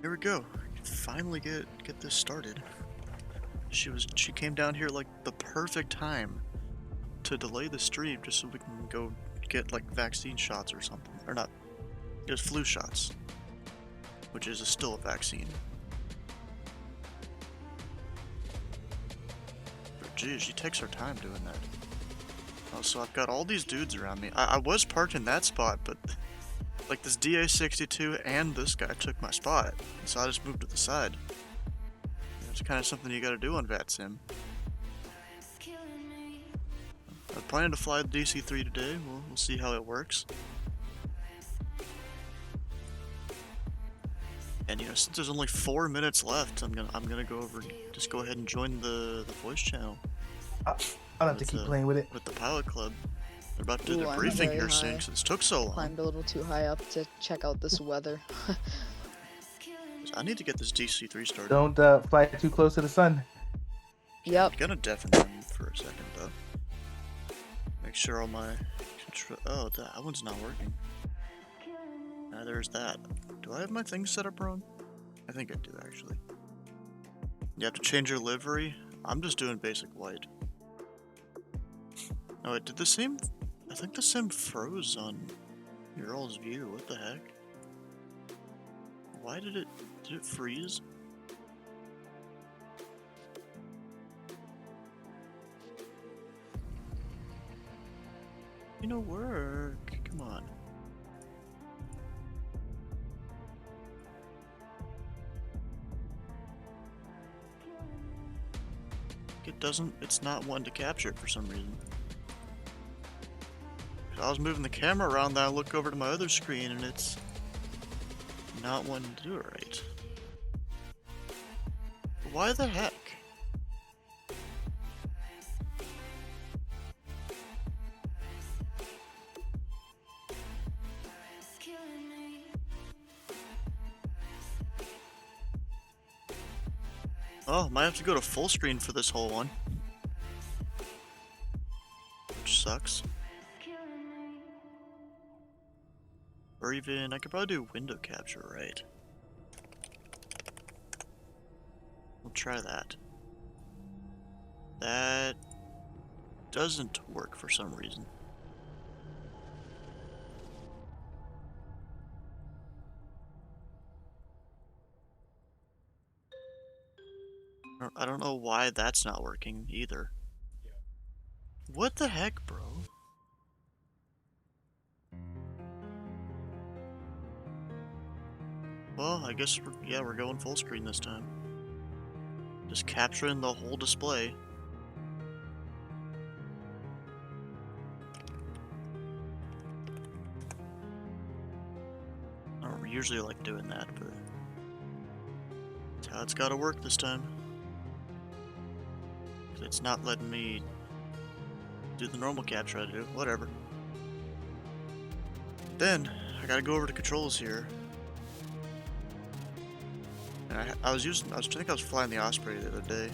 Here we go. Finally get this started. She came down here like the perfect time to delay the stream just so we can go get like vaccine shots or something. Or not, just flu shots, which is still a vaccine. But geez, she takes her time doing that. Oh, so I've got all these dudes around me. I was parked in that spot, but like this DA62 and this guy took my spot, so I just moved to the side. It's kind of something you gotta do on VATSIM. I plan to fly the DC3 today. We'll see how it works. And you know, since there's only 4 minutes left, I'm gonna go over and just go ahead and join the voice channel. I'll have to keep playing with it. With the pilot club. They're about to do their I'm briefing very here soon high. because this took so long. Climbed a little too high up to check out this weather. I need to get this DC3 started. Don't fly too close to the sun. Yep. I'm gonna deafen them for a second though. Make sure all my control. Oh, that one's not working. Neither is that. Do I have my things set up wrong? I think I do actually. You have to change your livery. I'm just doing basic white. Oh wait, did the sim? I think the sim froze on your all's view. What the heck? Why did it freeze? You know, work. Come on. It's not one to capture it for some reason. I was moving the camera around, then I look over to my other screen and it's not one to do it right. Why the heck? Oh, might have to go to full screen for this whole one. Which sucks. Or even, I could probably do window capture, right? We'll try that. That doesn't work for some reason. I don't know why that's not working either. What the heck, bro? Well, I guess we're going full screen this time. Just capturing the whole display. I don't usually like doing that, but that's how it's gotta work this time. It's not letting me do the normal capture I do. Whatever. Then I gotta go over to controls here. And I think I was flying the Osprey the other day.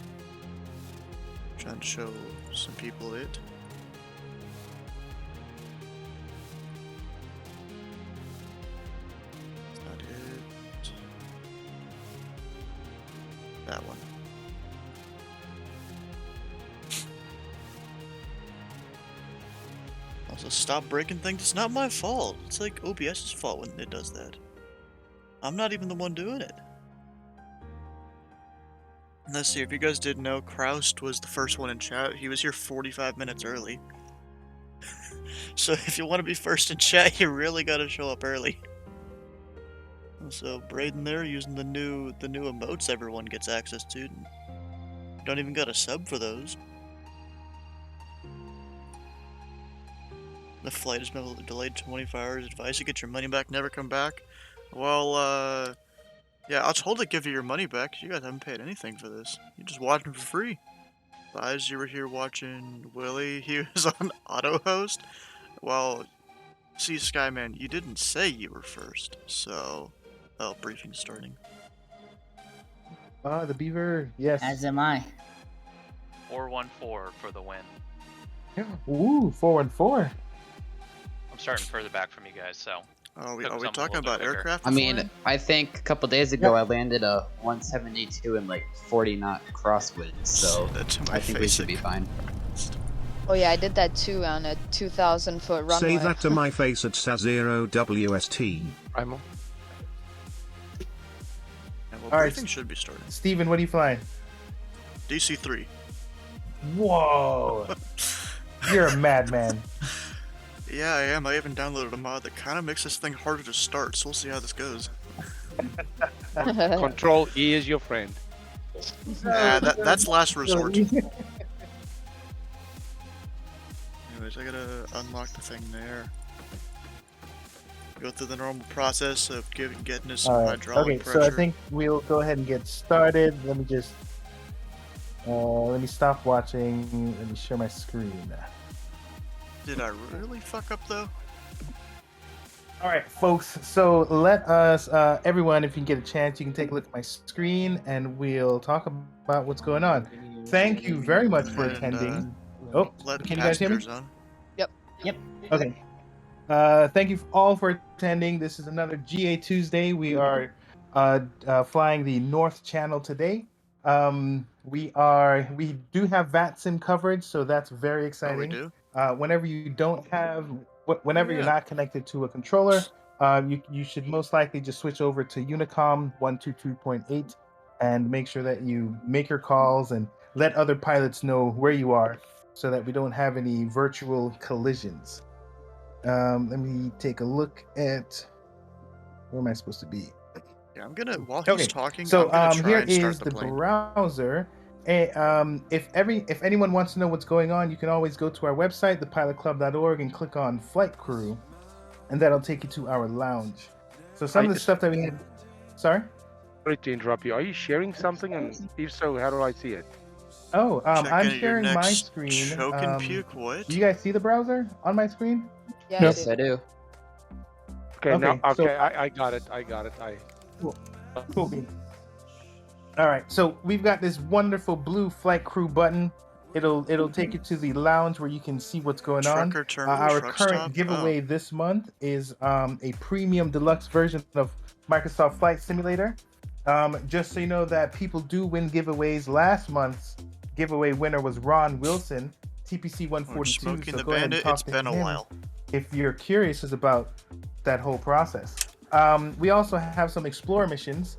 Trying to show some people it. That's not it. That one. Also, stop breaking things. It's not my fault. It's like OBS's fault when it does that. I'm not even the one doing it. Let's see, if you guys didn't know, Kraust was the first one in chat. He was here 45 minutes early. So if you want to be first in chat, you really gotta show up early. So Braden there using the new emotes everyone gets access to. You don't even got a sub for those. The flight has been delayed 24 hours. Advice to get your money back, never come back. Well, yeah, I'll totally give you your money back. You guys haven't paid anything for this. You're just watching for free. Guys, you were here watching Willie. He was on auto host. Well, see, Skyman, you didn't say you were first, so... Oh, briefing's starting. The beaver, yes. As am I. 414 for the win. Ooh, 414. I'm starting further back from you guys, so Are we Took something a talking little bit about bigger. aircraft? I mean, flying? I think a couple days ago I landed a 172 in like 40 knot crosswind, so That to my I think we should be fine. Oh yeah, I did that too on a 2,000-foot runway. Say that to my face at Sazero WST. Primal. Yeah, well, All right. briefing should be starting. Steven, what are you flying? DC3. Whoa. You're a madman. Yeah, I am. I even downloaded a mod that kind of makes this thing harder to start, so we'll see how this goes. Control E is your friend. Nah, that's last resort. Anyways, I gotta unlock the thing there. Go through the normal process of getting us some hydraulic Okay, pressure. so I think we'll go ahead and get started. Let me just let me stop watching. Let me share my screen. Did I really fuck up though? All right, folks. So let us, everyone, if you can get a chance, you can take a look at my screen, and we'll talk about what's going on. Thank you very much for And, attending. Let Can you guys hear me? passengers on. Okay. Thank you all for attending. This is another GA Tuesday. We are flying the North Channel today. We do have VATSIM coverage, so that's very Oh, we exciting. do? Whenever you don't have, whenever Yeah. you're not connected to a controller, you should most likely just switch over to Unicom 122.8 and make sure that you make your calls and let other pilots know where you are, so that we don't have any virtual collisions. Let me take a look at where am I supposed to be? Yeah, I'm gonna, while he's Okay, talking, so I'm gonna try here and start is the the plane. browser. If anyone wants to know what's going on, you can always go to our website, thepilotclub.org, and click on Flight Crew, and that'll take you to our lounge. So some of the stuff that we had. Sorry. Sorry to interrupt you. Are you sharing something? And if so, how do I see it? Oh, Check I'm into your sharing my next screen. Choke and puke, what? Do you guys see the browser on my screen? Yeah, I Yes, do. I do. Okay, now, Okay, so- okay, I got it. Cool. All right, so we've got this wonderful blue Flight Crew button. It'll take you to the lounge where you can see what's going on. Trucker terminal, Our truck current stop? giveaway this month is a premium deluxe version of Microsoft Flight Simulator. Just so you know that people do win giveaways. Last month's giveaway winner was Ron Wilson, TPC We're 142. Smoking So the go ahead and Bandit, talk it's to been a him while. if you're curious about that whole process. We also have some Explore missions.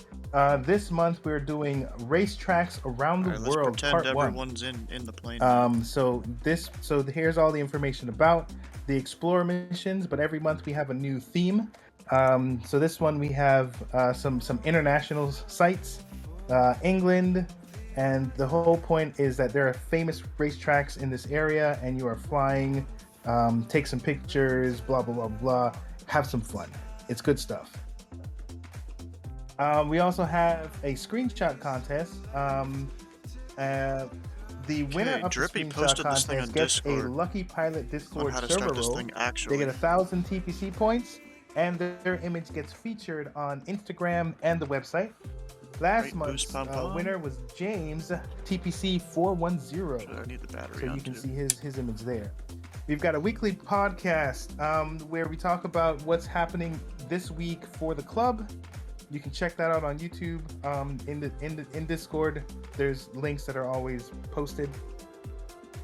This month we're doing racetracks around the Alright, let's world, pretend part 1. everyone's in the plane. So here's all the information about the Explore missions, but every month we have a new theme. So this one we have some international sites, England, and the whole point is that there are famous racetracks in this area, and you are flying, take some pictures, blah blah blah blah, have some fun. It's good stuff. We also have a screenshot contest. The winner Okay, of the Drippy screenshot posted this thing contest on gets Discord a Lucky Pilot on Discord how to server start this role. thing They actually. get 1,000 TPC points, and their image gets featured on Instagram and the website. Last Great month's boost, pom-pom. winner was James, TPC 410. I need the battery So on you can too. see his image there. We've got a weekly podcast where we talk about what's happening this week for the club. You can check that out on YouTube. In Discord, there's links that are always posted.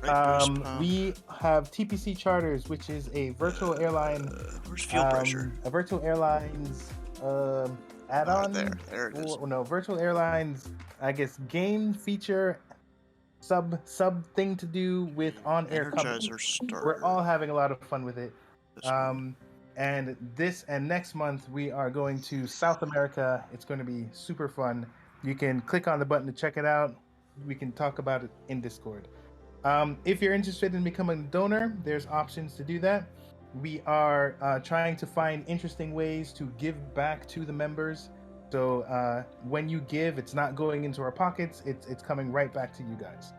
Great boost, pom. We have TPC Charters, which is a virtual airline. Where's fuel pressure? A virtual airlines add-on. There it is. Or, no, virtual airlines. I guess game feature sub thing to do with on-air coverage. Energizer starter. We're all having a lot of fun with it. This one. And next month we are going to South America. It's going to be super fun. You can click on the button to check it out. We can talk about it in Discord. If you're interested in becoming a donor, there's options to do that. We are trying to find interesting ways to give back to the members. So when you give, it's not going into our pockets. It's coming right back to you guys.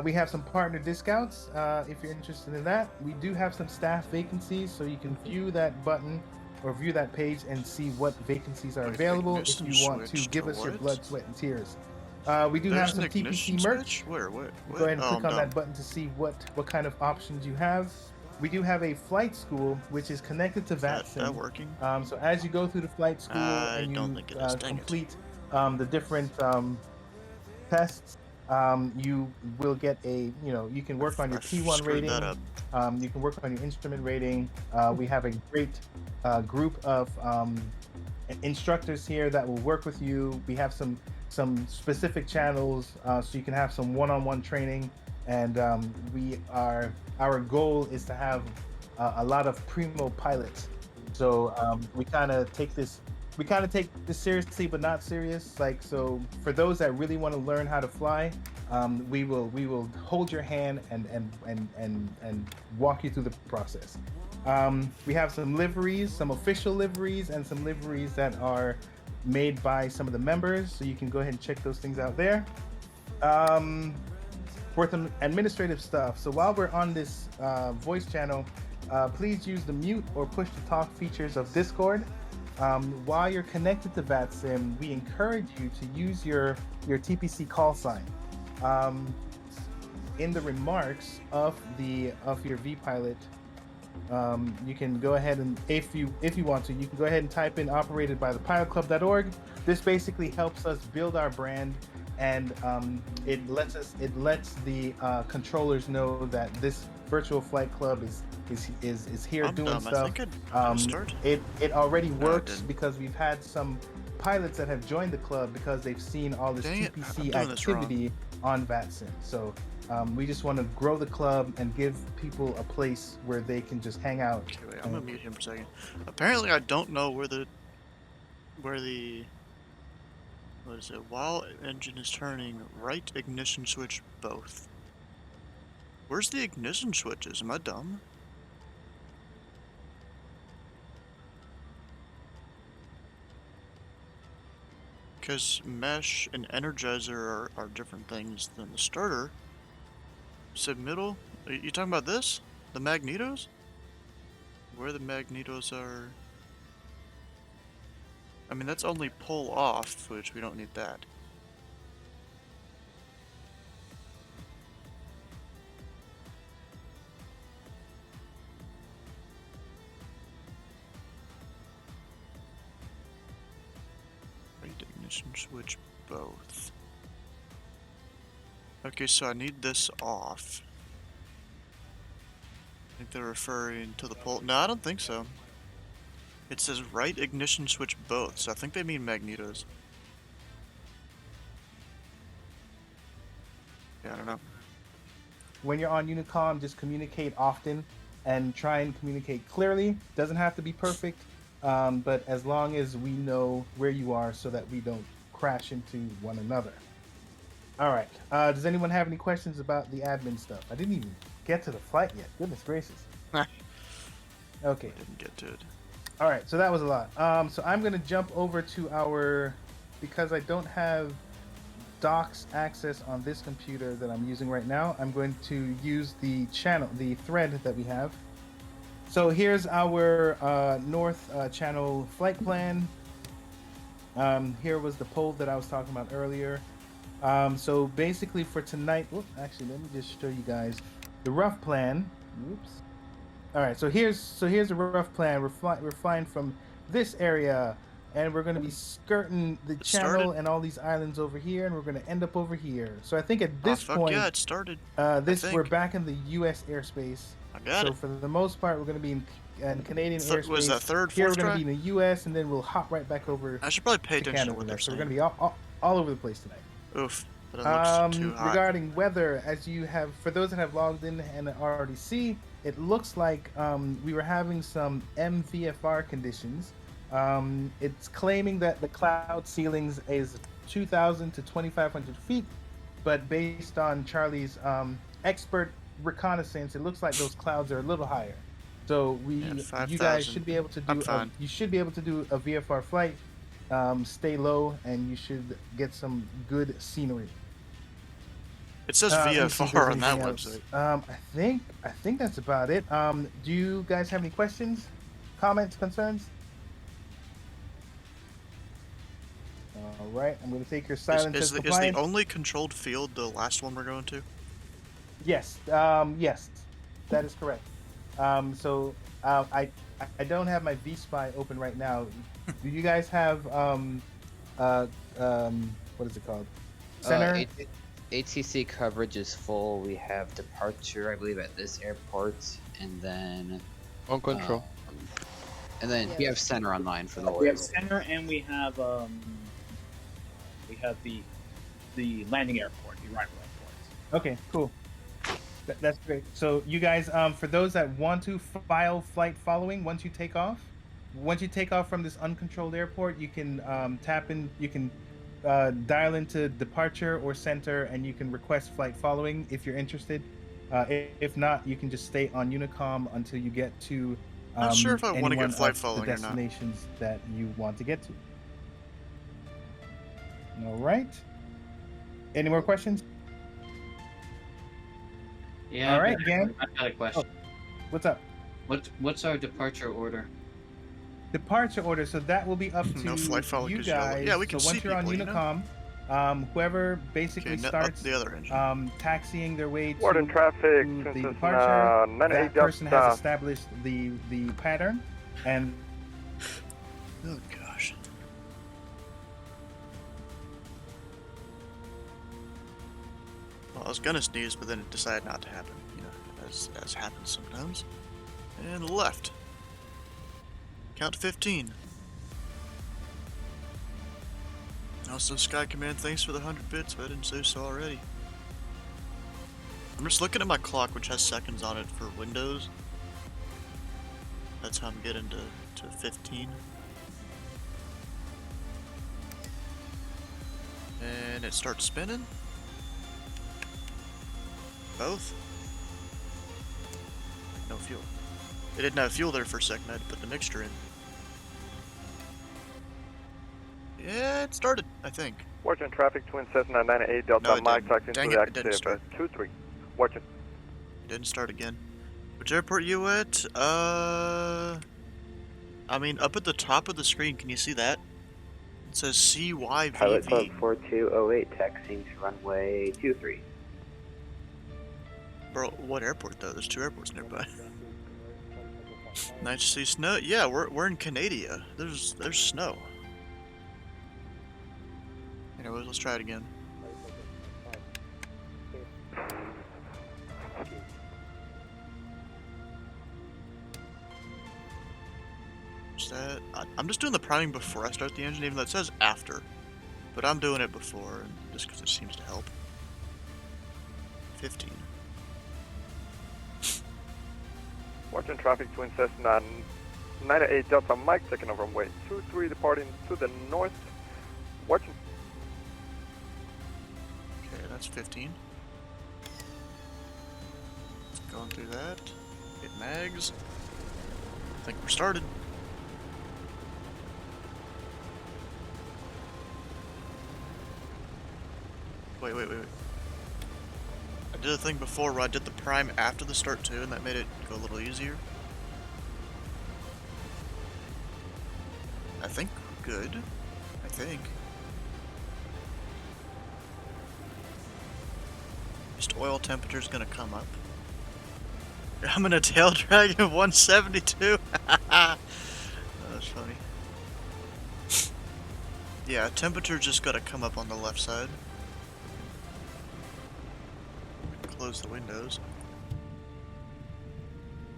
We have some partner discounts if you're interested in that. We do have some staff vacancies, so you can view that button or view that page and see what vacancies are Nick available if Newsom you want to switched give to us your what? blood, sweat, and tears. We do have There's some Nick TPC Newsom merch. switch? Where? What? Go ahead and Oh, click I'm on dumb. that button to see what kind of options you have. we do have a flight school which is connected to Is that VATSIM. working? So as you go through the flight school I and don't you think it is. Dang it. complete the different tests, you will get a, you can work on your T1 screwed rating. that up. You can work on your instrument rating. We have a great group of instructors here that will work with you. We have some specific channels so you can have some one-on-one training, and our goal is to have a lot of primo pilots. So we kind of take this seriously but not serious. Like, so for those that really want to learn how to fly, we will hold your hand and walk you through the process. We have some liveries, some official liveries, and some liveries that are made by some of the members, so you can go ahead and check those things out there. For some administrative stuff, so while we're on this voice channel, please use the mute or push to talk features of Discord. While you're connected to VATSIM, we encourage you to use your TPC call sign. In the remarks of your vPilot, you can go ahead and, if you want to, you can go ahead and type in operated by the pilotclub.org. This basically helps us build our brand, and it lets the controllers know that this virtual flight club is here I'm doing dumb. stuff. I think I'd start. It already works didn't. because we've had some pilots that have joined the club because they've seen all this Dang it, I'm TPC doing this wrong. activity on VATSIM. So we just want to grow the club and give people a place where they can just hang out. Okay, wait, I'm gonna mute him for a second. Apparently, I don't know where the what is it? While engine is turning, right ignition switch both. Where's the ignition switches? Am I dumb? Because mesh and energizer are different things than the starter. Submittal? Are you talking about this? The magnetos? Where the magnetos are... I mean, that's only pull off, which we don't need that. Right ignition switch both. Okay, so I need this off. I think they're referring to the pull. No, I don't think so. It says right ignition switch both, so I think they mean magnetos. Yeah, I don't know. When you're on Unicom, just communicate often and try and communicate clearly. Doesn't have to be perfect, but as long as we know where you are so that we don't crash into one another. All right. Does anyone have any questions about the admin stuff? I didn't even get to the flight yet. Goodness gracious. Okay. Didn't get to it. All right. So that was a lot. So I'm going to jump over to our, because I don't have docs access on this computer that I'm using right now, I'm going to use the channel, the thread that we have. So here's our North Channel flight plan. Here was the poll that I was talking about earlier. So basically for tonight, actually let me just show you guys the rough plan. Oops. All right, so here's the rough plan. We're flying from this area, and we're going to be skirting the channel and all these islands over here, and we're going to end up over here. So I think at this point, yeah, it started. we're back in the U.S. airspace. I got it. So for the most part, we're going to be in Canadian airspace. Was that third, here? We're fourth going try? to be in the U.S. and then we'll hop right back over. I should probably pay to attention Canada to what they're So saying. we're going to be all over the place tonight. Oof. But it looks too hot. Regarding weather, as you have, for those that have logged in and already see, it looks like we were having some MVFR conditions. It's claiming that the cloud ceilings is 2,000 to 2,500 feet, but based on Charlie's expert reconnaissance, it looks like those clouds are a little higher. So you guys should be able to do. You should be able to do a VFR flight. Stay low, and you should get some good scenery. It says VFR on that website. website. I think that's about it. Do you guys have any questions, comments, concerns? All right, I'm going to take your silence as compliant. Is the only controlled field the last one we're going to? Yes, yes, that is correct. I don't have my V Spy open right now. Do you guys have uh what is it called? Center. ATC coverage is full. We have departure, I believe, at this airport, and then On control. we have center online for the We have orders. center and we have the landing airport, the arrival airport. Okay, cool. That's great. So you guys, for those that want to file flight following, once you take off from this uncontrolled airport, you can tap in. You can dial into departure or center, and you can request flight following if you're interested. If not, you can just stay on Unicom until you get to Not sure if I any want to one get flight of the following or not. destinations that you want to get to. All right. Any more questions? Yeah. All right, I've gang. got a question. What's up? What's our departure order? Departure order. So that will be up to No flight following you 'cause yellow. guys. Yeah, we can so once see you're on people, you know? Unicom, whoever basically Okay, up starts the other engine. taxing their way to, Warden traffic, to the Princess departure, 98 that person has Delta. established the pattern, and Oh gosh. Well, I was gonna sneeze, but then it decided not to happen. You know, as happens sometimes. And left. Count to 15. Also, Sky Command, thanks for the 100 bits. I didn't say so already. I'm just looking at my clock, which has seconds on it for Windows. That's how I'm getting to 15. And it starts spinning. Both. No fuel. It didn't have fuel there for a second. I had to put the mixture in. Yeah, it started, I think. Watching traffic, Twin Cessna 98 Delta, No, it Mike, didn't. taxing Dang to the it, it didn't active start. 23. Watching. It didn't start again. Which airport you at? I mean, up at the top of the screen, can you see that? It says CYVV. Pilot Club 4208 taxiing to runway 23. Bro, what airport though? There's two airports nearby. Nice to see snow. Yeah, we're in Canada. There's snow. Anyways, let's try it again. What's that? I'm just doing the priming before I start the engine, even though it says after. But I'm doing it before, just because it seems to help. 15. Watching traffic, Twin Cessna 98 Delta, Mike, taking over runway 23, departing to the north. Watching. Okay, that's 15. Going through that. Hit mags. I think we're started. Wait. I did a thing before where I did the prime after the start too, and that made it go a little easier. I think we're good. I think. Just oil temperature's gonna come up. I'm in a tail drag of 172. That's funny. Yeah, temperature's just gotta come up on the left side. Close the windows.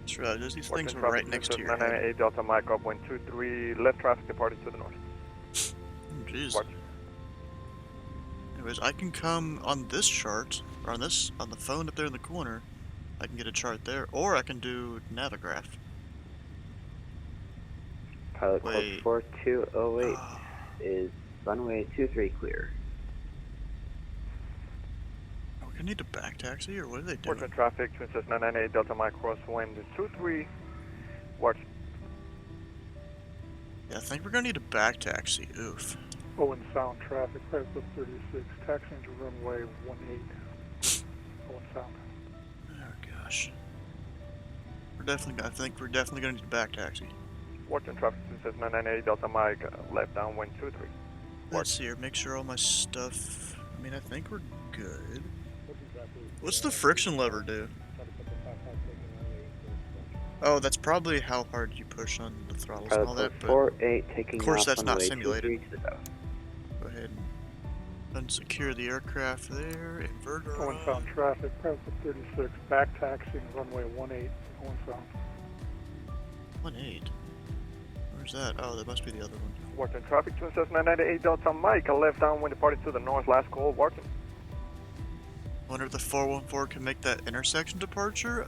Just realized these things are right next to your head. 98 Delta, Mike, up 123, left traffic, departing to the north. Oh, jeez. Watch. Anyways, I can come on this chart, or on the phone up there in the corner. I can get a chart there, or I can do Navigraph. Pilot Club Wait. 4208 is runway 23 clear. I need to back taxi, or what are they doing? Watching traffic, Twin Cessna 98 Delta, Mike, crosswind 23. Watch. Yeah, I think we're gonna need a back taxi. Oof. Owen Sound traffic, Pilot Club 36, taxiing to runway 18. Owen Sound. Oh gosh. I think we're definitely gonna need a back taxi. Watching traffic, Twin Cessna 98 Delta, Mike, left downwind 23. Let's see here, make sure all my stuff. I mean, I think we're good. What's the friction lever do? Oh, that's probably how hard you push on the throttles and all that, but 48, taking of course off that's not runway simulated. 23 to the south. Go ahead and unsecure the aircraft there. Inverter Going on. south traffic, Pilot 36, back taxiing runway 18, going south. 1-8. Where's that? Oh, that must be the other one. Wharton traffic, Twin Cessna 998 Delta Mike, a left downwind departing to the north, last call, Wharton. Wonder if the 414 can make that intersection departure?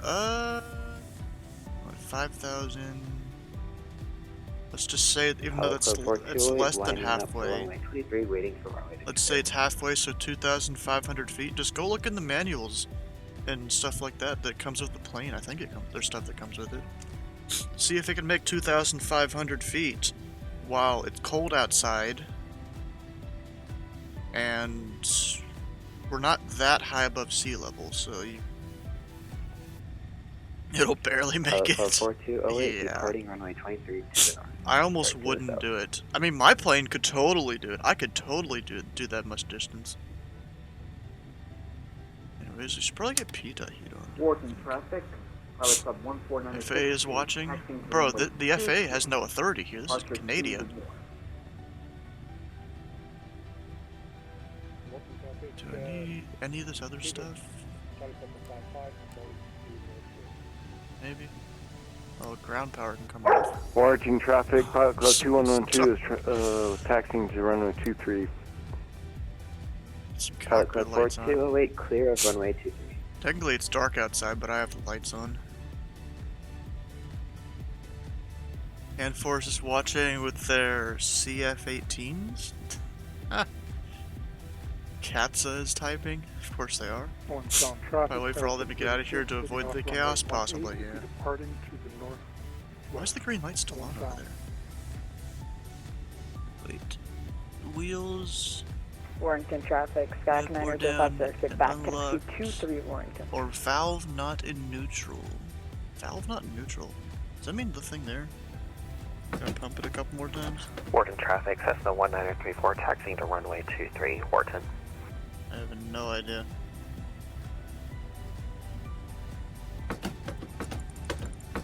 What, 5,000. Let's just say, even though it's less than halfway. Runway 23, waiting for runway 23. Let's say it's halfway, so 2,500 feet. Just go look in the manuals and stuff like that that comes with the plane. I think there's stuff that comes with it. See if it can make 2,500 feet while it's cold outside. And we're not that high above sea level, so it'll barely make it. 4208, Yeah. departing runway 23 to the north. I almost wouldn't do it. I mean, my plane could totally do it. I could totally do that much distance. Anyways, we should probably get PETA heat on. Wharton traffic, Pilot Club 1496. FAA is watching. Bro, the FAA has no authority here. This is Canada. Do I need any of this other stuff? Maybe? Oh, ground power can come off. Wharton traffic, Pilot Club 2112 is taxiing to runway 23. Some Pilot cockpit Club lights on. 4208, clear of runway 23. Technically it's dark outside, but I have the lights on. And Force is watching with their CF-18s. Katza is typing. Of course they are. Going south traffic. Probably wait for all of them to get out of here to avoid the chaos, possibly, yeah. Departing to the north. Why is the green light still on over there? Wait. Wheels Warrington traffic, Sky Commander 0506, back to unlocked. 23 Warrington. or valve not in neutral. Valve not in neutral. Does that mean the thing there? Gotta pump it a couple more times? Wharton traffic, Cessna 1934, taxiing to runway 23, Wharton. I have no idea.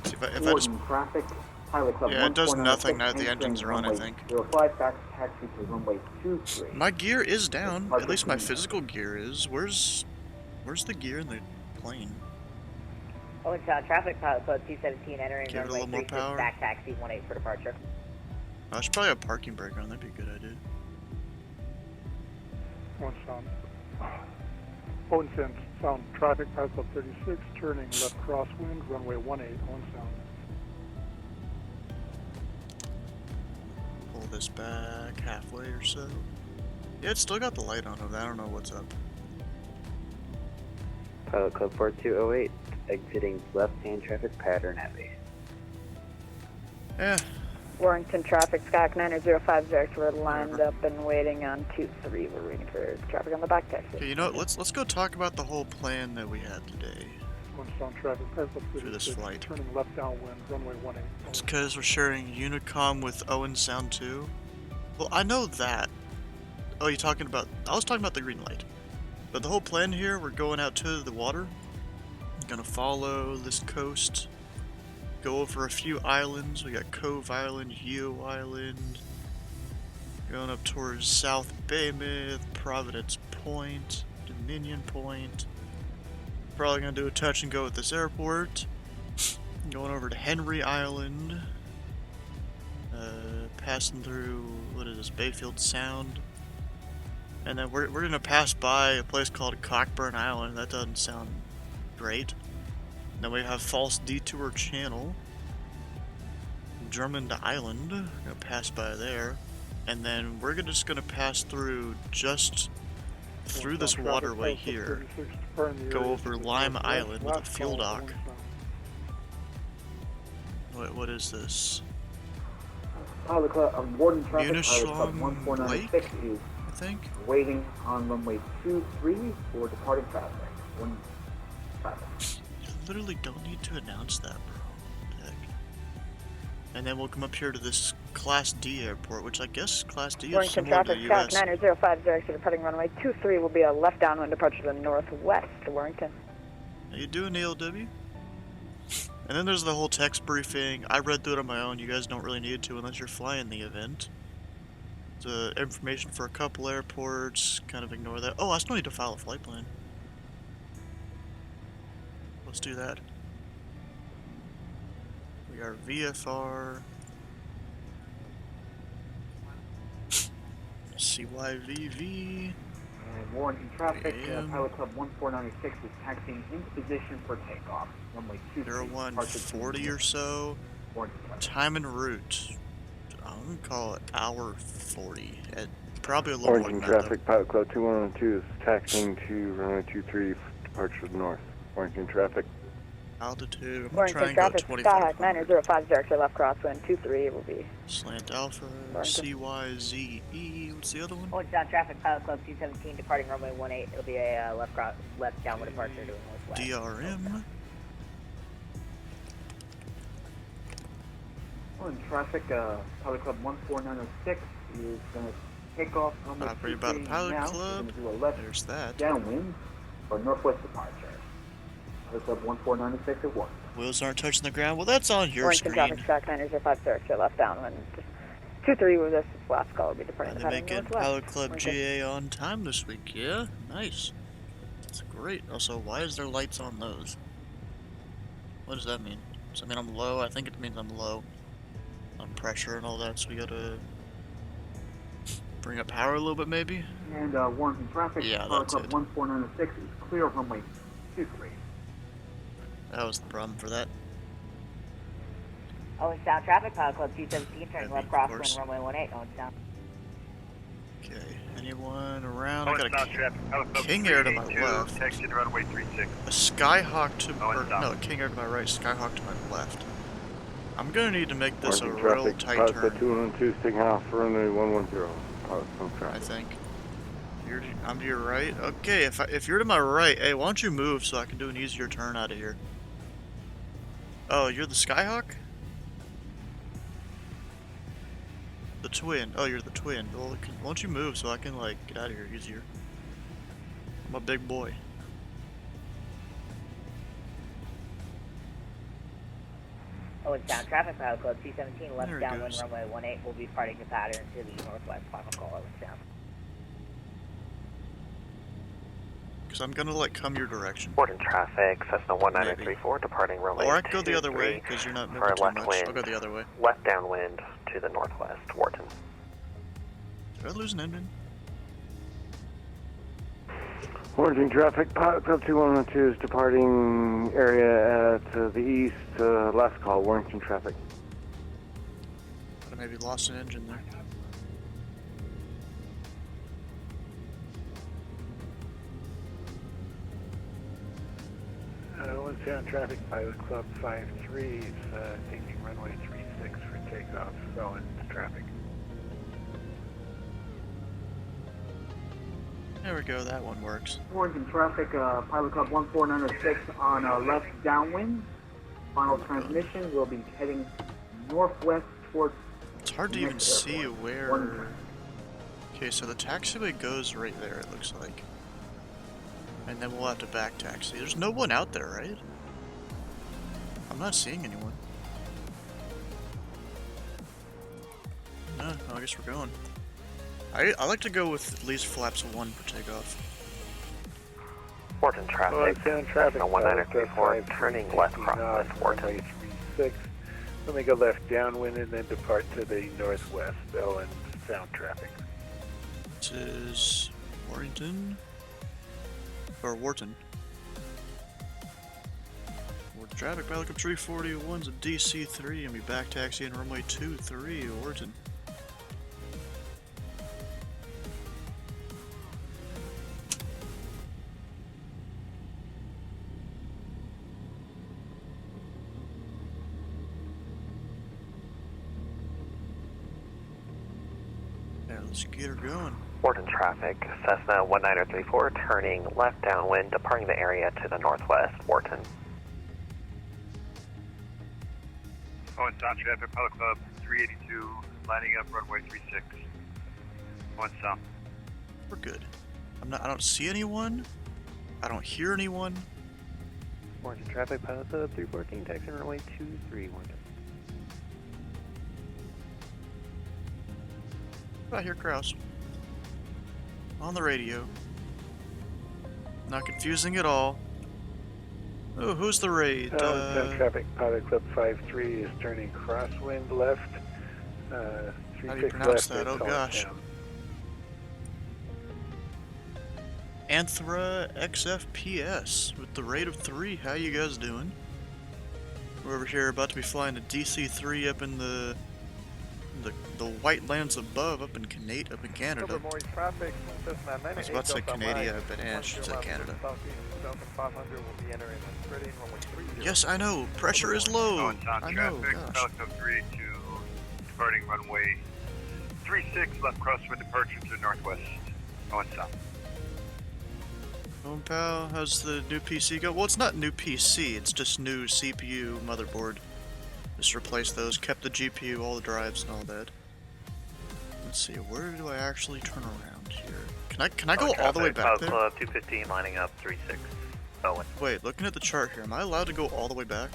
See if I just... Wharton traffic, Pilot Club Yeah, it does 1496, nothing now that the entering engines are on, I runway think. 05, back taxi to runway 23. My gear is down. At least my physical gear is. Where's the gear in the plane? Oh, it's traffic, Pilot Club 217, entering Give it a runway little more 36, power. back taxi 18 for departure. I should probably have parking brake on. That'd be a good idea. Going south. Owen sound traffic, Pilot Club 36, turning left crosswind, runway 18, on sound. Pull this back halfway or so. Yeah, it's still got the light on it. I don't know what's up. Pilot Club 4208, exiting left-hand traffic pattern at base. Yeah. Warrington traffic, Sky Commander 050, we're lined up and waiting on 23. We're waiting for traffic on the back taxi. Okay, you know what? Let's go talk about the whole plan that we had today. Going south traffic, Pilot Club For this 36, flight. turning left downwind, runway 18. It's because we're sharing Unicom with Owen Sound 2. Well, I know that. Oh, you talking about... I was talking about the green light. But the whole plan here, we're going out to the water. Gonna follow this coast. Go over a few islands. We got Cove Island, Yeo Island. Going up towards South Baymouth, Providence Point, Dominion Point. Probably gonna do a touch and go at this airport. Going over to Henry Island. Passing through, what is this, Bayfield Sound. And then we're gonna pass by a place called Cockburn Island. That doesn't sound great. Then we have False Detour Channel. Drummond Island. Gonna pass by there. And then we're just gonna pass through through this waterway here. Go over Lime Island with a fuel dock. What is this? Pilot Club, Wharton traffic, Pilot Club Munishlong 1496 is I think? waiting on runway 23 for departing traffic. One traffic. You literally don't need to announce that, bro. What the heck? And then we'll come up here to this Class D airport, which I guess Class D is Warrington similar to traffic, the US. Sky Commander 050, departing runway 23 will be a left downwind departure to the northwest to Warrington. How you doing, ALW? And then there's the whole text briefing. I read through it on my own. You guys don't really need to unless you're flying the event. The information for a couple airports, kind of ignore that. Oh, I still need to file a flight plan. Let's do that. We are VFR. CYVV. And warning traffic, Pilot Club 1496 is taxiing into position for takeoff. Runway 23. 0140 or so. Time en route. I'm gonna call it hour 40. At probably a little more Warrington than that, traffic, Pilot Club 2112 is taxiing to runway 23, departure north. Warrington traffic. altitude. I'm Warrington trying to go traffic, 25. Skyhawk 9050 director left crosswind 23 will be. Slant Alpha, CYZE. What's the other one? Warrington traffic, Pilot Club 217 departing runway 18. It'll be a left downward departure to northwest. DRM. Warrington traffic, Pilot Club 14906 is going to take off on the Operated by the Pilot now. Club. We're going to do a left There's that. downwind for northwest departure. Pilot Club 14906 at 1. Wheels aren't touching the ground. Well, that's on your Warrington screen. traffic, Skyhawk 9050 director left downwind 23 with this last call will be departing And the they're pattern making northwest. Pilot Club Warrington. GA on time this week. Yeah, nice. That's great. Also, why is there lights on those? What does that mean? Does that mean I'm low? I think it means I'm low on pressure and all that, so we gotta bring up power a little bit, maybe? And Warrington traffic, Yeah, Pilot that's Club it. 14906 is clear of runway 23. That was the problem for that. Owens Sound traffic, Pilot Club 217 turning left crosswind course. runway 18. Owens Sound. Okay, anyone around? I Owens got Sound traffic, Pilot Club King Air to my 382, left. taxi to runway 36. A Skyhawk to Owens Sound. no, King Air to my right, Skyhawk to my left. I'm gonna need to make this a Warrington real traffic, tight Pilot Club turn, 212 is taking off for runway 110. Pilot Club I traffic. think. I'm to your right? Okay, if you're to my right, hey, why don't you move so I can do an easier turn out of here? Oh, you're the Skyhawk? The twin. Oh, you're the twin. Well, why don't you move so I can, like, get out of here easier? I'm a big boy. Owens Sound traffic, Pilot Club 217 left There it downwind goes. runway 18. Will be departing the pattern to the northwest. Final call, Owens Sound. Because I'm gonna, like, come your direction. Warrington traffic, Cessna 1934 departing runway Or I can go the other way, 23 because you're not for moving too left much. wind. I'll go the other way. Left downwind to the northwest, Wharton. Did I lose an engine? Warrington traffic, Pilot Club 2112 is departing area at the east, last call, Warrington traffic. I maybe lost an engine there. Owens Sound traffic, Pilot Club 53 is taking runway 36 for takeoff. Owens traffic. There we go, that one works. Warrington traffic, Pilot Club 14906 on left downwind. Final transmission will be heading northwest towards. It's hard to even see where... Okay, so the taxiway goes right there, it looks like. And then we'll have to back taxi. There's no one out there, right? I'm not seeing anyone. No, I guess we're going. I like to go with at least flaps 1 for takeoff. Wharton traffic, Sound traffic, Cessna 1934 turning left crosswind, Wharton. 36. Let me go left downwind and then depart to the northwest. Owens Sound traffic. This is Warrington. Or Wharton. Wharton traffic, Pilot Club 341's a DC3 and we back taxiing runway 23, Wharton. Yeah, let's get her going. Wharton traffic, Cessna 1934 turning left downwind, departing the area to the northwest, Wharton. Owens Sound traffic, Pilot Club 382, lining up runway 36. Owens Sound. We're good. I don't see anyone. I don't hear anyone. Warrington traffic, pilot club 314, taxi runway 23, Warrington. I hear Kraus. On the radio. Not confusing at all. Oh, who's the raid? Southbound traffic, pilot club 53 is turning crosswind left. How do you 36 pronounce left that? Oh is gosh. down. Anthra XFPS with the rate of 3. How you guys doing? We're over here about to be flying a DC3 up in the white lands above, up in Canada. Overmorning traffic, Cessna I was about to say Canada, but I should say Canada. 500 will be entering and spreading runway 30. Yes, I know. Pressure is low. I know. Gosh. Falcon 3 to departing runway 36, left crosswind departure to the northwest. Going south. Home pal, how's the new PC go? Well, it's not new PC, it's just new CPU, motherboard. Just replaced those, kept the GPU, all the drives and all that. Let's see, where do I actually turn around here? Can I go all the way back there? Club 215 lining up 36. Owen. Wait, looking at the chart here, am I allowed to go all the way back?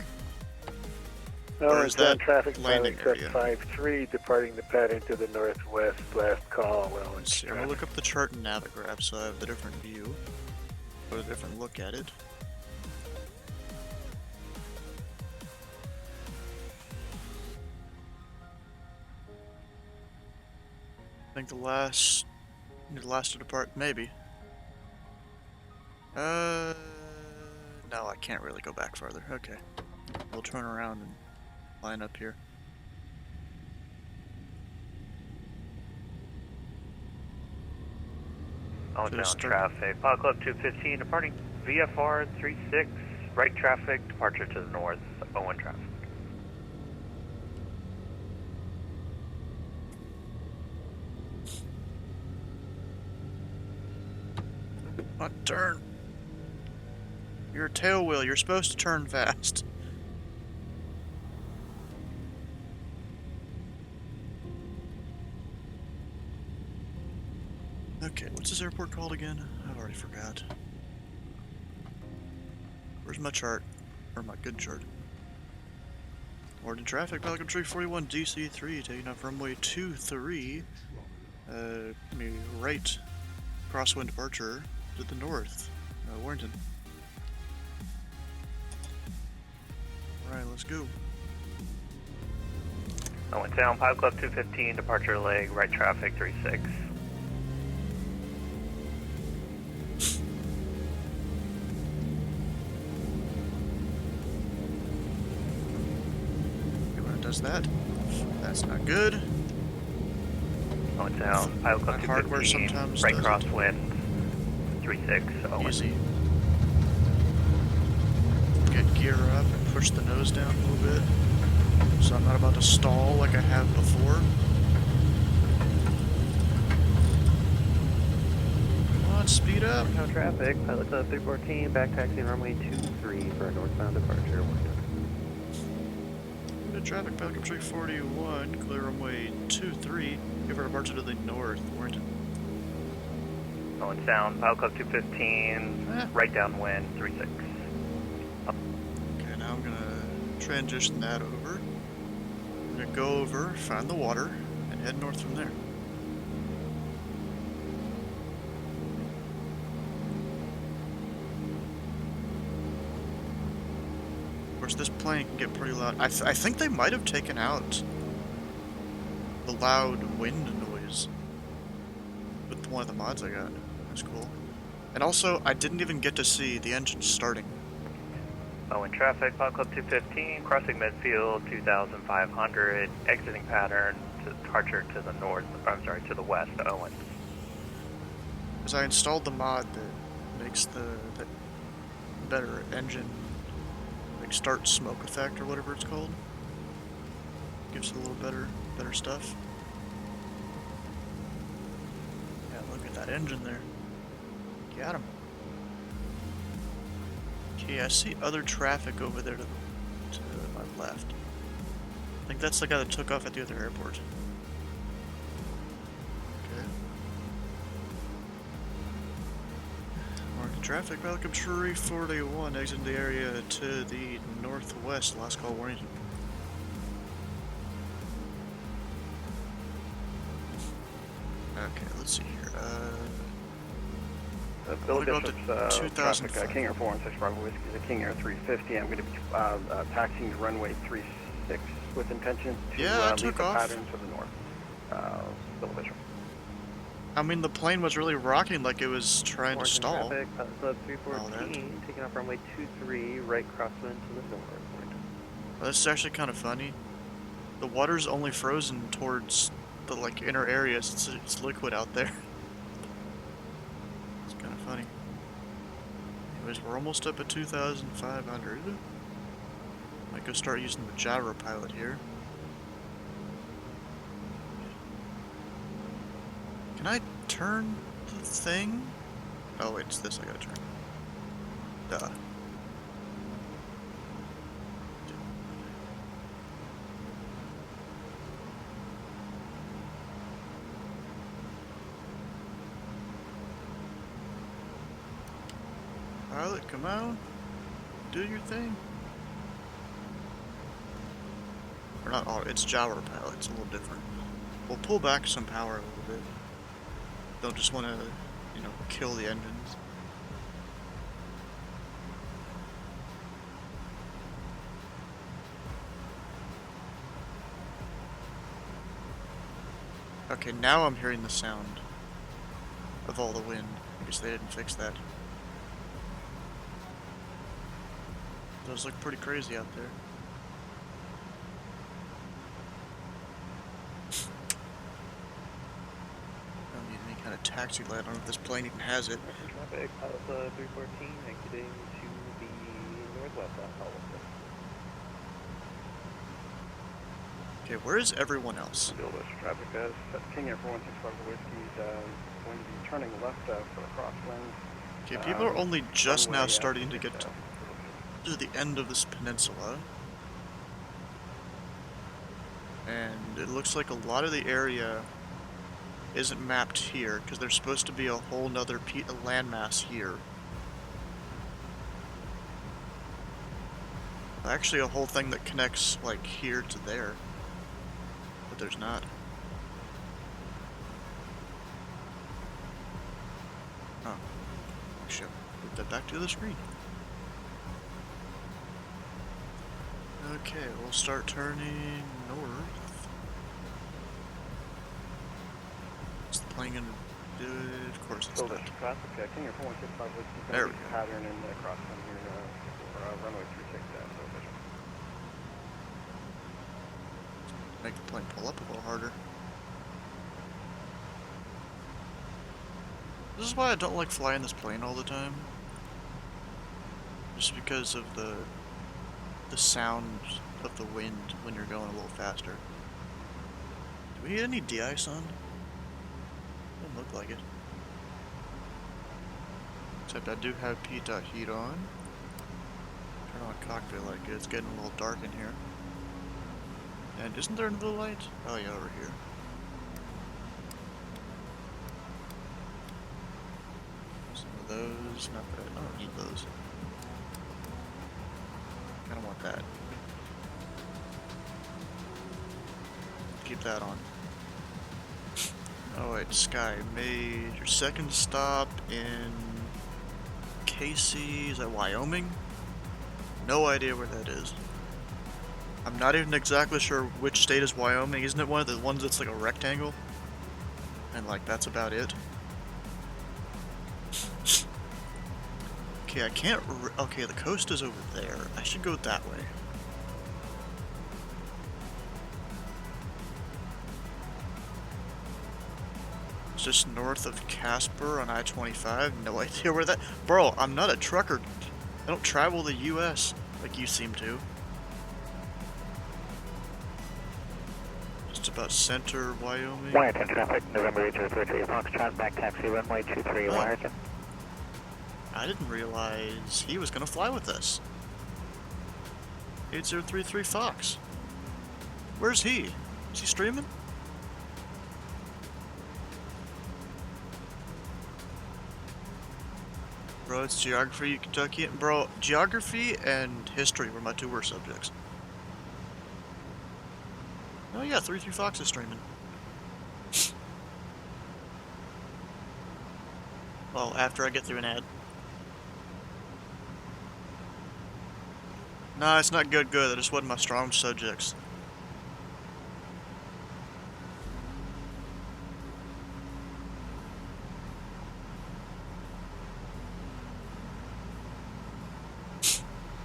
No, Or it's is that traffic, landing pilot area? club 53 departing the pattern to the northwest. Last call. Well, Let's see, I'm gonna look up the chart in Navigraph so I have the different view. Or a different look at it. I think the last to depart, maybe. No, I can't really go back farther. Okay. We'll turn around and line up here. Outbound traffic, pilot club 215 departing VFR 36, right traffic, departure to the north, Owen traffic. What turn? You're a tail wheel, you're supposed to turn fast. Okay, what's this airport called again? I've already forgot. Where's my chart? Or my good chart? Warden traffic, Pelican 341 DC3, taking off runway 23. Me right crosswind departure to the north, Warrington. Alright, let's go. Owen Town, pilot club 215, departure leg, right traffic 36. That. That's not good. Oh, it's down. Pilot club 215, hardware sometimes right doesn't. crosswind 36. Oh, easy. Get gear up and push the nose down a little bit, so I'm not about to stall like I have before. Come on, speed up. No traffic. Pilot club 314, back taxiing runway 23 for a northbound departure. Traffic, Pelican 341, clear runway 23, give her departure to the north, Warrington. Going down, pilot club 215, right downwind 36. Okay, now I'm gonna transition that over. I'm gonna go over, find the water, and head north from there. Of course, this plane can get pretty loud. I think they might have taken out the loud wind noise with one of the mods I got. That's cool. And also, I didn't even get to see the engine starting. Oh, in traffic, pilot club 215, crossing midfield 2,500, exiting pattern to departure to the north, I'm sorry, to the west, Owen. Because I installed the mod that makes the better engine start smoke effect or whatever it's called. Gives it a little better stuff. Yeah, look at that engine there. Got him. Okay, I see other traffic over there to my left. I think that's the guy that took off at the other airport. Okay. traffic, welcome Sharif 41, exiting the area to the northwest, last call warning. Okay, let's see here, Billy go up Bishop's to traffic, 2005. King Air 416 Bravo Whiskey, the King Air 350. I'm going to be taxiing to runway 36 with intention to Yeah, I leave took the off. pattern to the north. Billy Bishop. I mean, the plane was really rocking like it was trying to stall. Traffic, Club All that. 314, taking off runway 23, right crosswind to the north. Well, this is actually kind of funny. The water's only frozen towards the like inner areas. It's liquid out there. It's kind of funny. Anyways, we're almost up at 2,500. Might go start using the gyro pilot here. Can I turn the thing? Oh wait, it's this I gotta turn. Duh. Pilot, come on. Do your thing. Or not auto, it's gyro pilot, it's a little different. We'll pull back some power a little bit. Don't just want to, you know, kill the engines. Okay, now I'm hearing the sound of all the wind. I guess they didn't fix that. Those look pretty crazy out there. Don't need any kind of taxi light. I don't know if this plane even has it. Traffic, Pilot Club 314, exiting to the northwest of Apollo. Okay, where is everyone else? Bill Bishop traffic, King Air 416 Bravo Whiskey is going to be turning left for the crosswind. Okay, people are only just now runway, starting to get to the end of this peninsula. And it looks like a lot of the area isn't mapped here, because there's supposed to be a whole nother landmass here. Actually, a whole thing that connects, like, here to there. But there's not. Oh. Should put that back to the screen. Okay, we'll start turning north. Is the plane gonna do it? Of course it's Bill not. Bishop traffic, King Air 416 Bravo Whiskey is There going we to go. be pattern in the crosswind here for runway 36 Bill Bishop. Make the plane pull up a little harder. This is why I don't like flying this plane all the time. Just because of the sound of the wind when you're going a little faster. Do we get any de-ice on? Doesn't look like it. Except I do have P-dot heat on. Turn on cockpit light, good. It's getting a little dark in here. And isn't there another light? Oh yeah, over here. Some of those, not bad. I don't need those. Kinda want that. Keep that on. Oh wait, Sky made your second stop in Casey, is that Wyoming? No idea where that is. I'm not even exactly sure which state is Wyoming. Isn't it one of the ones that's like a rectangle? And like, that's about it. Okay, I can't okay, the coast is over there. I should go that way. It's just north of Casper on I-25. No idea where that... Bro, I'm not a trucker. I don't travel the U.S. like you seem to. Just about center Wyoming. 110 traffic, November 833, Foxtrot, back taxi, runway 23, Wyerton. I didn't realize he was gonna fly with us. 8033 Fox. Where's he? Is he streaming? bro. It's geography, Kentucky. Bro, geography and history were my two worst subjects. Oh yeah, 3-3 Fox is streaming. Well, after I get through an ad. Nah, it's not good. That just wasn't my strong subjects.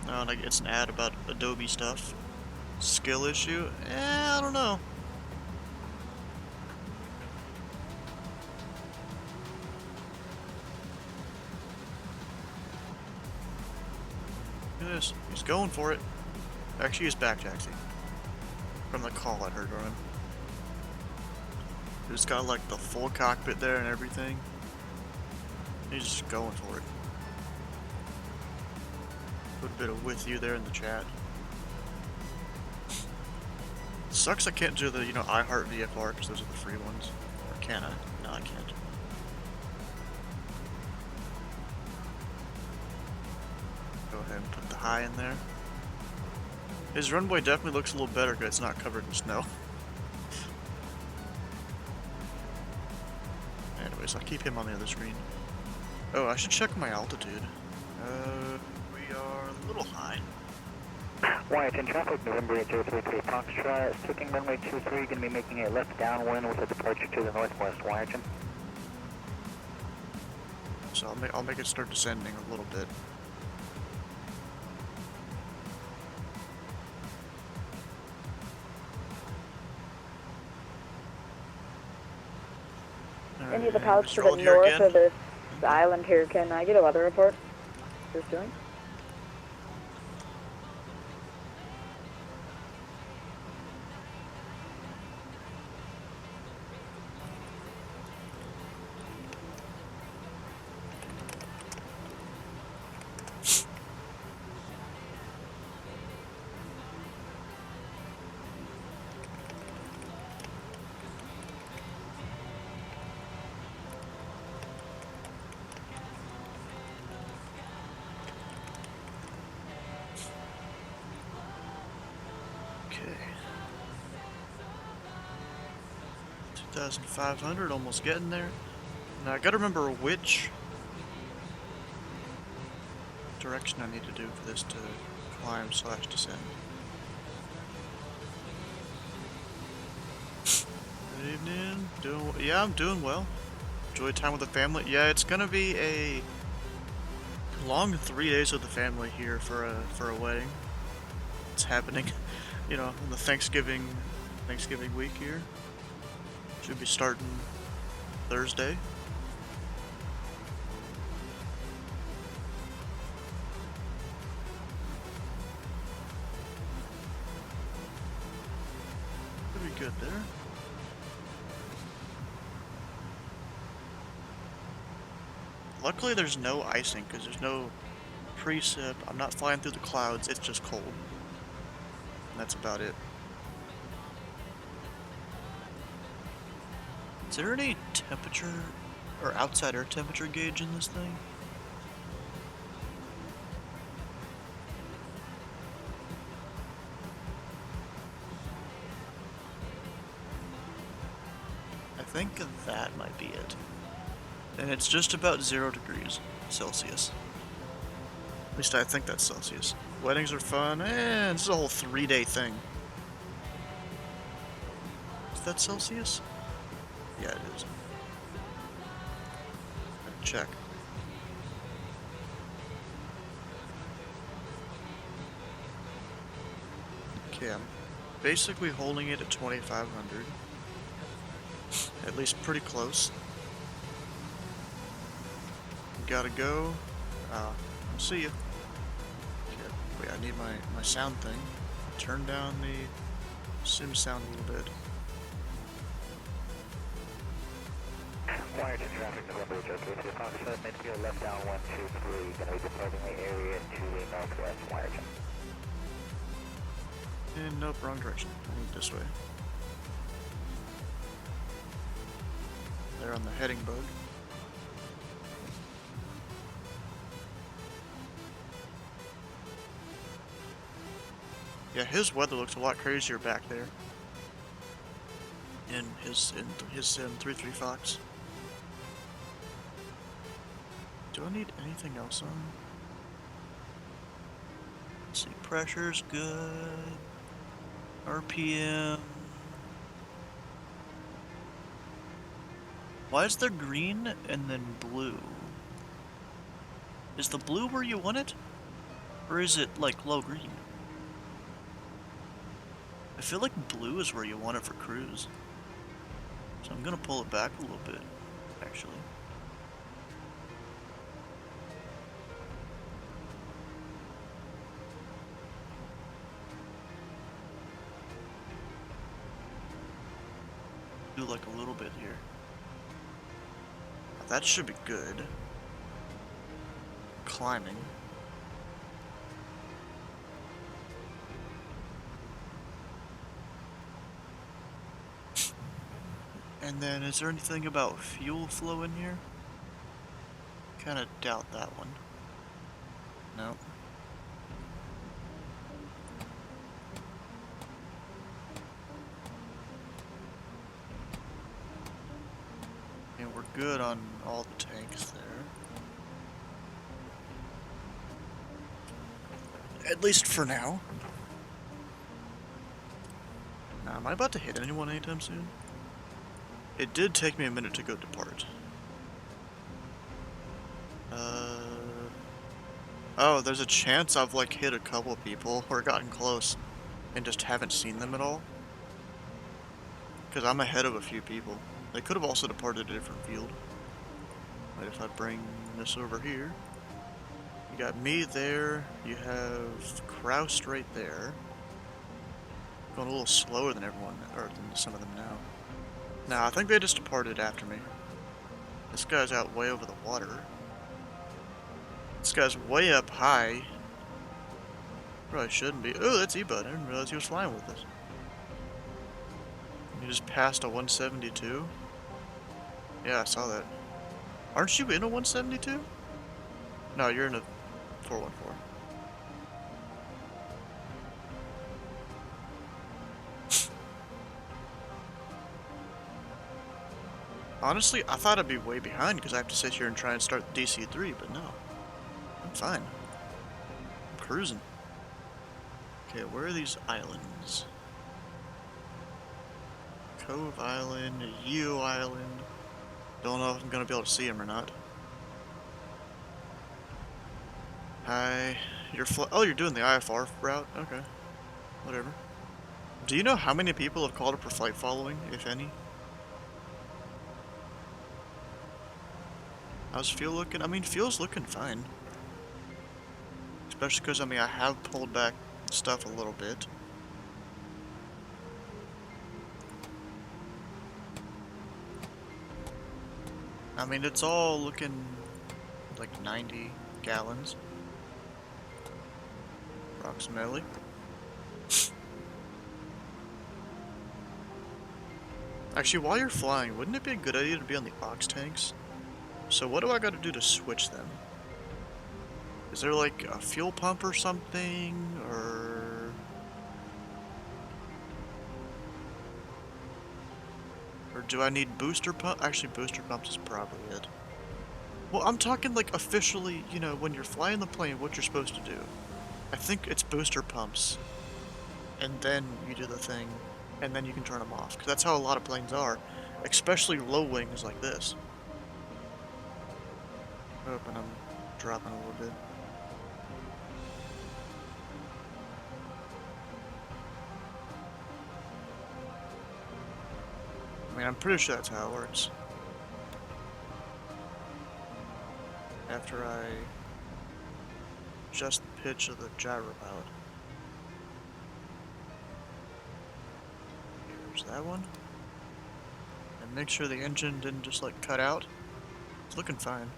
Oh, and it's an ad about Adobe stuff. Skill issue? I don't know. Look at this. He's going for it. Actually, he's back taxi. From the call I heard on him. He's got like the full cockpit there and everything. He's just going for it. Put a bit of with you there in the chat. Sucks I can't do the, I Heart VFR because those are the free ones. Or can I? No, I can't. Go ahead and put the high in there. His runway definitely looks a little better because it's not covered in snow. Anyways, I'll keep him on the other screen. Oh, I should check my altitude. We are a little high. Wyatt in traffic, November 8033 Foxtrot, sticking runway 23, going to be making a left downwind with a departure to the northwest, Wyatt. So I'll make it start descending a little bit. Any of the pilots to the north of this island here, can I get a weather report? Just doing? Okay. 2,500, almost getting there. Now I gotta remember which direction I need to do for this to climb / descend. Good evening. Yeah, I'm doing well. Enjoy time with the family. Yeah, it's gonna be a long 3 days with the family here for a wedding. It's happening, on the Thanksgiving week here. Should be starting Thursday. Pretty good there. Luckily there's no icing because there's no precip. I'm not flying through the clouds, it's just cold. And that's about it. Is there any temperature or outside air temperature gauge in this thing? I think that might be it. And it's just about 0 degrees Celsius. At least I think that's Celsius. Weddings are fun, and this is a whole 3-day thing. Is that Celsius? Yeah, it is. Check. Okay, I'm basically holding it at 2,500. At least pretty close. Gotta go. I'll see you. Okay, wait, I need my sound thing. Turn down the sim sound a little bit. Wyatt in traffic, November 8033 Foxtrot, midfield left down 123, going to be departing the area to the northwest, Wyatt. And nope, wrong direction. I need this way. They're on the heading bug. Yeah, his weather looks a lot crazier back there. In his sim 3-3 Fox. Do I need anything else on? Let's see, pressure's good. RPM. Why is there green and then blue? Is the blue where you want it? Or is it like low green? I feel like blue is where you want it for cruise. So I'm gonna pull it back a little bit, actually. Do like a little bit here. That should be good. Climbing. And then, is there anything about fuel flow in here? Kinda doubt that one. Nope. And we're good on all the tanks there. At least for now. Now, am I about to hit anyone anytime soon? It did take me a minute to go depart. Oh, there's a chance I've like hit a couple of people or gotten close and just haven't seen them at all. Because I'm ahead of a few people. They could have also departed a different field. But if I bring this over here, you got me there, you have Kraus right there. Going a little slower than everyone, or than some of them now. Nah, I think they just departed after me. This guy's out way over the water. This guy's way up high. Probably shouldn't be. Oh, that's E-Bud. I didn't realize he was flying with us. You just passed a 172? Yeah, I saw that. Aren't you in a 172? No, you're in a 414. Honestly, I thought I'd be way behind because I have to sit here and try and start the DC3, but no. I'm fine. I'm cruising. Okay, where are these islands? Cove Island, U Island. Don't know if I'm gonna be able to see them or not. Hi. Oh, you're doing the IFR route? Okay. Whatever. Do you know how many people have called up for flight following, if any? How's fuel looking? I mean, fuel's looking fine. Especially because, I mean, I have pulled back stuff a little bit. I mean, it's all looking like 90 gallons. Approximately. Actually, while you're flying, wouldn't it be a good idea to be on the ox tanks? So what do I gotta do to switch them? Is there like a fuel pump or something, or do I need booster pump? Actually, booster pumps is probably it. Well, I'm talking like officially, you know, when you're flying the plane, what you're supposed to do. I think it's booster pumps, and then you do the thing, and then you can turn them off, because that's how a lot of planes are, especially low wings like this. Oh, and I'm dropping a little bit. I mean, I'm pretty sure that's how it works. After I adjust the pitch of the gyro out. Here's that one. And make sure the engine didn't just like cut out. It's looking fine.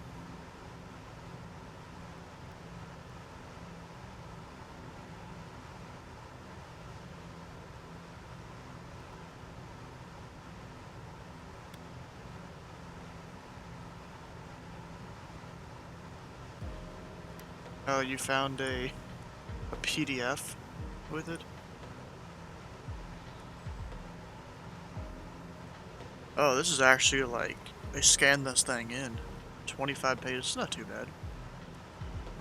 Oh, you found a PDF with it? Oh, this is actually like, they scanned this thing in. 25 pages, it's not too bad.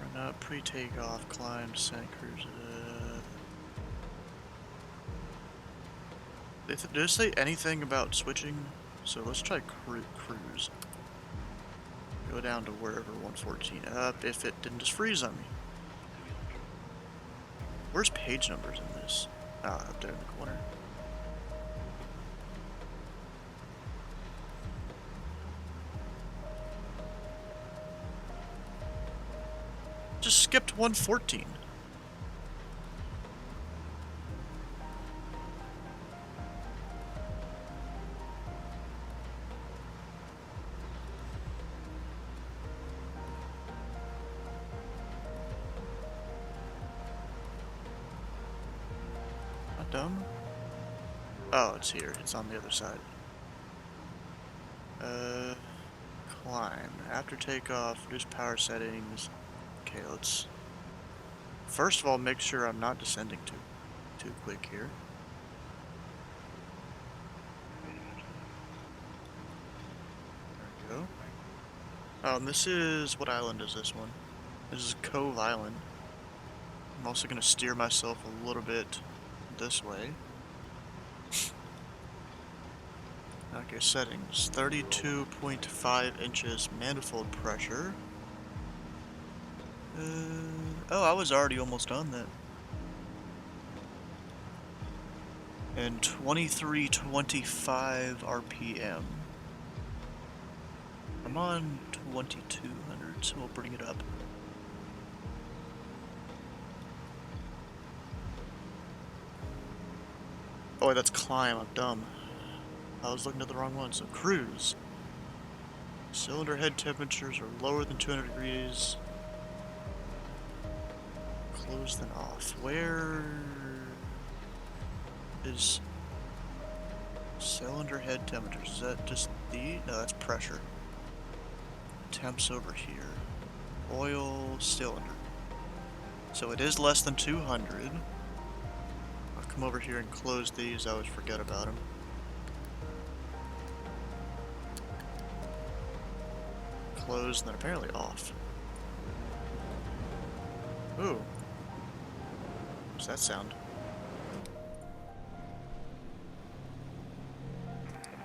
Run up, pre-takeoff, climb, descent, cruise. Did it say anything about switching? So let's try cruise. Go down to wherever 114 up, if it didn't just freeze on me. Where's page numbers in this? Ah, up there in the corner. Just skipped 114. Not dumb. Oh, it's here. It's on the other side. Climb. After takeoff, reduce power settings. Okay, let's... First of all, make sure I'm not descending too quick here. There we go. Oh, and this is... What island is this one? This is Cove Island. I'm also going to steer myself a little bit this way. Okay, settings. 32.5 inches manifold pressure. Oh, I was already almost on that. And 2325 RPM. I'm on 2200, so we'll bring it up. Oh wait, that's climb, I'm dumb. I was looking at the wrong one, so cruise. Cylinder head temperatures are lower than 200 degrees. Close then off. Where is cylinder head temperatures? Is that just the... No, that's pressure. Temps over here. Oil cylinder. So it is less than 200. I'll come over here and close these. I always forget about them. Close and then apparently off. Ooh. What's that sound?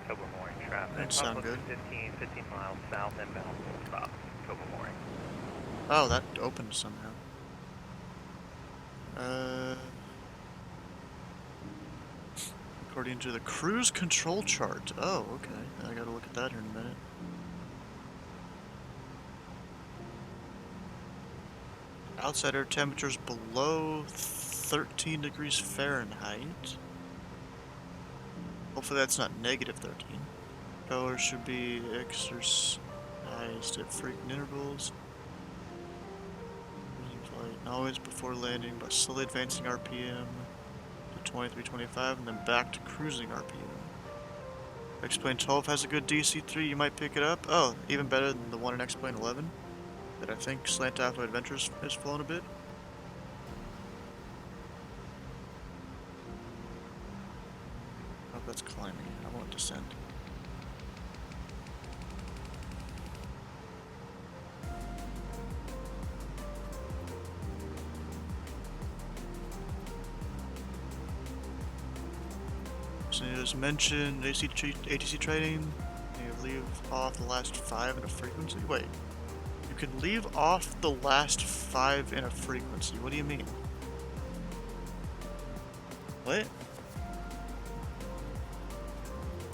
Tobermory traffic. That sound good. 15 miles south inbound. Stop. Tobermory. Oh, that opened somehow. According to the cruise control chart. Oh, okay. I gotta look at that here in a minute. Outside air temperatures below 13 degrees Fahrenheit. Hopefully that's not negative 13. Power should be exercised at frequent intervals. Always before landing by slowly advancing RPM to 2325 and then back to cruising RPM. X-Plane 12 has a good DC3, you might pick it up. Oh, even better than the one in X-Plane 11 that I think Slant Alpha Adventures has flown a bit. Oh, that's climbing. I want descent. So as mentioned, ATC training, you leave off the last 5 in a frequency. Wait, you can leave off the last 5 in a frequency. What do you mean? What?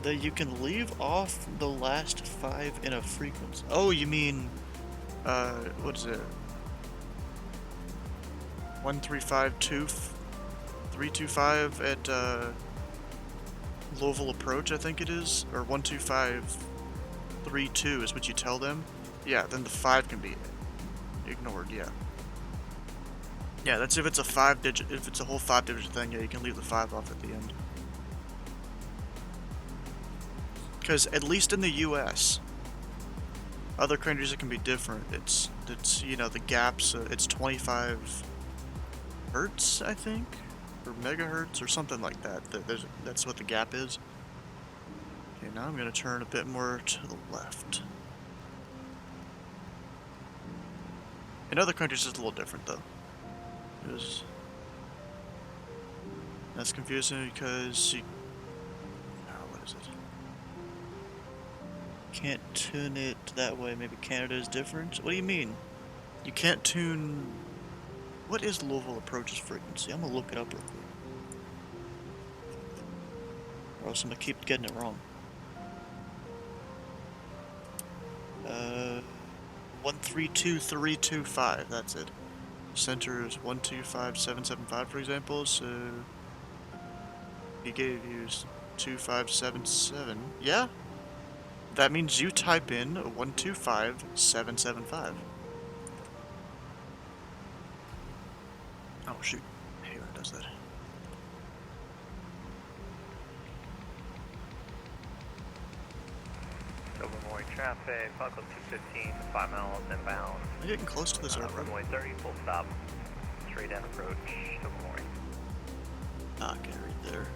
That you can leave off the last 5 in a frequency. Oh, you mean, what is it? 135.325 at, Louisville approach, I think it is, or 125.32 is what you tell them. Yeah, then the 5 can be ignored. Yeah. Yeah, that's if it's a 5-digit. If it's a whole 5-digit thing, yeah, you can leave the 5 off at the end. Because at least in the U.S., other countries it can be different. It's you know, the gaps. It's 25 hertz, I think. Or megahertz or something like that. That's what the gap is. Okay, now I'm gonna turn a bit more to the left. In other countries, it's a little different, though. That's confusing because you... Oh, what is it? Can't tune it that way. Maybe Canada is different? What do you mean? You can't tune... What is Louisville approach's frequency? I'm gonna look it up real quick. Or else I'm gonna keep getting it wrong. 132325, that's it. Center is 125775, for example, so... He gave you 2577. Yeah? That means you type in 125775. Oh shoot. I hate when it does that. Silvermore traffic, Falco 215, 5 miles inbound. I'm getting close to this airport. Runway 30, full stop. Straight down approach, Silvermore. Okay, right there.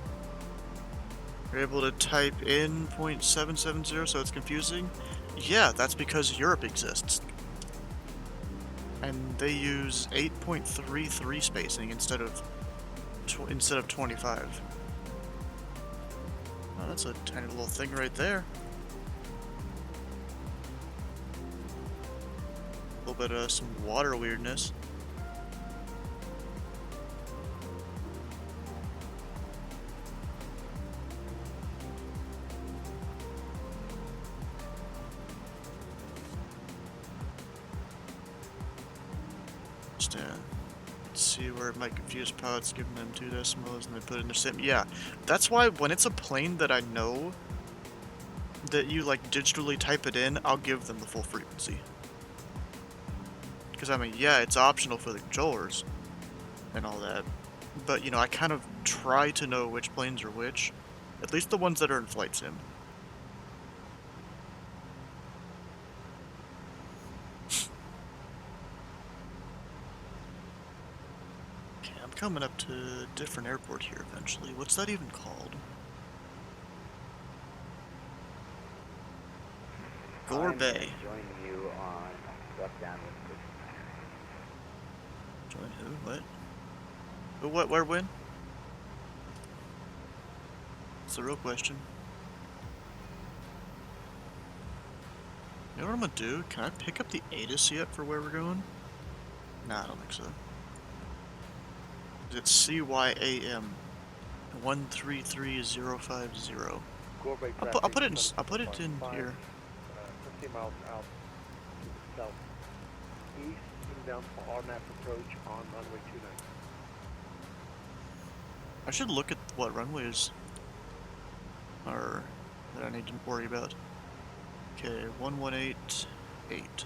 You're able to type in .770, so it's confusing? Yeah, that's because Europe exists. And they use 8.33 spacing instead of 25. Oh, that's a tiny little thing right there. A little bit of some water weirdness. Let's see where it might confuse pilots, giving them 2 decimals and they put in their sim. Yeah, that's why when it's a plane that I know that you like digitally type it in, I'll give them the full frequency. Because I mean, yeah, it's optional for the controllers and all that, but you know, I kind of try to know which planes are which, at least the ones that are in flight sim. Coming up to a different airport here eventually. What's that even called? Gore Bay. Join you on left downwind. Join who? What? Who, what, where, when? That's the real question. You know what I'm gonna do? Can I pick up the ATIS yet for where we're going? Nah, I don't think so. It's CYAM 133050. I'll put it in. I'll put it in here. 50 miles out to the southeast, inbound for RMAP approach on runway 29. I should look at what runways are that I need to worry about. Okay, 1188.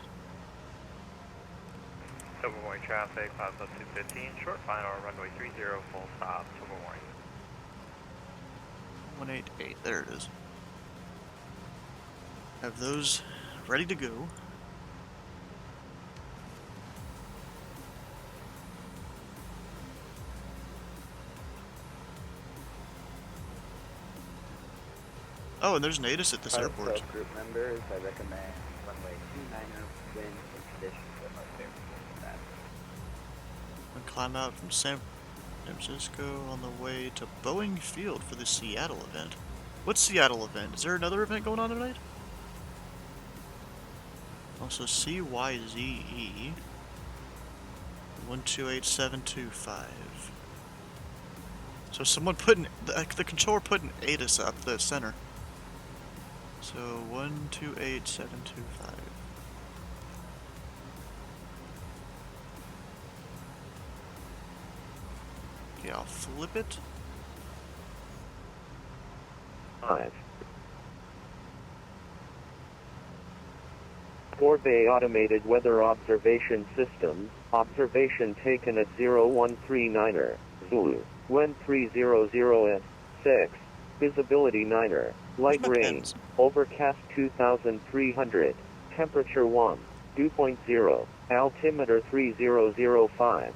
Silvermore traffic, Falco 215, short final, runway 30, full stop, Silvermore. 188, there it is. Have those ready to go. Oh, and there's an ATIS at this airport. Group members, I recommend runway 29er, wind and conditions are most favorable for that. And climb out from San Francisco on the way to Boeing Field for the Seattle event. What Seattle event? Is there another event going on tonight? Also CYZE 128725. So someone put the controller put an ATIS up the center. So 128725. Okay, I'll flip it. 5. Bay Automated Weather Observation System, observation taken at 0139er, Zulu, wind 300 S6, visibility 9er, light rain, overcast 2300, temperature 1, dew point 0, altimeter 3005.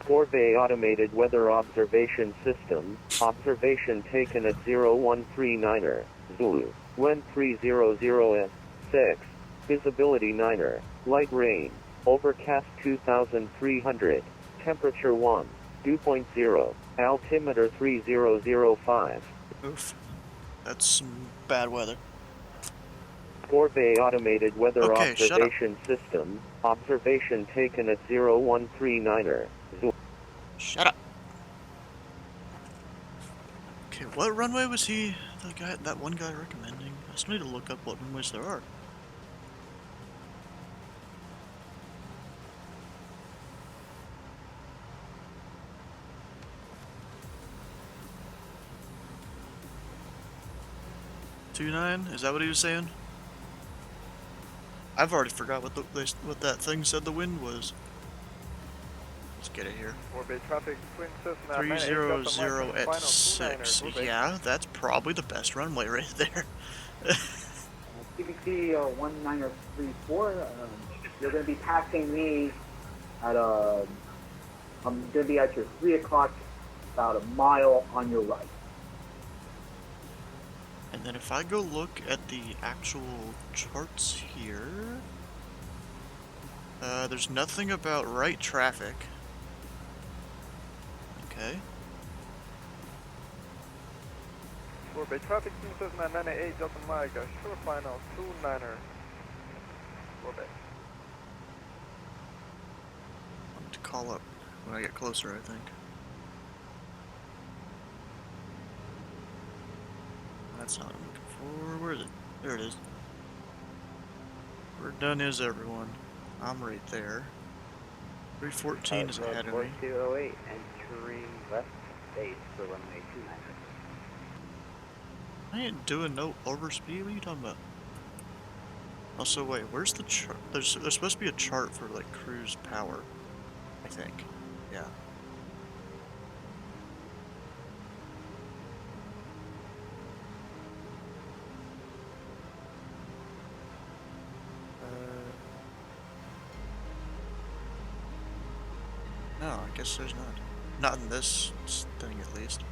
Corvée Automated Weather Observation System, observation taken at 0139er, Zulu, wind 300S6, visibility 9er, light rain, overcast 2300, temperature 1, dew point 0, altimeter 3005. Oof. That's some bad weather. Corvée Automated Weather Okay, shut up. Observation System, observation taken at 0139er, Zulu. Shut up. Okay, what runway was that one guy recommending? I still need to look up what runways there are. .29? Is that what he was saying? I've already forgot what that thing said the wind was. Let's get it here. Orbit traffic, Twin Cessna 300 at 6. Yeah, that's probably the best runway right there. CBC 1934, you're going to be passing me at I'm going to be at your 3 o'clock, about a mile on your right. And then if I go look at the actual charts here, there's nothing about right traffic. Okay. Orbit traffic, Twin Cessna 98 Delta Mike, short final 29er. Orbit. I want to call up when I get closer, I think. That's not what I'm looking for. Where is it? There it is. Where done is everyone? I'm right there. 314 is ahead of me. 4208 entering west base for runway 29. I ain't doing no overspeed. What are you talking about? Also, wait, where's the chart? There's supposed to be a chart for like cruise power, I think. Yeah. No, I guess there's not. Not in this thing, at least.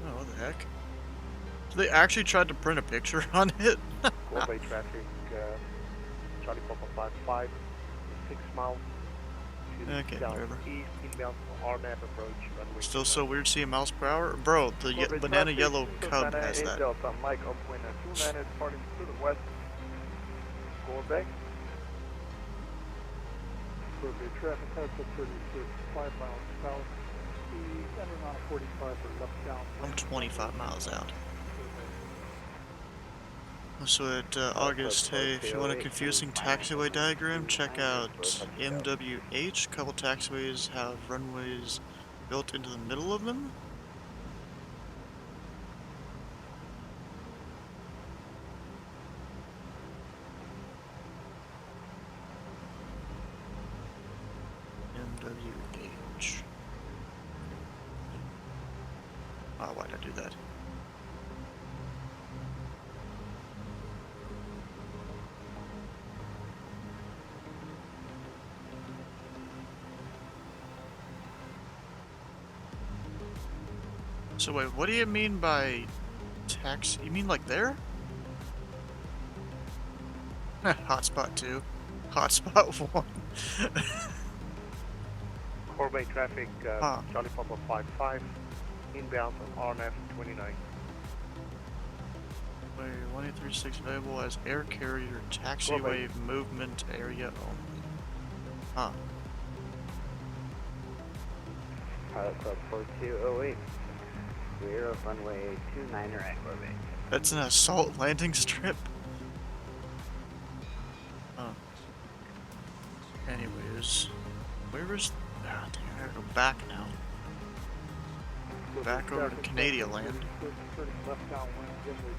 Oh, what the heck? So they actually tried to print a picture on it? Corvée traffic, Charlie Papa 55, 6 miles. Okay, whatever. East, inbound RNAV approach, runway. Still so weird seeing miles per hour? Bro, the banana yellow cub has that. Delta Mike upwind at 29 departing to the west. Corvée. Corvée traffic has a 36, 5 miles south. Speed entering on a 45 for left down. I'm 25 miles out. So at August, hey, if you want a confusing taxiway diagram, check out MWH. A couple taxiways have runways built into the middle of them. MWH. Oh, why'd I do that? So wait, what do you mean by tax? You mean like there? Hotspot 2. Hotspot 1. Corvée traffic, Charlie Papa 55, inbound on RNF 29. Wait, 1836 available as air carrier taxiway movement area only. Huh. Pilot Club 4208. Clear of runway 29er at Corvée. That's an assault landing strip? Oh. Anyways, where is... Ah, dang, I gotta go back now. Back over to Canadian land. Left downwind, runway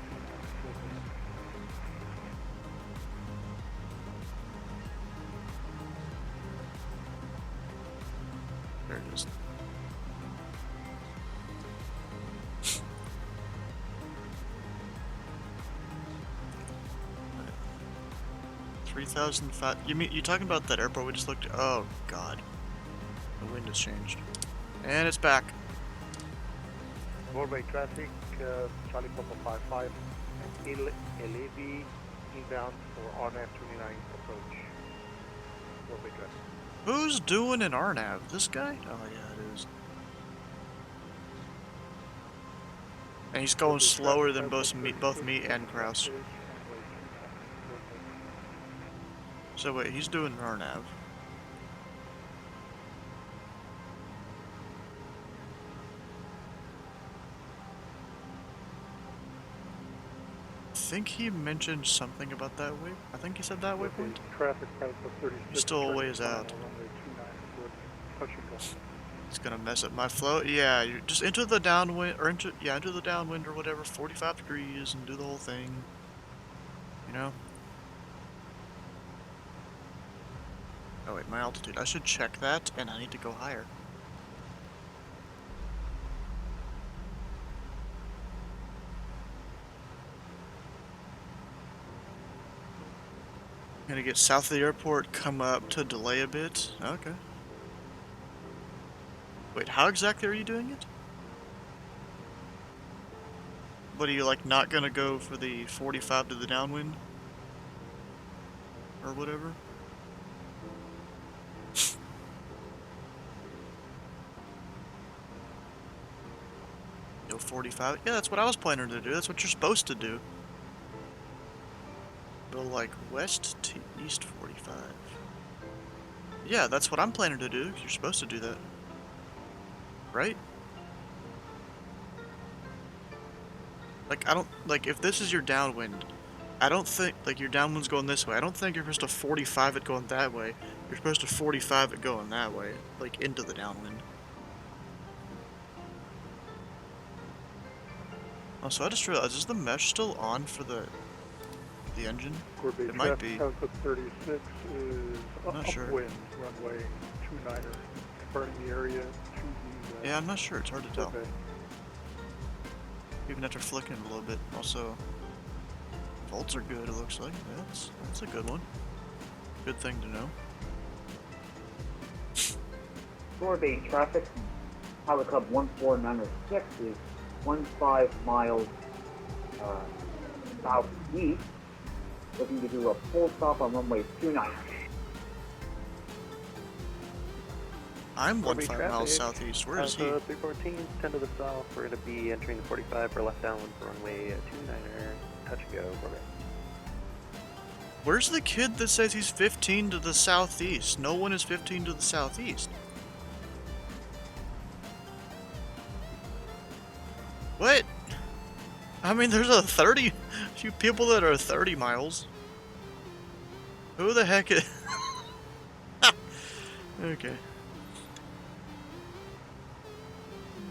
29. There it is. $3,005. You talking about that airport we just looked at? Oh god. The wind has changed. And it's back. Roadway traffic, Charlie Papa 55, and LAV inbound for RNAV 29 approach. Roadway traffic. Who's doing an RNAV? This guy? Oh yeah, it is. And he's going slower than both me and Kraus. So wait, he's doing an RNAV. I think he mentioned something about that way. I think he said that waypoint. Traffic pilot 36. He's still a ways out. It's gonna mess up my flow. Yeah, you just enter the downwind, or enter the downwind or whatever, 45 degrees, and do the whole thing. You know. Oh wait, my altitude. I should check that, and I need to go higher. Gonna get south of the airport, come up to delay a bit. Okay. Wait, how exactly are you doing it? What, are you like not gonna go for the 45 to the downwind? Or whatever? Go 45? Yeah, that's what I was planning to do. That's what you're supposed to do. Go like west to east 45. Yeah, that's what I'm planning to do. You're supposed to do that. Right? Like, I don't, like, if this is your downwind, I don't think, like, your downwind's going this way. I don't think you're supposed to 45 it going that way. You're supposed to 45 it going that way, like, into the downwind. Also, I just realized, is the mesh still on for the engine? It might be. Alpha 36 is I'm not sure. upwind runway 29er, burning the area to the... Yeah, I'm not sure. It's hard to tell. Okay. Even after flicking a little bit. Also, volts are good, it looks like. That's a good one. Good thing to know. Shorebase traffic, Pilot Club 1496 is 15 miles southeast, looking to do a full stop on runway 29. I'm 15 miles southeast. Where is he? 314, 10 to the south. We're going to be entering the 45 for left downwind for runway 29er. Touch and go. Where's the kid that says he's 15 to the southeast? No one is 15 to the southeast. What? I mean, there's a few people that are 30 miles. Who the heck is... Okay.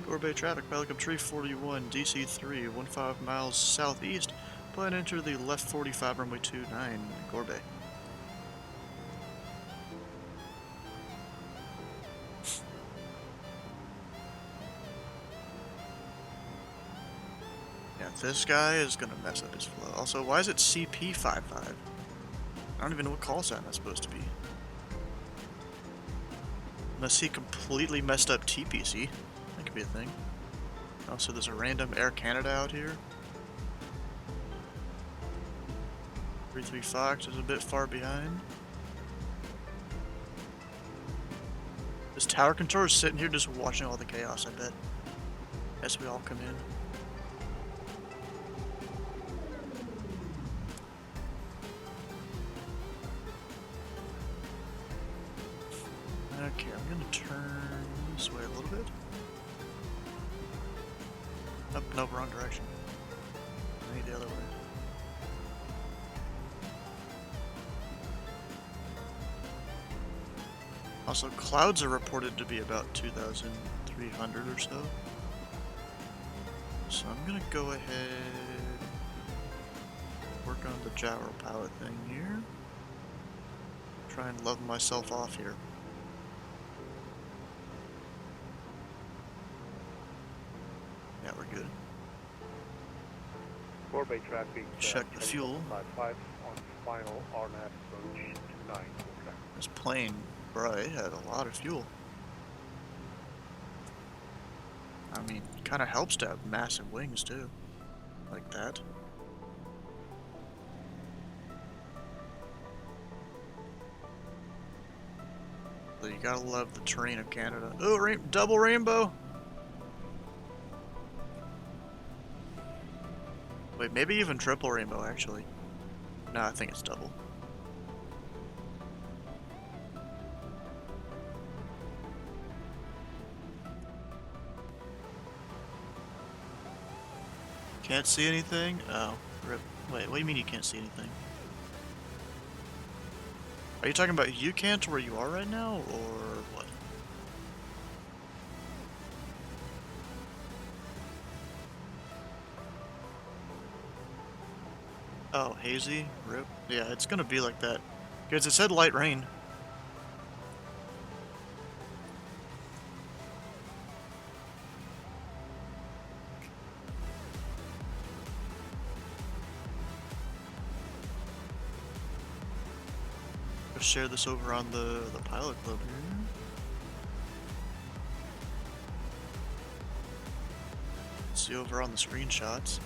Gorbay traffic, Pilot Club 341, DC3, 15 miles southeast. Plan enter the left 45 runway 29, Gorbay. Yeah, this guy is gonna mess up his flow. Also, why is it CP55? I don't even know what call sign that's supposed to be. Unless he completely messed up TPC. That could be a thing. Also, there's a random Air Canada out here. 33 Fox is a bit far behind. This tower controller is sitting here just watching all the chaos, I bet. As we all come in. Okay, I'm gonna turn this way a little bit. Oh, no, wrong direction. I need the other way. Also, clouds are reported to be about 2,300 or so. So I'm gonna go ahead, work on the gyro pilot thing here. Try and level myself off here. Yeah, we're good. Gorbay traffic. Check the fuel. 55 on final RNAV approach 29. This plane, bro, it had a lot of fuel. I mean, kind of helps to have massive wings too, like that. So you gotta love the terrain of Canada. Oh, double rainbow! Wait, maybe even triple rainbow, actually. No, I think it's double. Can't see anything? Oh, rip. Wait, what do you mean you can't see anything? Are you talking about you can't where you are right now, or what? Oh, hazy? Rip. Yeah, it's gonna be like that. Because it said light rain. Go share this over on the pilot club here. See over on the screenshots.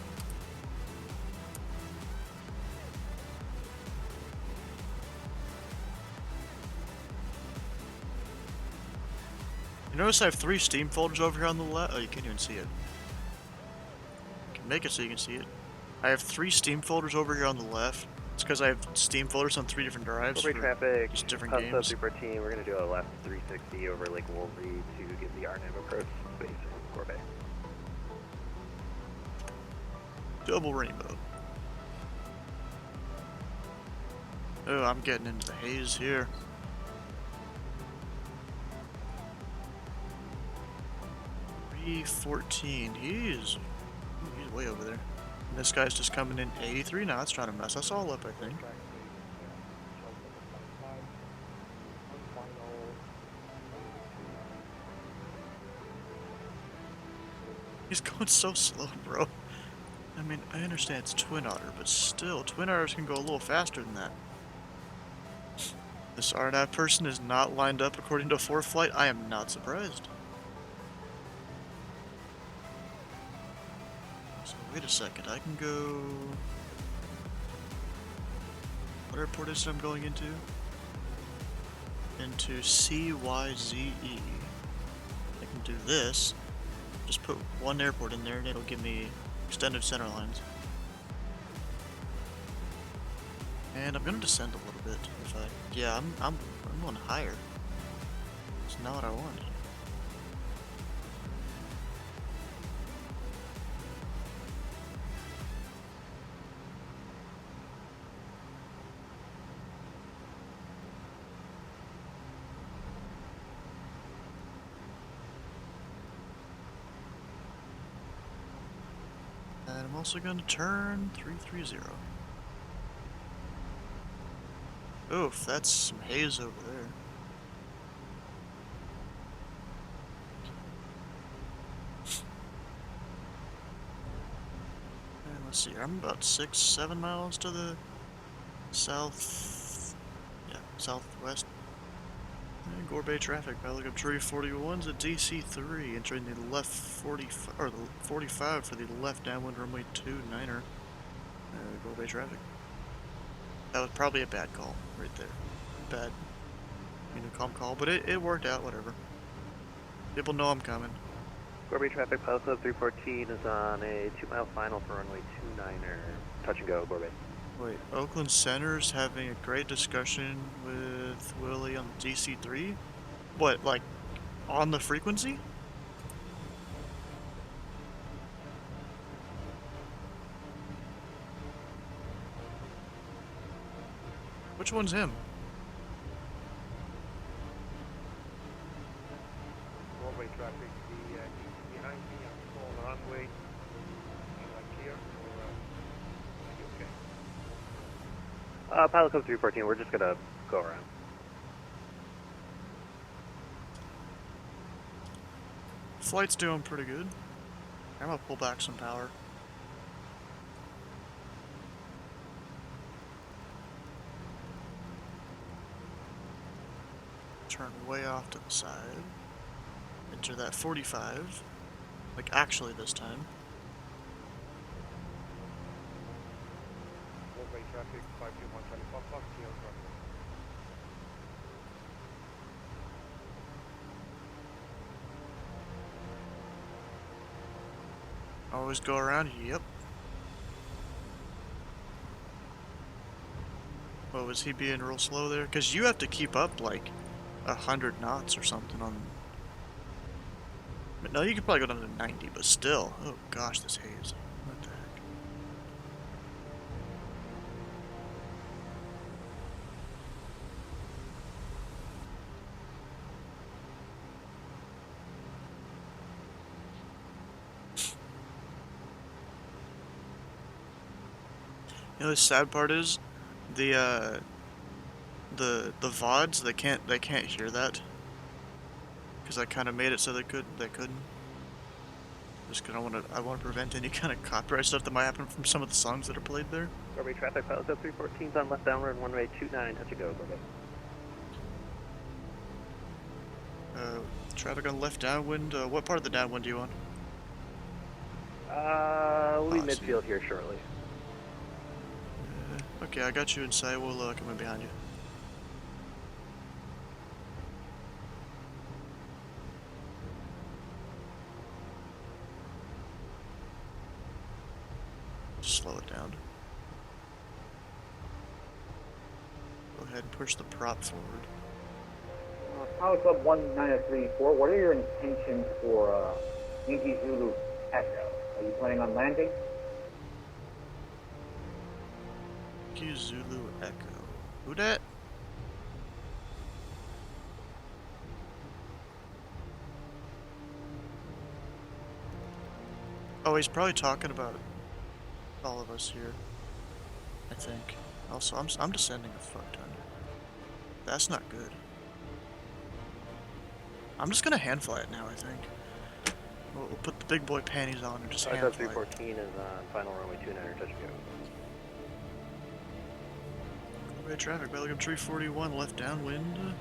You notice I have 3 Steam folders over here on the left? Oh, you can't even see it. I can make it so you can see it. I have 3 Steam folders over here on the left. It's because I have Steam folders on 3 different drives for traffic, just different Pulse games. 314, we're going to do a left 360 over Lake Wolverine to give the Arnhem approach space in Corbett. Double rainbow. Oh, I'm getting into the haze here. E14. He's way over there. And this guy's just coming in 83 knots, trying to mess us all up, I think. He's going so slow, bro. I mean, I understand it's Twin Otter, but still, Twin Otters can go a little faster than that. This RNAV person is not lined up according to 4th flight. I am not surprised. So wait a second, I can go... What airport is it I'm going into? Into CYZE. I can do this. Just put one airport in there and it'll give me extended center lines. And I'm gonna descend a little bit if I... Yeah, I'm going higher. It's not what I wanted. And I'm also going to turn 330. Oof, that's some haze over there. And let's see, I'm about 6-7 miles to the south, yeah, southwest. And Gorbet traffic, pilot up tree 41's at DC3, entering the left 45, or the 45 for the left downwind runway 29er. Gorbet traffic. That was probably a bad call right there. Bad, calm call, but it worked out, whatever. People know I'm coming. Gorbet traffic, Pilot Club 314 is on a 2-mile final for runway 29er. Touch and go, Gorbet. Wait, Oakland Center's having a great discussion with Willie on the DC3? What, like, on the frequency? Which one's him? Broadway traffic, the behind me, I'm still on the runway. Like here, or are you okay? Pilot Club 314, we're just gonna go around. Flight's doing pretty good. I'm gonna pull back some power. Turn way off to the side. Enter that 45. Like, actually this time. Roadway traffic 521 Charlie Papa, clear runway. Always go around, yep. Oh, was he being real slow there? Because you have to keep up like 100 knots or something on... But no, you could probably go down to 90, but still. Oh gosh, this haze. What the heck? You know, the sad part is, the VODs, they can't hear that. Because I kind of made it so they couldn't. Just because I want to prevent any kind of copyright stuff that might happen from some of the songs that are played there. Corby traffic, pilot up 314's on left downward, runway 29, touch and go, Corby. Traffic on left downwind, what part of the downwind do you want? We'll be midfield here shortly. Okay, I got you inside, we'll come in behind you. Slow it down. Go ahead and push the prop forward. Pilot Club 1934, what are your intentions for Yankee Zulu Echo? Are you planning on landing? Yankee Zulu Echo. Who dat? Oh, he's probably talking about all of us here, I think. Also, I'm descending a fuck ton. That's not good. I'm just gonna hand fly it now, I think. We'll put the big boy panties on and just hand fly it. 314 is on final runway 29, touch and go. Gorbay traffic, Belgium 341, left downwind.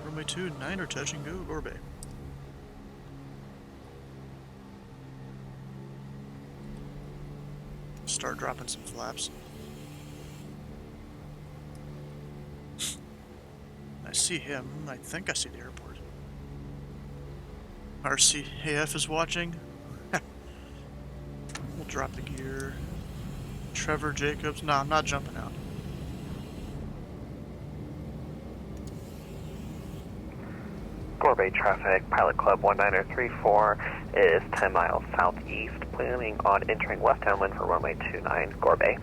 Runway 29, touch and go, Gorbay. Start dropping some flaps. I see him. I think I see the airport. RCAF is watching. We'll drop the gear. Trevor Jacobs. No, I'm not jumping out. Gorbay traffic, Pilot Club 1934 is 10 miles southeast, planning on entering west downwind for runway 29, Gorbay.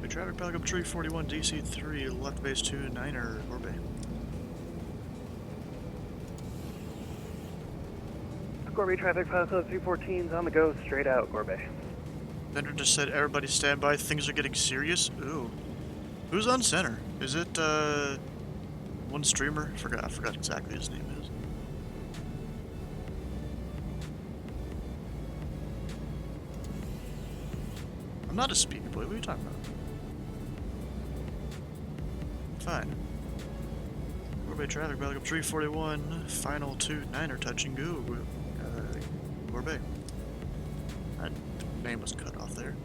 Traffic, Pilot Club 341, DC3, left base 29er, Gorbay. Gorbay traffic, Pilot Club 314's on the go, straight out, Gorbay. Vendor just said, everybody stand by, things are getting serious. Ooh. Who's on center? Is it, one streamer? I forgot exactly his name is. I'm not a speedy boy, what are you talking about? Fine. Gorbay traffic, Belgium 341, final 29er, touch and go. Gorbay. That name was cut off there.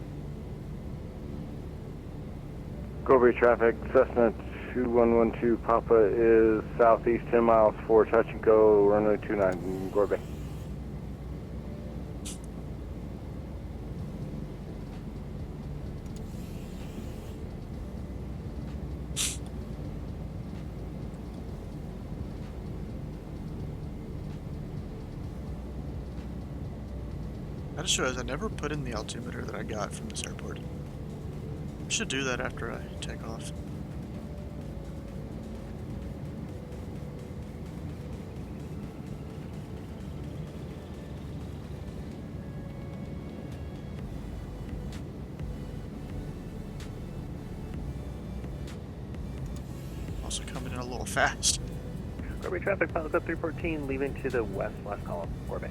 Gorbay traffic, Cessna 2112 Papa is southeast 10 miles for touch and go, runway 29, Gorbay. I just realized I never put in the altimeter that I got from this airport. I should do that after I take off. Also coming in a little fast. Gorbay traffic, Pilot Club 314, leaving to the west, last column, Gorbay.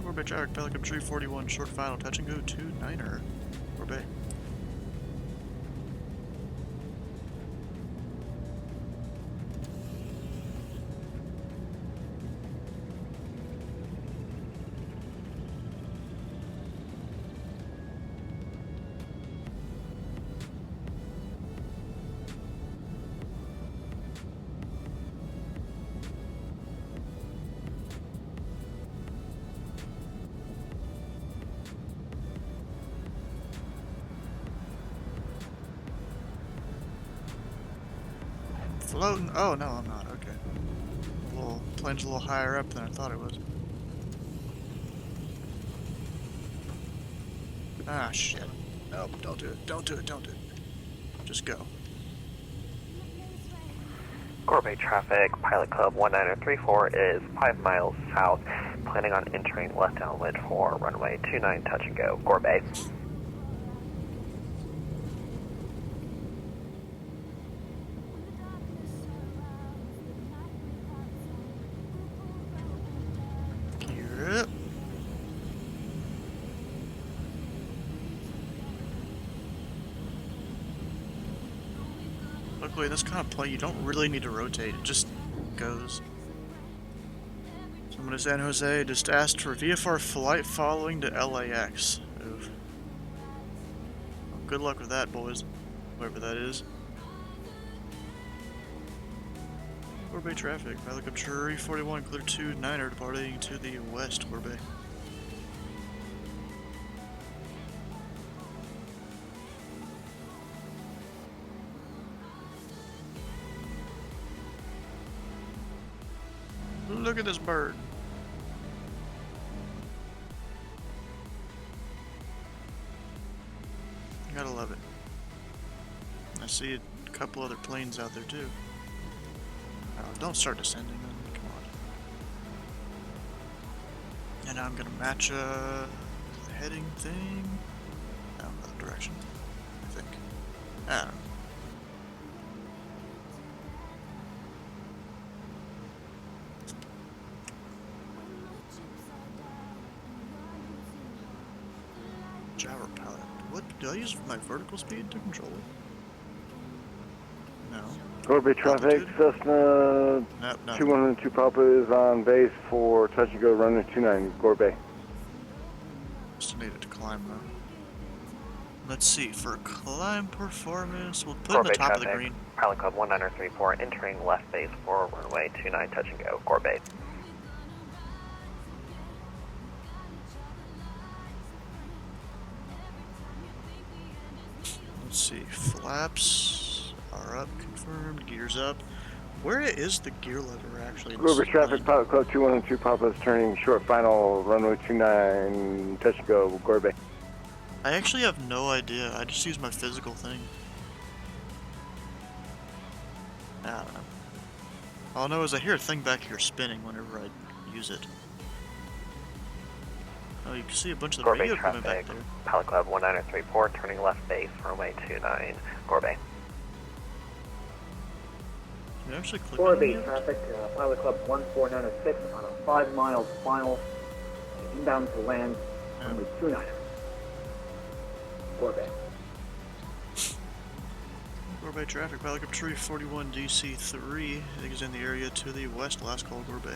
Gorbay traffic, Pelican 341, short final, touch and go 29er, Gorbay. floating? Oh, no, I'm not. Okay. Plane's a little higher up than I thought it was. Ah, shit. Nope, don't do it. Don't do it. Don't do it. Just go. Gorbay traffic, Pilot Club 1934 is 5 miles south, planning on entering left downwind for runway 29 touch and go, Gorbay. Gear up. Luckily, in this kind of play, you don't really need to rotate. It just goes. Someone in San Jose just asked for VFR flight following to LAX. Oof. Well, good luck with that, boys. Whoever that is. Gorbay traffic. Pilot Club Cherry 41, clear 29er departing to the west, Gorbay. Look at this bird. Gotta love it. I see a couple other planes out there too. Oh, don't start descending then, come on. And now I'm gonna match the heading thing. No, other direction, I think. I don't know. Gyro palette. What? Do I use my vertical speed to control it? No. Gorbay traffic, Cessna 2102 Papa is on base for touch and go runway 29, Gorbay. Estimated to climb though. Let's see, for climb performance, we'll put it in the Gorbay top traffic, of the green. Pilot Club 1934 entering left base for runway 29 touch and go, Gorbay. Let's see, flaps are up, confirmed, gears up. Where is the gear lever actually? Gorbay traffic, Pilot Club 2102 Papa is turning short final, runway 29, touch and go, Gorbay. I actually have no idea, I just use my physical thing. I don't know. All I know is I hear a thing back here spinning whenever I use it. Oh, you can see a bunch of the Gorbay radio coming traffic, back there. Pilot Club 1934 turning left base, runway 29, Gorbay. You actually click Gorbay traffic, Pilot Club 1496 on a 5 mile final, inbound to land, runway 29. Gorbay. Gorbay traffic, Pilot Club Tree 41 DC3, I think is in the area to the west, last call Gorbay.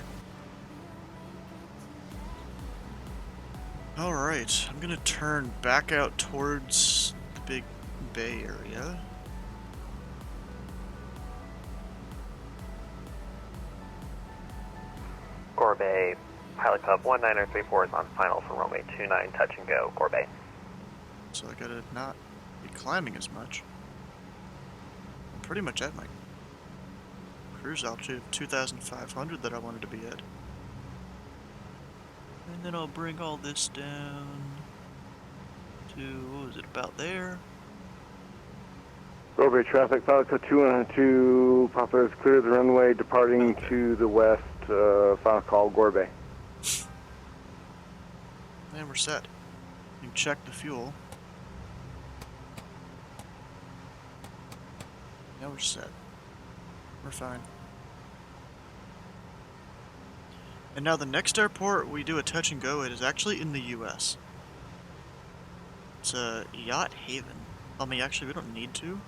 Alright, I'm gonna turn back out towards the Big Bay area. Gorbay, Pilot Club 1934 is on final for runway 29, touch and go, Gorbay. So I gotta not be climbing as much. I'm pretty much at my cruise altitude of 2,500 that I wanted to be at. And then I'll bring all this down to, what was it, about there? Gorbay traffic, Pilot Club 2102 Papa is clear the runway, departing to the west, final call, Gorbay. And we're set. You can check the fuel. Now we're set. We're fine. And now the next airport we do a touch and go at is actually in the US. It's a Yacht Haven. I mean, actually, we don't need to.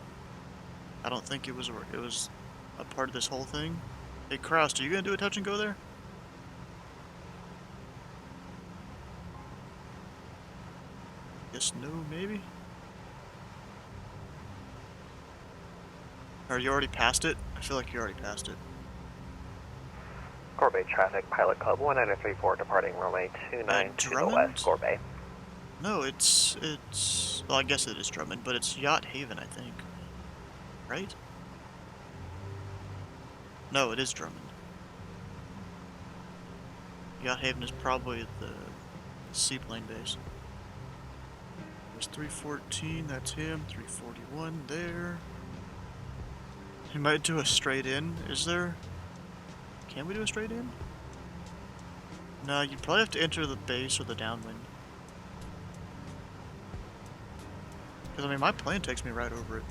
I don't think it was a part of this whole thing. Hey, Kraus, are you gonna do a touch and go there? Yes, no, maybe? Or you already passed it? I feel like you already passed it. Gorbay traffic, Pilot Club 1934 departing runway 29 to the west, Gorbay. No, it's, well, I guess it is Drummond, but it's Yacht Haven, I think. Right? No, it is Drummond. Yacht Haven is probably the seaplane base. There's 314, that's him. 341 there. He might do a straight in. Is there? Can we do a straight in? No, you probably have to enter the base or the downwind. Because, I mean, my plane takes me right over it.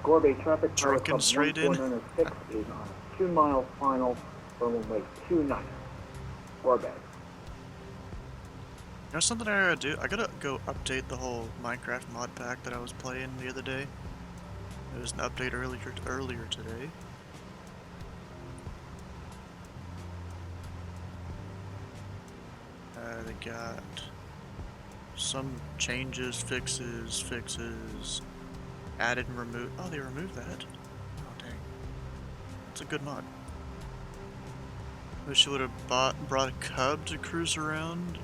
Gorbey traffic tower Drunken club straight in. 1406 is on a 2-mile final for runway 29. Gorbey. You know something I gotta do? I gotta go update the whole Minecraft mod pack that I was playing the other day. There was an update earlier today. They got some changes, fixes, added and removed. Oh, they removed that. Oh, dang. That's a good mod. Wish you would have brought a cub to cruise around.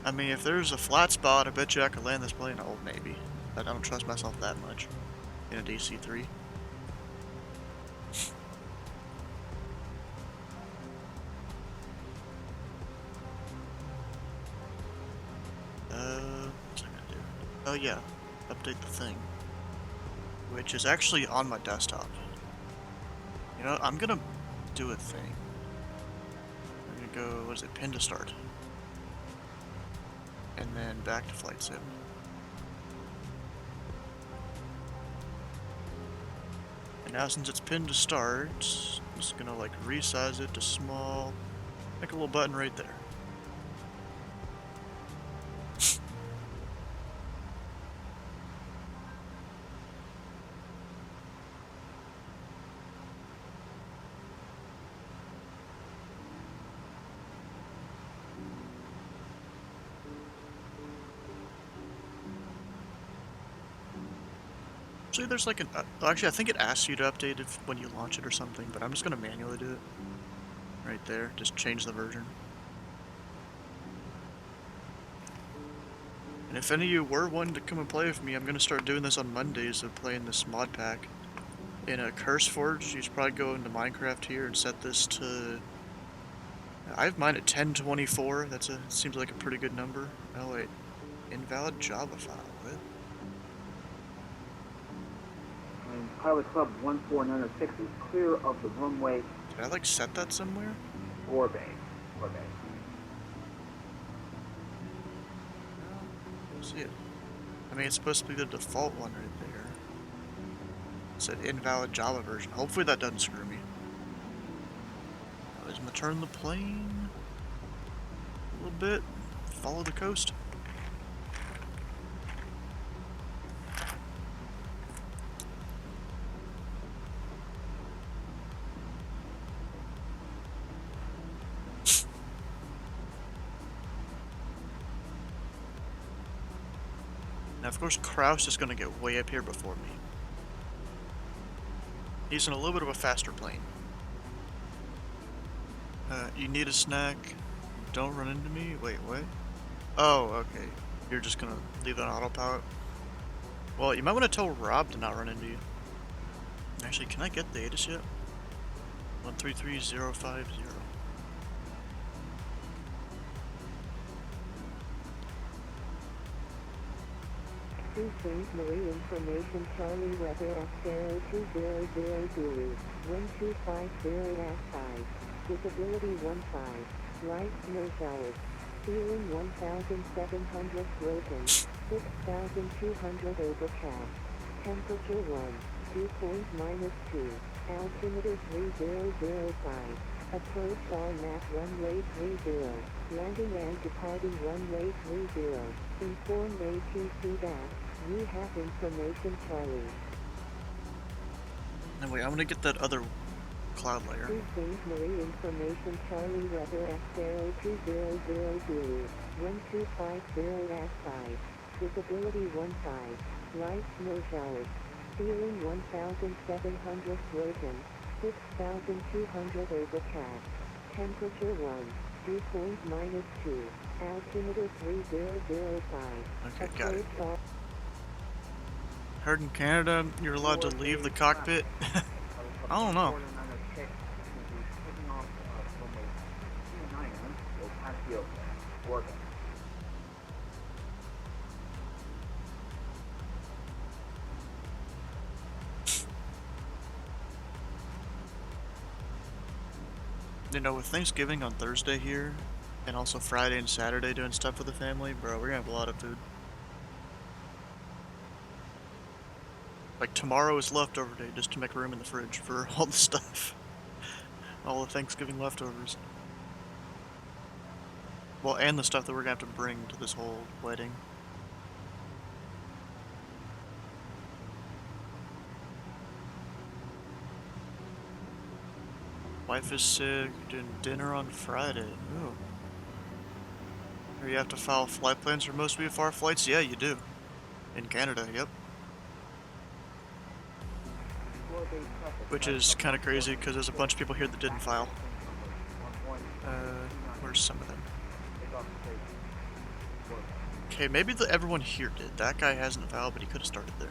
I mean, if there's a flat spot, I bet you I could land this plane. Oh, maybe. But I don't trust myself that much in a DC3. What's I gonna do? Oh yeah, update the thing, which is actually on my desktop. You know, I'm gonna do a thing. I'm gonna go, what is it, pin to start. And then back to flight sim. And now since it's pinned to start, I'm just gonna like resize it to small, make a little button right there. Actually, there's like an... actually, I think it asks you to update it when you launch it or something, but I'm just going to manually do it. Right there. Just change the version. And if any of you were wanting to come and play with me, I'm going to start doing this on Mondays of playing this mod pack. In a Curse Forge, you should probably go into Minecraft here and set this to... I have mine at 1024. Seems like a pretty good number. Oh wait. Invalid Java file. What? Pilot Club 1406 is clear of the runway. Did I like set that somewhere? Gorbey. See it. I mean, it's supposed to be the default one right there. It said invalid Java version. Hopefully that doesn't screw me. I'm gonna turn the plane a little bit. Follow the coast. Now, of course, Kraus is going to get way up here before me. He's in a little bit of a faster plane. You need a snack. Don't run into me. Wait, what? Oh, okay. You're just going to leave it on autopilot? Well, you might want to tell Rob to not run into you. Actually, can I get the ATIS yet? 133050. St. Marie information Charlie weather at 0200 Zulu, wind 250 at 5, visibility 15, light snow showers, ceiling 1700 broken, 6200 overcast, temperature 1, dew point -2, altimeter 3005, approach RMAP runway 30, landing and departing runway 30, inform ATC that we have information Charlie. And wait, I'm gonna get that other cloud layer. St. Marie information Charlie weather at 0200 Zulu, wind 250 at 5, visibility 15, light snow showers, Ceiling 1,700 broken. 6,200 overcast. Temperature 1. Dew point -2. Altimeter 3005. Okay, got it. Heard in Canada, you're allowed to leave the cockpit. I don't know. You know, with Thanksgiving on Thursday here, and also Friday and Saturday doing stuff with the family, bro, we're gonna have a lot of food. Like, tomorrow is leftover day, just to make room in the fridge for all the stuff. All the Thanksgiving leftovers. Well, and the stuff that we're gonna have to bring to this whole wedding. Wife is sick, doing dinner on Friday. Ooh. Or you have to file flight plans for most VFR flights? Yeah, you do. In Canada, yep. Which is kind of crazy, because there's a bunch of people here that didn't file. Where's some of them? Okay, maybe everyone here did. That guy hasn't filed, but he could have started there.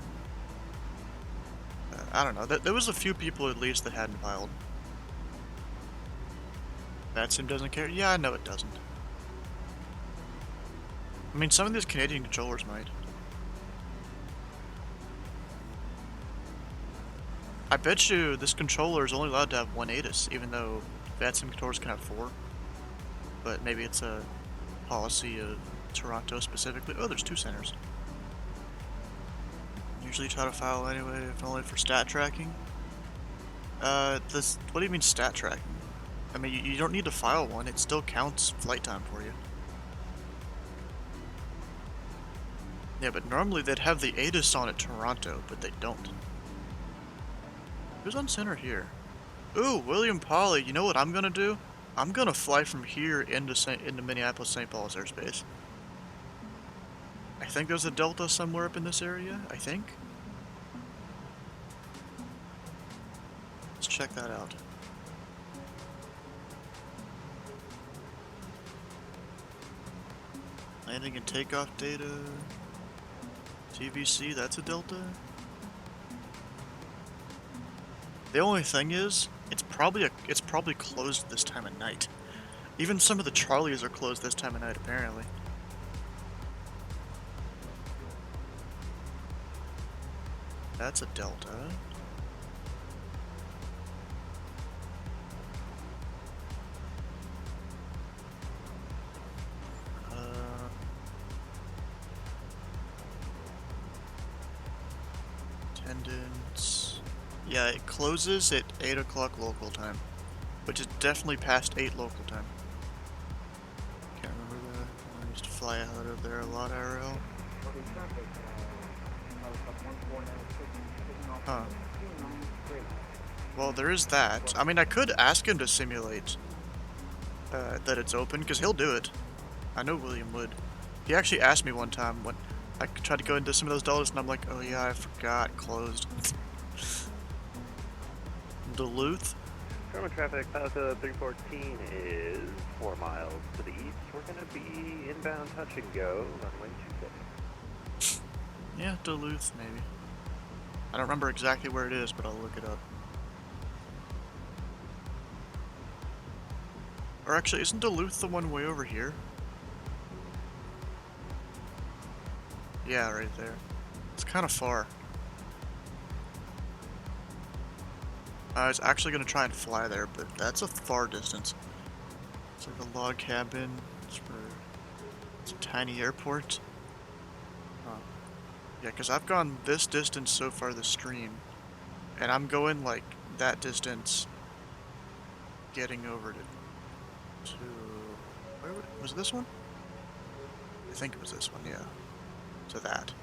I don't know. There was a few people at least that hadn't filed. That sim doesn't care? Yeah, I know it doesn't. I mean, some of these Canadian controllers might. I bet you this controller is only allowed to have one ATIS, even though VATSIM controllers can have 4. But maybe it's a policy of Toronto specifically. Oh, there's 2 centers. Usually try to file anyway, if only for stat tracking. What do you mean stat tracking? I mean, you don't need to file one, it still counts flight time for you. Yeah, but normally they'd have the ATIS on at Toronto, but they don't. Who's on center here? Ooh, William Polly, you know what I'm gonna do? I'm gonna fly from here into Minneapolis-St. Paul's airspace. I think there's a Delta somewhere up in this area, I think. Let's check that out. Landing and takeoff data. TVC, that's a Delta. The only thing is, it's probably closed this time of night. Even some of the Charlies are closed this time of night, apparently. That's a Delta. Attendance. Yeah, it closes at 8 o'clock local time, which is definitely past 8 local time. Can't remember that. I used to fly out of there a lot, IRL. Huh. Well, there is that. I mean, I could ask him to simulate that it's open, because he'll do it. I know William would. He actually asked me one time when I tried to go into some of those dollars, and I'm like, oh yeah, I forgot, closed. Duluth? German traffic, Plaza 314 is 4 miles to the east. We're going to be inbound touch and go, runway 27. Yeah, Duluth, maybe. I don't remember exactly where it is, but I'll look it up. Or actually, isn't Duluth the one way over here? Yeah, right there. It's kind of far. I was actually going to try and fly there, but that's a far distance. It's like a log cabin. It's a tiny airport. Yeah, because I've gone this distance so far this stream, and I'm going like that distance getting over to where was this one? I think it was this one, yeah. To that.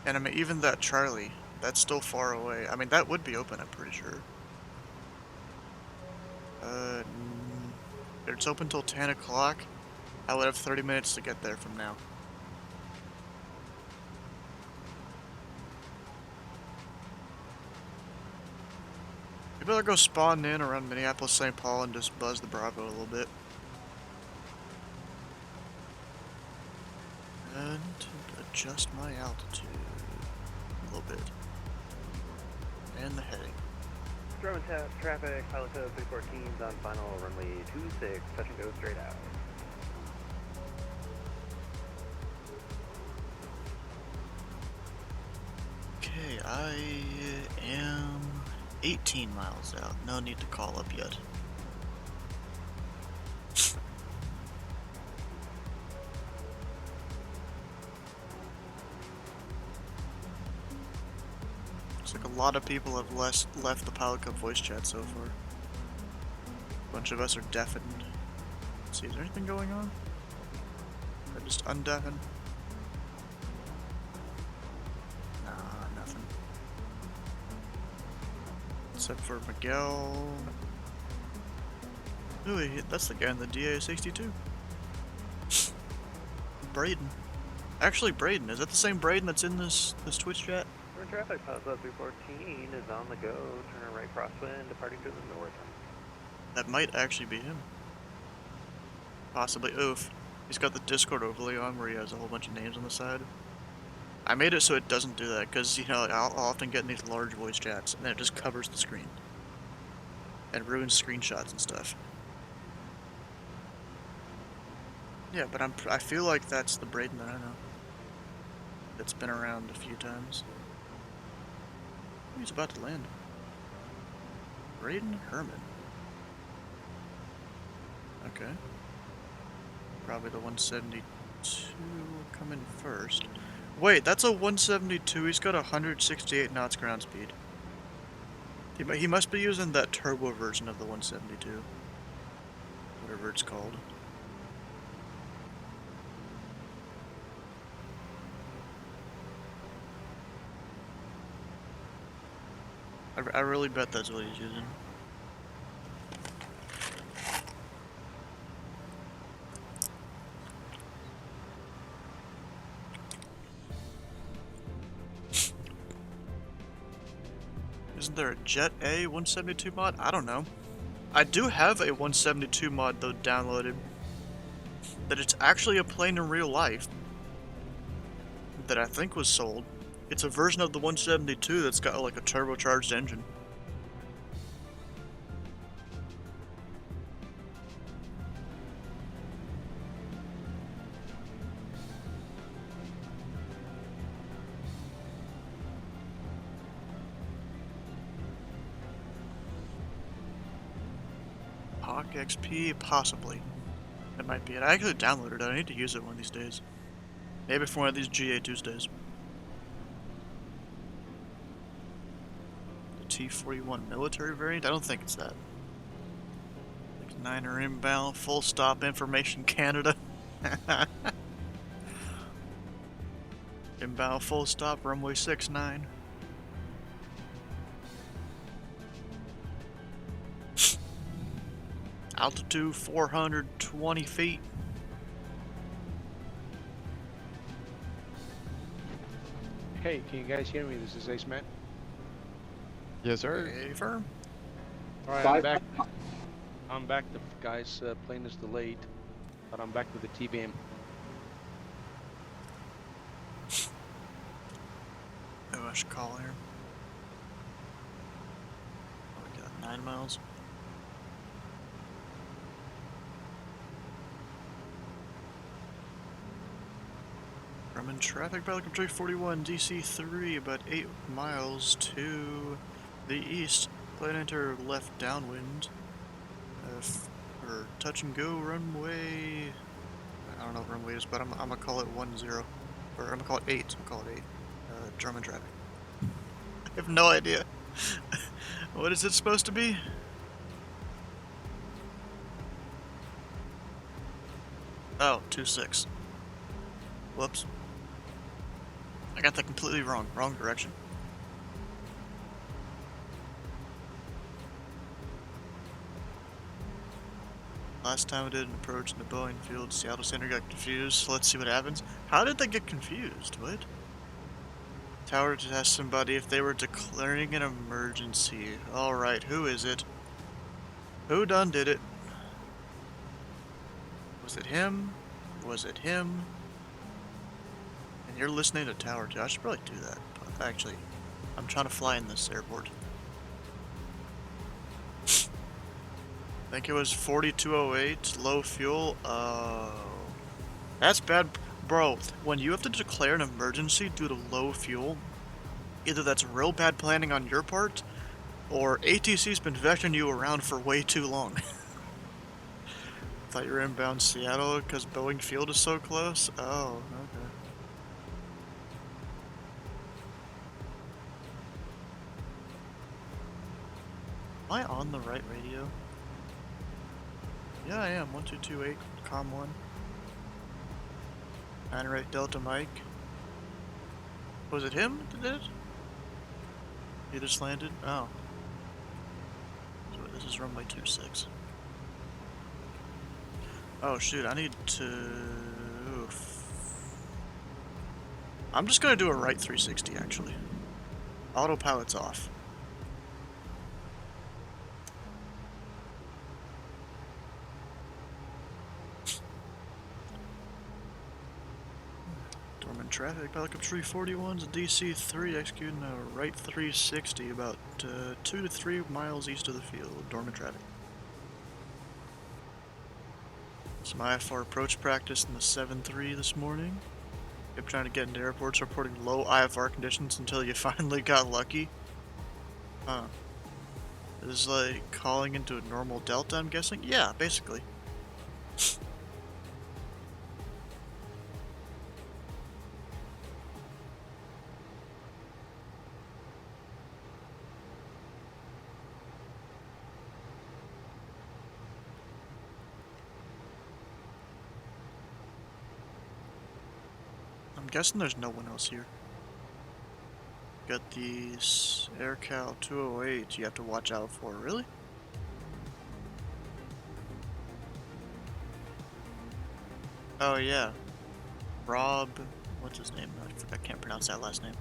And I mean, even that Charlie, that's still far away. I mean, that would be open, I'm pretty sure. It's open till 10 o'clock. I would have 30 minutes to get there from now. You better go spawn in around Minneapolis, St. Paul, and just buzz the Bravo a little bit. And adjust my altitude a little bit. And the heading. German traffic, pilot code 314's on final runway 26, touch and go straight out. Okay, I am 18 miles out. No need to call up yet. Looks like a lot of people have left the Pilot Cup voice chat so far. A bunch of us are deafened. Let's see, is there anything going on? Or just undeafened? Nah, nothing. Except for Miguel. Ooh, that's the guy in the DA62. Braden. Actually, Braden. Is that the same Braden that's in this Twitch chat? German traffic, pilot code 314 is on the go, turn right crosswind, departing to the north. That might actually be him. Possibly. Oof. He's got the Discord overlay on where he has a whole bunch of names on the side. I made it so it doesn't do that, because, you know, I'll often get in these large voice chats, and then it just covers the screen. And ruins screenshots and stuff. Yeah, but I feel like that's the Braden that I know. That's been around a few times. He's about to land. Braden Herman. Okay. Probably the 172 coming first. Wait, that's a 172. He's got 168 knots ground speed. He must be using that turbo version of the 172. Whatever it's called. I really bet that's what he's using. Isn't there a Jet A 172 mod? I don't know. I do have a 172 mod though downloaded. That it's actually a plane in real life. That I think was sold. It's a version of the 172 that's got like a turbocharged engine. Hawk XP, possibly. That might be it. I actually downloaded it. I need to use it one of these days. Maybe for one of these GA Tuesdays. T41 military variant? I don't think it's that. 9er inbound, full stop, information Canada. Inbound, full stop, runway 69. Altitude 420 feet. Hey, can you guys hear me? This is Ace Man. Yes, sir. Hey, firm. Alright, I'm back. I'm back. The guy's plane is delayed, but I'm back with the T-beam. Oh, I should call here. Oh, we got 9 miles. I'm in traffic by Control 41, DC3, about 8 miles to the east. Plan enter left downwind. For touch and go runway. I don't know what runway is, but I'm gonna call it 10. Or I'm gonna call it 8. I'm gonna call it 8. German traffic. I have no idea. What is it supposed to be? Oh, 26. Whoops. I got that completely wrong. Wrong direction. Last time I did an approach in the Boeing field, Seattle Center got confused. So let's see what happens. How did they get confused? What? Tower to ask somebody if they were declaring an emergency. Alright, who is it? Who done did it? Was it him? Was it him? And you're listening to Tower 2. I should probably do that. But actually, I'm trying to fly in this airport. I think it was 4208, low fuel. Oh. That's bad. Bro, when you have to declare an emergency due to low fuel, either that's real bad planning on your part, or ATC's been vectoring you around for way too long. Thought you were inbound Seattle because Boeing Field is so close? Oh, okay. Am I on the right radio? Yeah, I am. 1228, COM 1. 908 Delta Mike. Was it him that did it? He just landed? Oh. So this is runway 26. Oh shoot, I need to... I'm just gonna do a right 360 actually. Autopilot's off. Dormant traffic, Helicopter 341's DC3 executing a right 360 about 2 to 3 miles east of the field. Dormant traffic. Some IFR approach practice in the 7-3 this morning. Kept trying to get into airports reporting low IFR conditions until you finally got lucky. Huh. This is like calling into a normal delta, I'm guessing? Yeah, basically. I'm guessing there's no one else here. Got these AirCal 208 you have to watch out for, really? Oh yeah. Rob, what's his name? I can't pronounce that last name.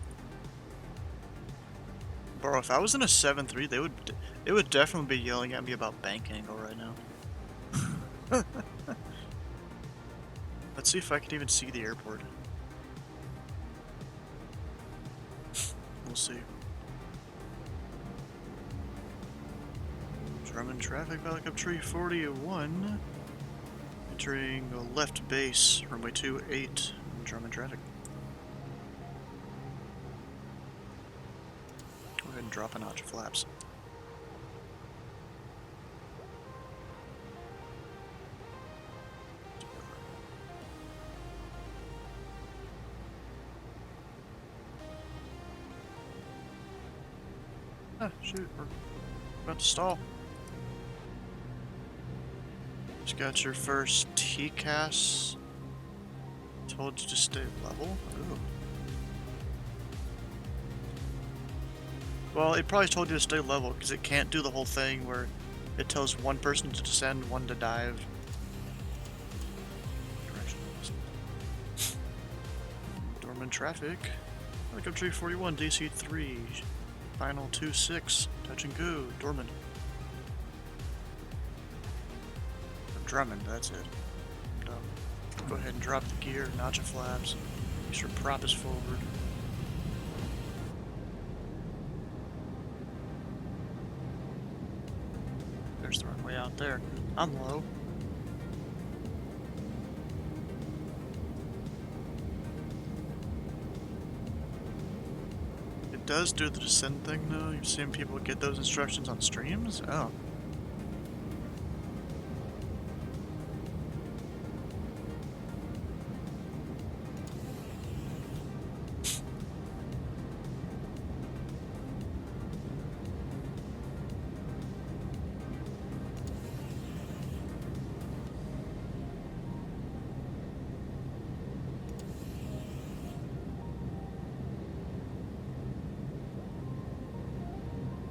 Bro, if I was in a 7-3, it would definitely be yelling at me about bank angle right now. Let's see if I can even see the airport. We'll see. Drummond traffic, Helicopter 341. Entering left base, runway 28, Drummond traffic. Go ahead and drop a notch of flaps. Ah, shoot, we're about to stall. Just got your first TCAS. Told you to stay level? Ooh. Well, it probably told you to stay level because it can't do the whole thing where it tells one person to descend, one to dive. Dormant traffic. Helicopter 341, DC3. Final 2-6. Touch and go. Dormant. Drummond, that's it. I'm done. Go ahead and drop the gear, notch of flaps. Make sure prop is forward. There's the runway out there. I'm low. It does do the descent thing though. You've seen people get those instructions on streams? Oh.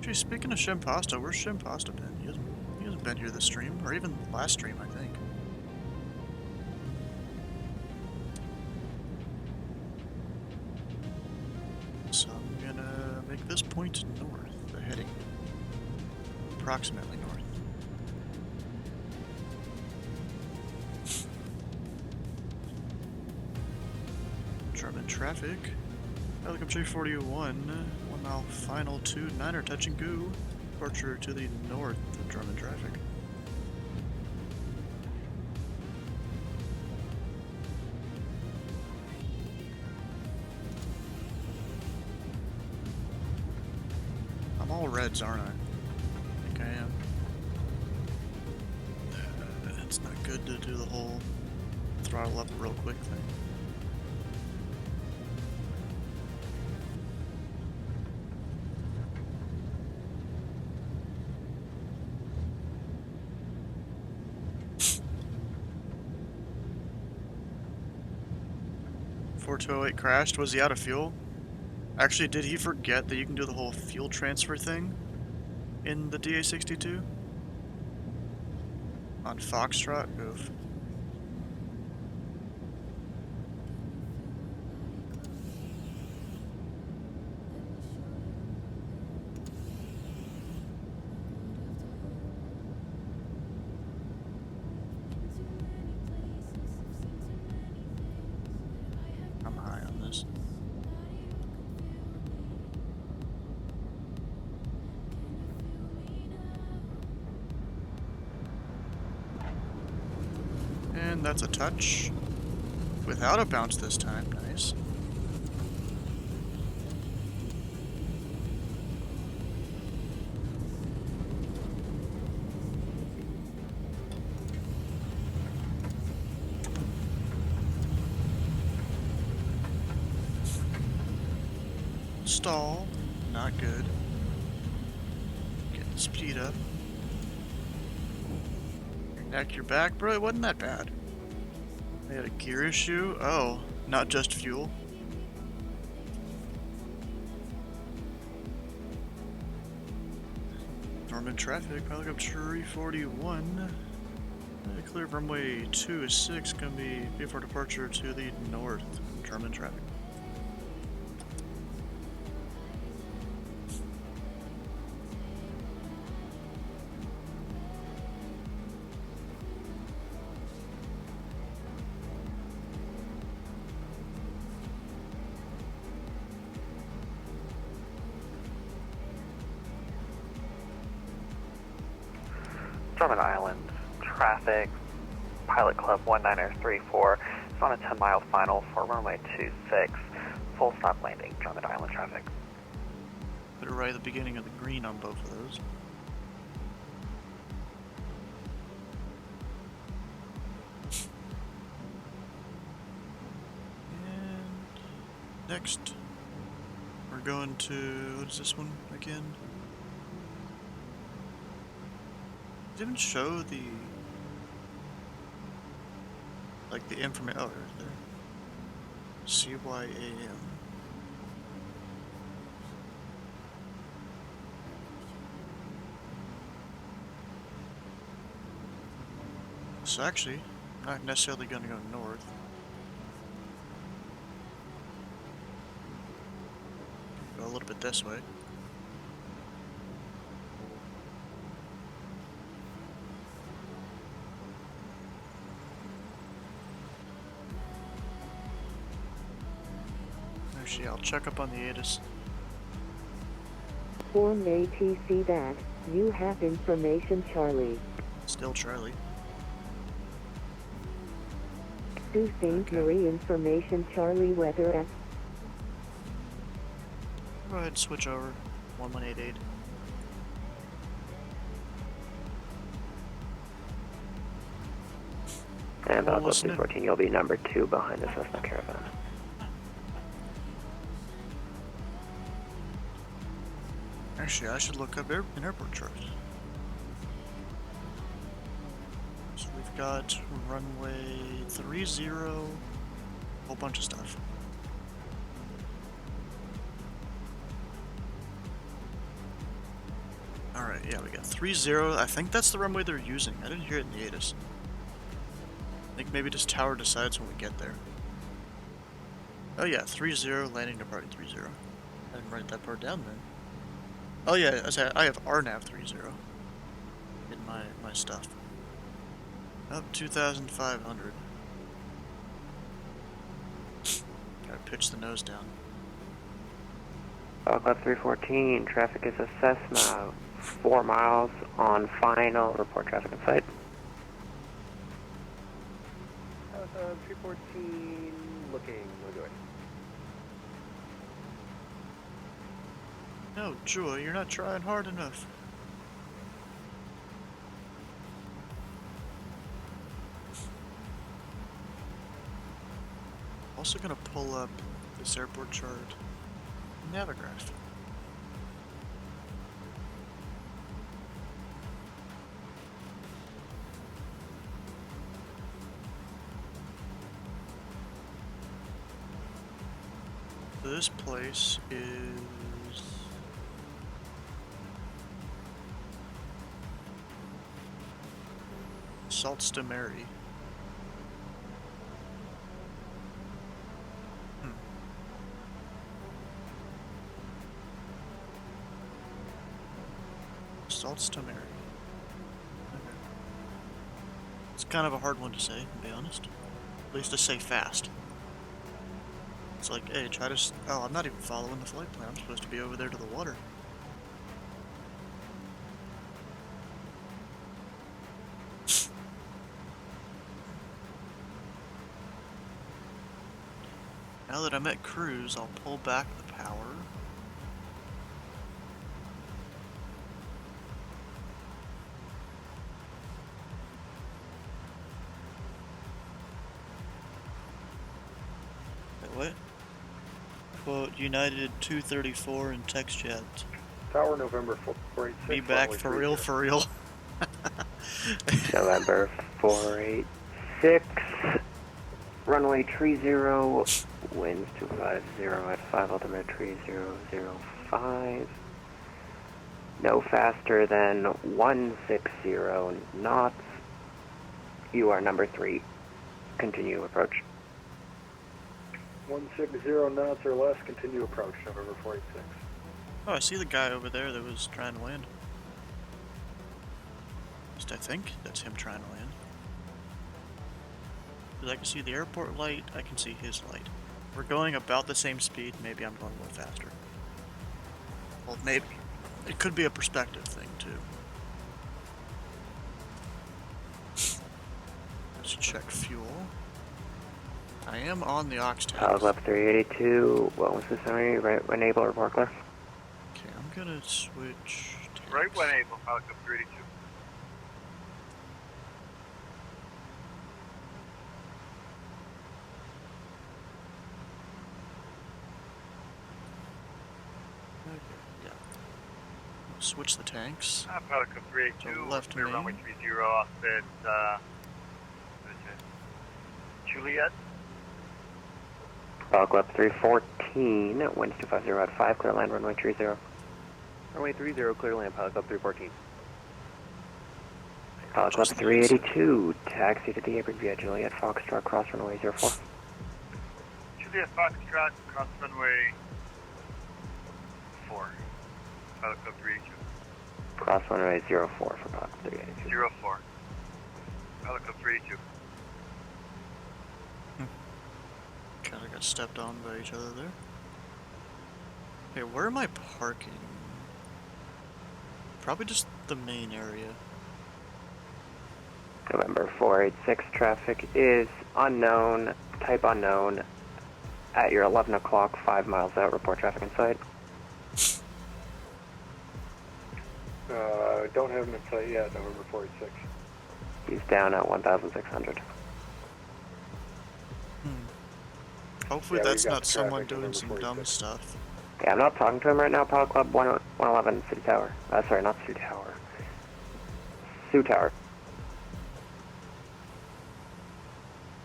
Actually, speaking of Shimpasta, where's Shimpasta been? He hasn't been here this stream, or even last stream, I think. So, Make this point north. They're heading approximately north. German traffic. Helicopter 41, 1 mile final 29er touch and go. Departure to the north of German traffic. I'm all reds, aren't I? I think I am. It's not good to do the whole throttle up real quick thing. .4208 crashed. Was he out of fuel? Actually, did he forget that you can do the whole fuel transfer thing in the DA62? On Foxtrot? Oof. I'm high on this. And that's a touch. Without a bounce this time. Nice. Stall. Not good. Get the speed up. Your neck, your back. Bro, it wasn't that bad. They had a gear issue? Oh, not just fuel. Norman traffic, helicopter 41. Clear runway 26, gonna be before departure to the north. German traffic. German Island traffic, Pilot Club 1934 is on a 10-mile final for runway 26, full stop landing, German Island traffic. Put it right at the beginning of the green on both of those. And next, we're going to, what is this one again? Didn't show the, like the information. Oh, right there. CYAM. So actually, not necessarily going to go north. Go a little bit this way. Actually, I'll check up on the ATIS. Form ATC that. You have information, Charlie. Still Charlie. Sault Ste. Marie information, Charlie. Weather at. Go ahead and switch over. 1188. And Bravo 314, you'll be number 2 behind the Cessna Caravan. Actually, I should look up an airport chart. So we've got runway 30, a whole bunch of stuff. Alright, yeah, we got 30. I think that's the runway they're using. I didn't hear it in the ATIS. I think maybe just tower decides when we get there. Oh yeah, 30, landing departing 30. I didn't write that part down then. Oh yeah, I have RNAV 30 in my stuff. Up 2,500. Gotta pitch the nose down. Club 314, traffic is a Cessna, 4 miles on final, report traffic in sight. 314, looking, we're good. No, Joy, you're not trying hard enough. Also gonna pull up this airport chart. Navigaph. This place is Saltstameri. Saltstameri. Okay. It's kind of a hard one to say, to be honest. At least to say fast. It's like, hey, try to... Oh, I'm not even following the flight plan. I'm supposed to be over there to the water. Now that I'm at cruise, I'll pull back the power. Wait, what? Quote, United 234 in text chat. Tower November 486. Be back for real, for real. November 486, runway 30, winds 250 at 5 altimeter 3005. No faster than 160 knots. You are number 3. Continue approach. 160 knots or less, continue approach, November 486. Oh, I see the guy over there that was trying to land. At least I think that's him trying to land. Because I can see the airport light, I can see his light. We're going about the same speed, maybe I'm going a little faster. Well, maybe. It could be a perspective thing, too. Let's check fuel. I am on the ox tank. Pilot Club 382, what was the summary? Right when able, report clear. Okay, I'm gonna switch. Right when able, Pilot Club 382. Okay, yeah. Switch the tanks. Pilot Club 382, left clear main. runway 30 off at, what is it? Juliet. Pilot Club 314, winds 250 at 5, clear land, runway 30. Runway 30, clear land, Pilot Club 314. Pilot Club 382, taxi to the apron via Juliet Foxtrot, cross runway 04. Juliet Foxtrot, cross runway 4. Pilot Club 382. Cross runway 04 for Pilot Club 382. 04. Pilot Club 382. Kinda got stepped on by each other there. Okay, where am I parking? Probably just the main area. November 486, traffic is unknown, type unknown. At your 11 o'clock, 5 miles out, report traffic in sight. Don't have him in sight yet, November 486. He's down at 1,600. Hopefully Yeah, that's we've got not the someone traffic, doing November some 46. dumb stuff. Yeah, I'm not talking to him right now, Pilot Club 111, City Tower. Sorry, not City Tower. Sioux Tower.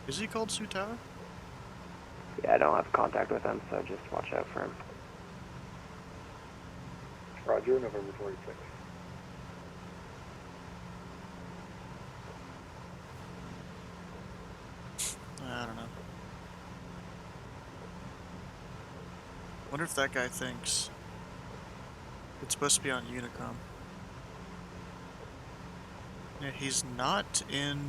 Is he called Sioux Tower? Yeah, I don't have contact with him, so just watch out for him. Roger, November 486. I don't know. Wonder if that guy thinks It's supposed to be on Unicom. Yeah, he's not in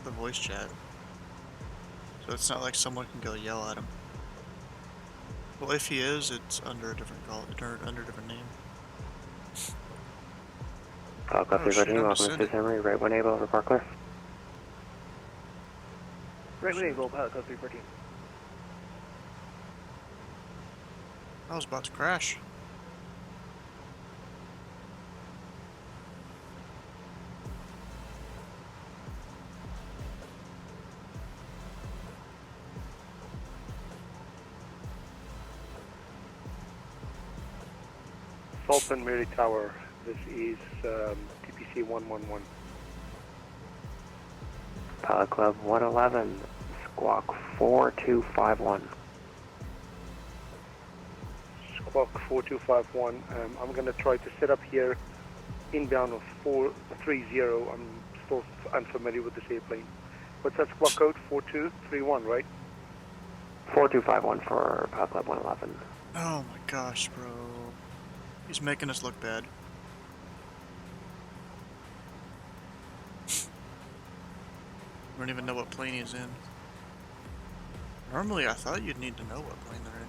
the voice chat. So it's not like someone can go yell at him. Well, if he is, it's under a different call, under a different name. Club Oh, shit, 314, I'm welcome to descending. Summary, right when able, over Park Clear. Right when able, Pilot Club 314. I was about to crash. Sultan Mary Tower, this is TPC 111. Pilot Club 111, Squawk 4251. Squawk 4251. I'm going to try to set up here inbound of 430. I'm still unfamiliar with this airplane. What's that squawk code? 4231, right? 4251 for Pilot Club 111. Oh my gosh, bro. He's making us look bad. We don't even know what plane he's in. Normally, I thought you'd need to know what plane they're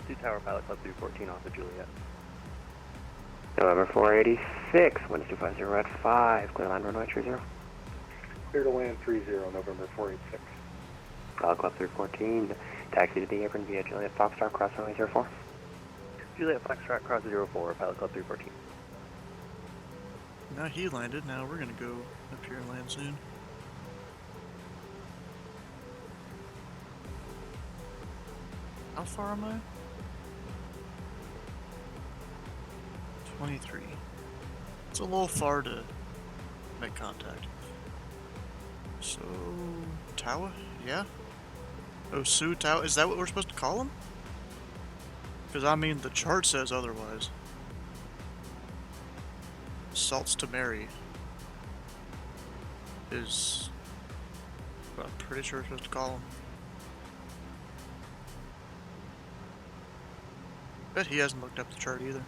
in. 2 Tower Pilot Club 314 off of Juliet. November 486, winds 250 at 5, clear line runway 30. Clear to land 30, November 486. Pilot Club 314, taxi to the apron via Juliet Foxtrot, cross runway 04. Juliet Foxtrot, cross 04, Pilot Club 314. Now he landed, now we're gonna go up here and land soon. How far am I? 23. It's a little far to make contact. So, Tawa? Yeah? Oh, Su Tawa? Is that what we're supposed to call him? Because, I mean, the chart says otherwise. Salts to Mary is what I'm pretty sure we're supposed to call him. Bet he hasn't looked up the chart either.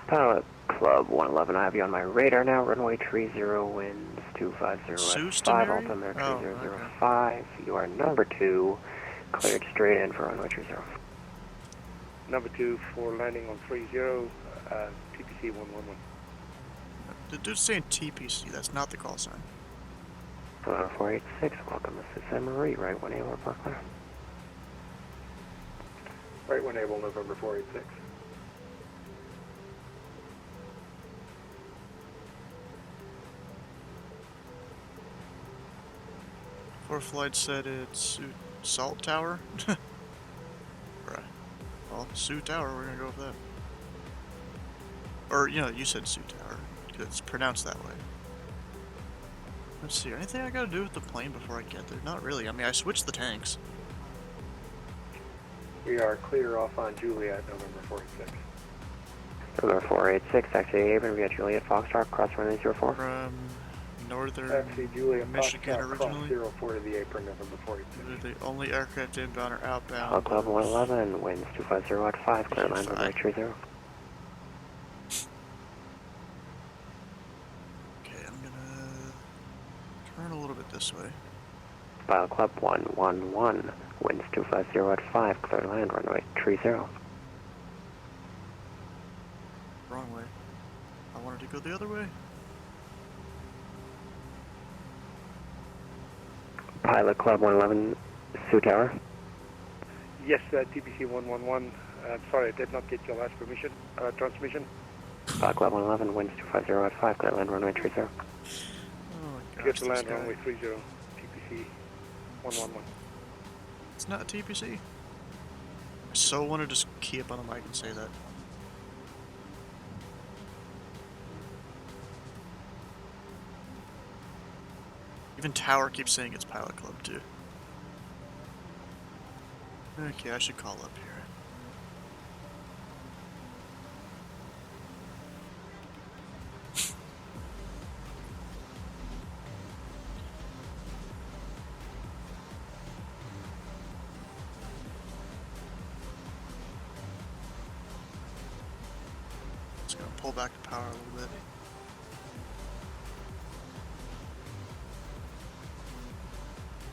Pilot Club 111, I have you on my radar now, runway 30, winds 250 at 5, altimeter 3005. You are number 2, cleared straight in for runway 30. Number 2 for landing on 30, TPC 111. The dude's saying TPC, that's not the call sign. November 486, welcome to Sault Ste. Marie, right when able, Park Clear. Right when able, November 486. Before flight said it's Salt Tower? Bruh. Well, Sioux Tower, we're gonna go with that. Or, you know, you said Sioux Tower. It's pronounced that way. Let's see, anything I gotta do with the plane before I get there? Not really. I mean, I switched the tanks. We are clear off on Juliet, November 486. November 486, taxi apron via Juliet Foxtrot, cross runway 04. From northern Taxi Juliet Michigan Foxtrot, originally. Cross 04 to the apron, November 486. They're the only aircraft inbound or outbound. Pilot Club 111, winds 250 at 5, clear line runway 30. Okay, I'm gonna turn a little bit this way. Pilot Club 111, winds 250 at 5, clear line runway 30. Wrong way. I wanted to go the other way. Pilot Club 111, Sioux Tower. Yes, TPC 111. Sorry, I did not get your last transmission. Pilot Club 111, winds 250 at 5, clear land runway 30. Oh my Get gosh, to land this guy. runway 30, TPC 111. It's not a TPC. I so want to just key up on the mic and say that. Even Tower keeps saying it's Pilot Club too. Okay, I should call up here. pull back the power a little bit.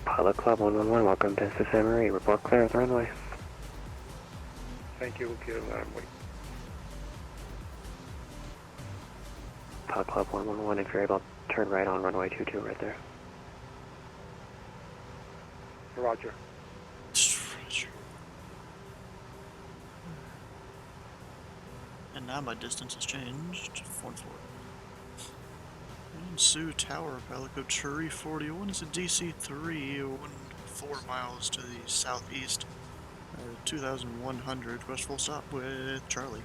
Pilot Club 111, welcome to Sainte-Marie. Report clear of the runway. Thank you, we'll clear the runway. Pilot Club 111, if you're able, turn right on runway 22 right there. Roger. Roger. And now my distance has changed to 4-4. And Sioux Tower, pilot code Cherry 41 is a DC3, 4 miles to the southeast. 2,100, request full stop with Charlie.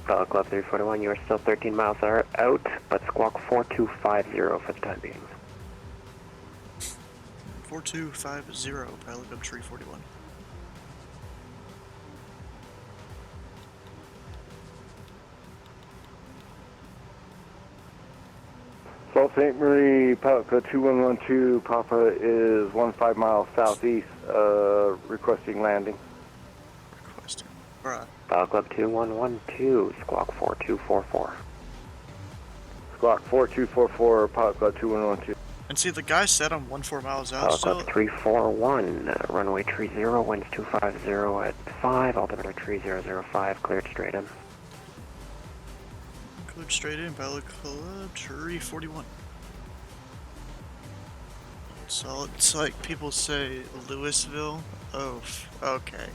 Pilot Club 341, you are still 13 miles out, but squawk 4250 for the time being. 4250, pilot code Cherry 41. South St. Marie, pilot code 2112, Papa is 15 miles southeast, requesting landing. Requesting. Bruh. Pilot Club 2112, squawk 4244. Squawk 4244, pilot club 2112. And see, the guy said I'm 14 miles out Pilot still. Club 341, runway 30, winds 250 at 5, altimeter 3005, cleared straight in. Cleared straight in, pilot club Cherry 41. So it's like people say Louisville. Oh, okay.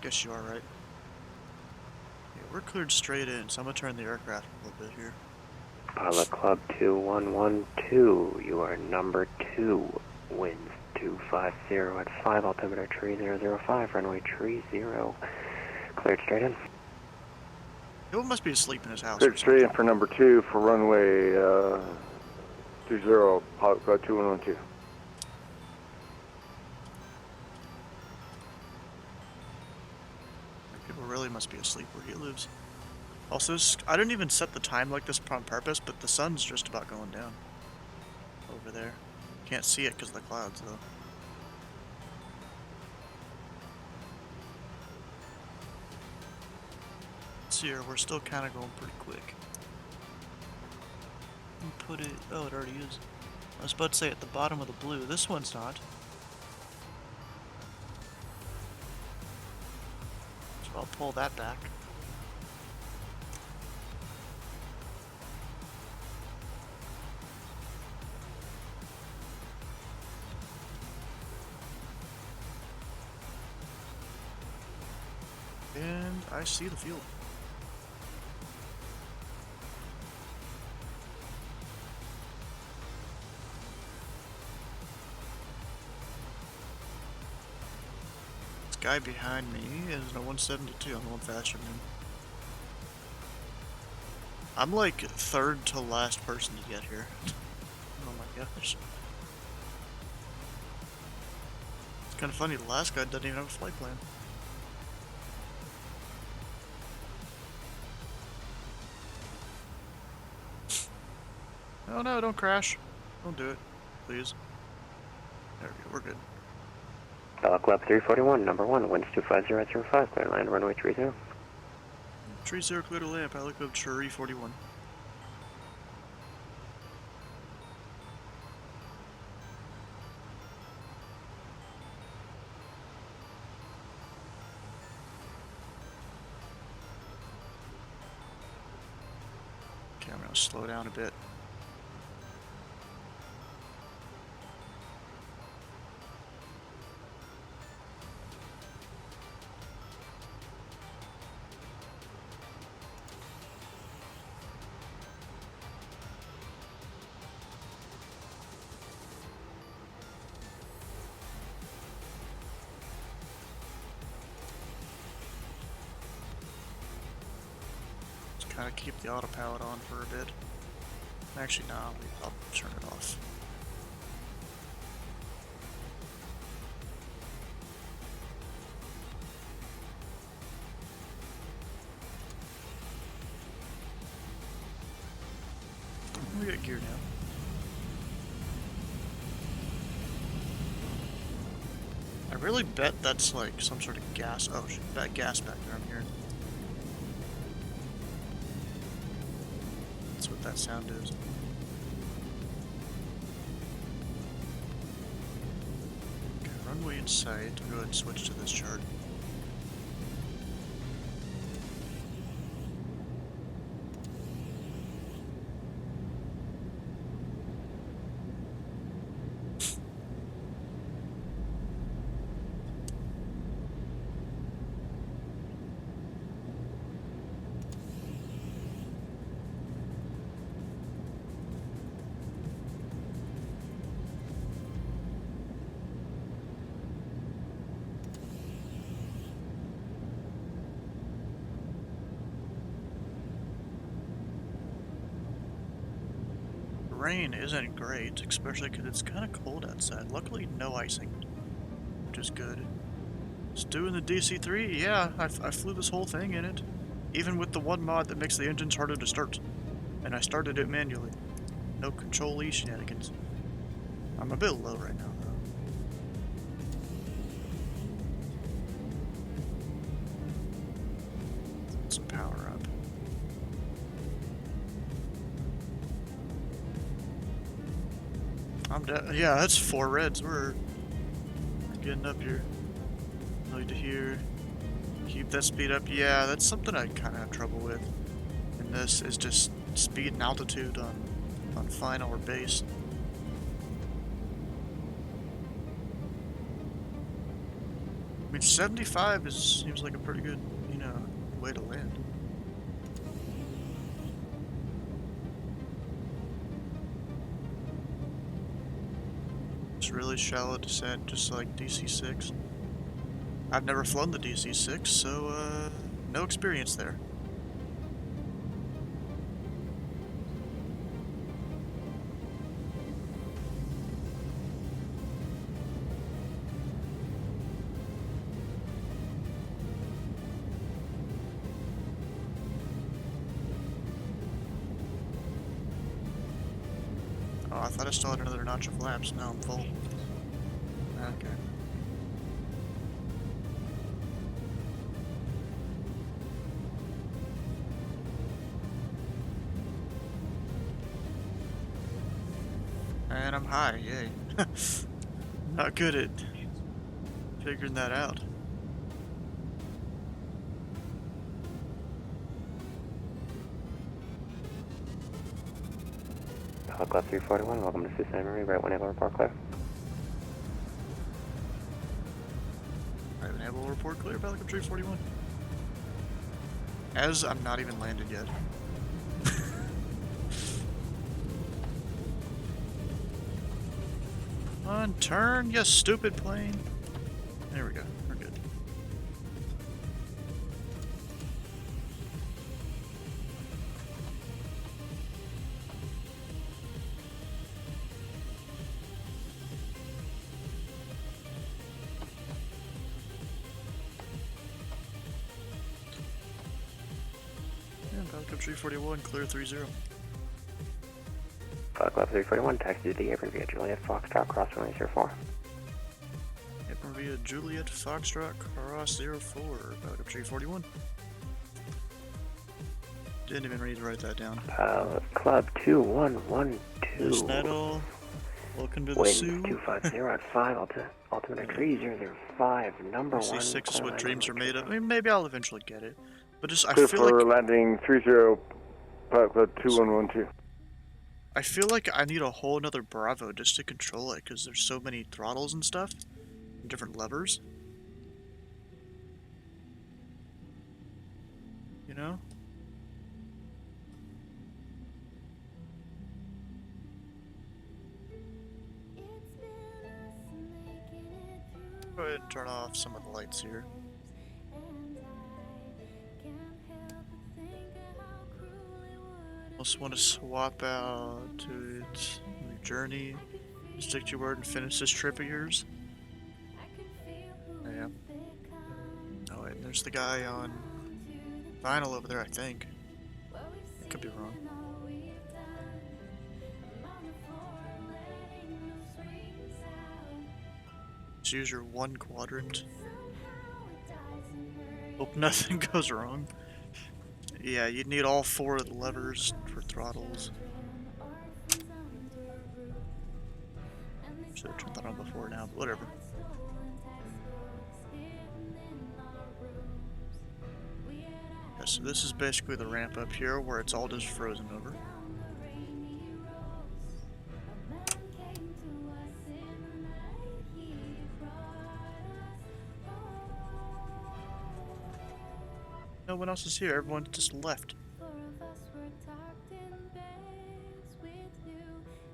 Guess you are right. Yeah, we're cleared straight in, so I'm gonna turn the aircraft a little bit here. Pilot Club 2112, you are number 2, winds 250 at 5, altimeter 3005, runway 30, cleared straight in. He must be asleep in his house. Cleared straight in for number 2 for runway 20, pilot club 2112. People really must be asleep where he lives. Also, I didn't even set the time like this on purpose, but the sun's just about going down. Over there. Can't see it because of the clouds, though. Let's see here, we're still kind of going pretty quick. Put it, oh, it already is. I was about to say at the bottom of the blue. This one's not. So I'll pull that back. And I see the field. This guy behind me is a 172. I'm going faster than him. I'm like third to last person to get here. Oh my gosh. It's kind of funny, the last guy doesn't even have a flight plan. Oh no, don't crash. Don't do it. Please. There we go, we're good. Pilot Club 341, number 1, winds 250 at 05, clear land, runway 30. 30 clear to land, pilot code Cherry 41. Okay, I'm gonna slow down a bit. Kind of keep the autopilot on for a bit. Actually, no, I'll turn it off. We got gear now. really bet that's like some sort of gas. Oh, shit, that gas back there, I'm hearing. That's what that sound is. Okay, runway in sight. I'll go ahead and switch to this chart. Rain isn't great, especially because it's kind of cold outside. Luckily, no icing, which is good. Stu in the DC3, yeah, I flew this whole thing in it. Even with the one mod that makes the engines harder to start. And I started it manually. No control-E shenanigans. I'm a bit low right now, though. Some power up. Yeah, that's 4 reds. We're getting up here. Like to hear. Keep that speed up. Yeah, that's something I kind of have trouble with. And this is just speed and altitude on final or base. I mean, 75 seems like a pretty good, you know, way to land. It's really shallow descent, just like DC6. I've never flown the DC6, so, no experience there. Oh, I thought I still had another notch of laps. Now I'm full. Okay. And I'm high, yay. Not good at figuring that out. Club 341, welcome to Sault Ste. Marie, right one able report clear. Right, an able report clear, Pelican 341. As I'm not even landed yet. On turn, you stupid plane. There we go, we're good. And Pelican 341, clear 30. Club 341, taxi to the apron via Juliet Foxtrot, cross runway 04. Apron via Juliet Foxtrot, cross 04, Pelican 341. Didn't even read to write that down. Club 2112. Miss Nettle, welcome to the Wind Sioux. 250 at 5, altimeter 3005, number 1. DC6 is what dreams are made of. I mean, maybe I'll eventually get it. But just, I Clear feel for like... landing 30, Pilot Club 2112. I feel like I need a whole nother Bravo just to control it, because there's so many throttles and stuff, and different levers. You know? Go ahead and turn off some of the lights here. Also want to swap out to its journey. Stick to your word and finish this trip of yours. Yeah. Oh wait, there's the guy on vinyl over there, I think. I could be wrong. Choose your one quadrant. Hope nothing goes wrong. Yeah, you'd need all 4 of the levers for throttles. Should have turned that on before now, but whatever. Yeah, so this is basically the ramp up here where it's all just frozen over. No one else is here, everyone just left.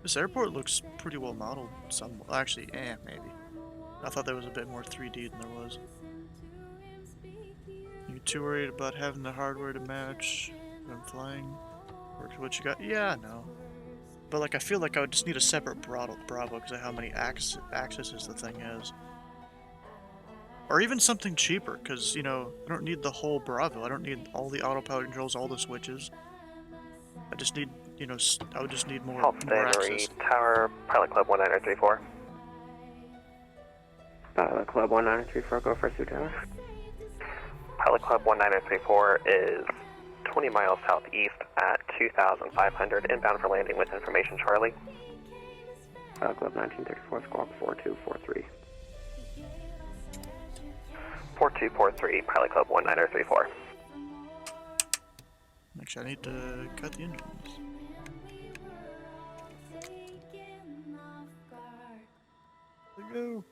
This airport looks pretty well modeled. Actually, maybe. I thought there was a bit more 3D than there was. You too worried about having the hardware to match when flying? Or what you got? Yeah, no. But like, I feel like I would just need a separate Bravo because of how many axes the thing has. Or even something cheaper, because, you know, I don't need the whole Bravo. I don't need all the autopilot controls, all the switches. I just need, you know, I would just need more access. Tower, Pilot Club 1934. Pilot Club 1934, go for Sioux Tower. Pilot Club 1934 is 20 miles southeast at 2,500, inbound for landing with information, Charlie. Pilot Club 1934, squawk 4243. 4243, Pilot Club 1934. Actually, I need to cut the engines. There we go.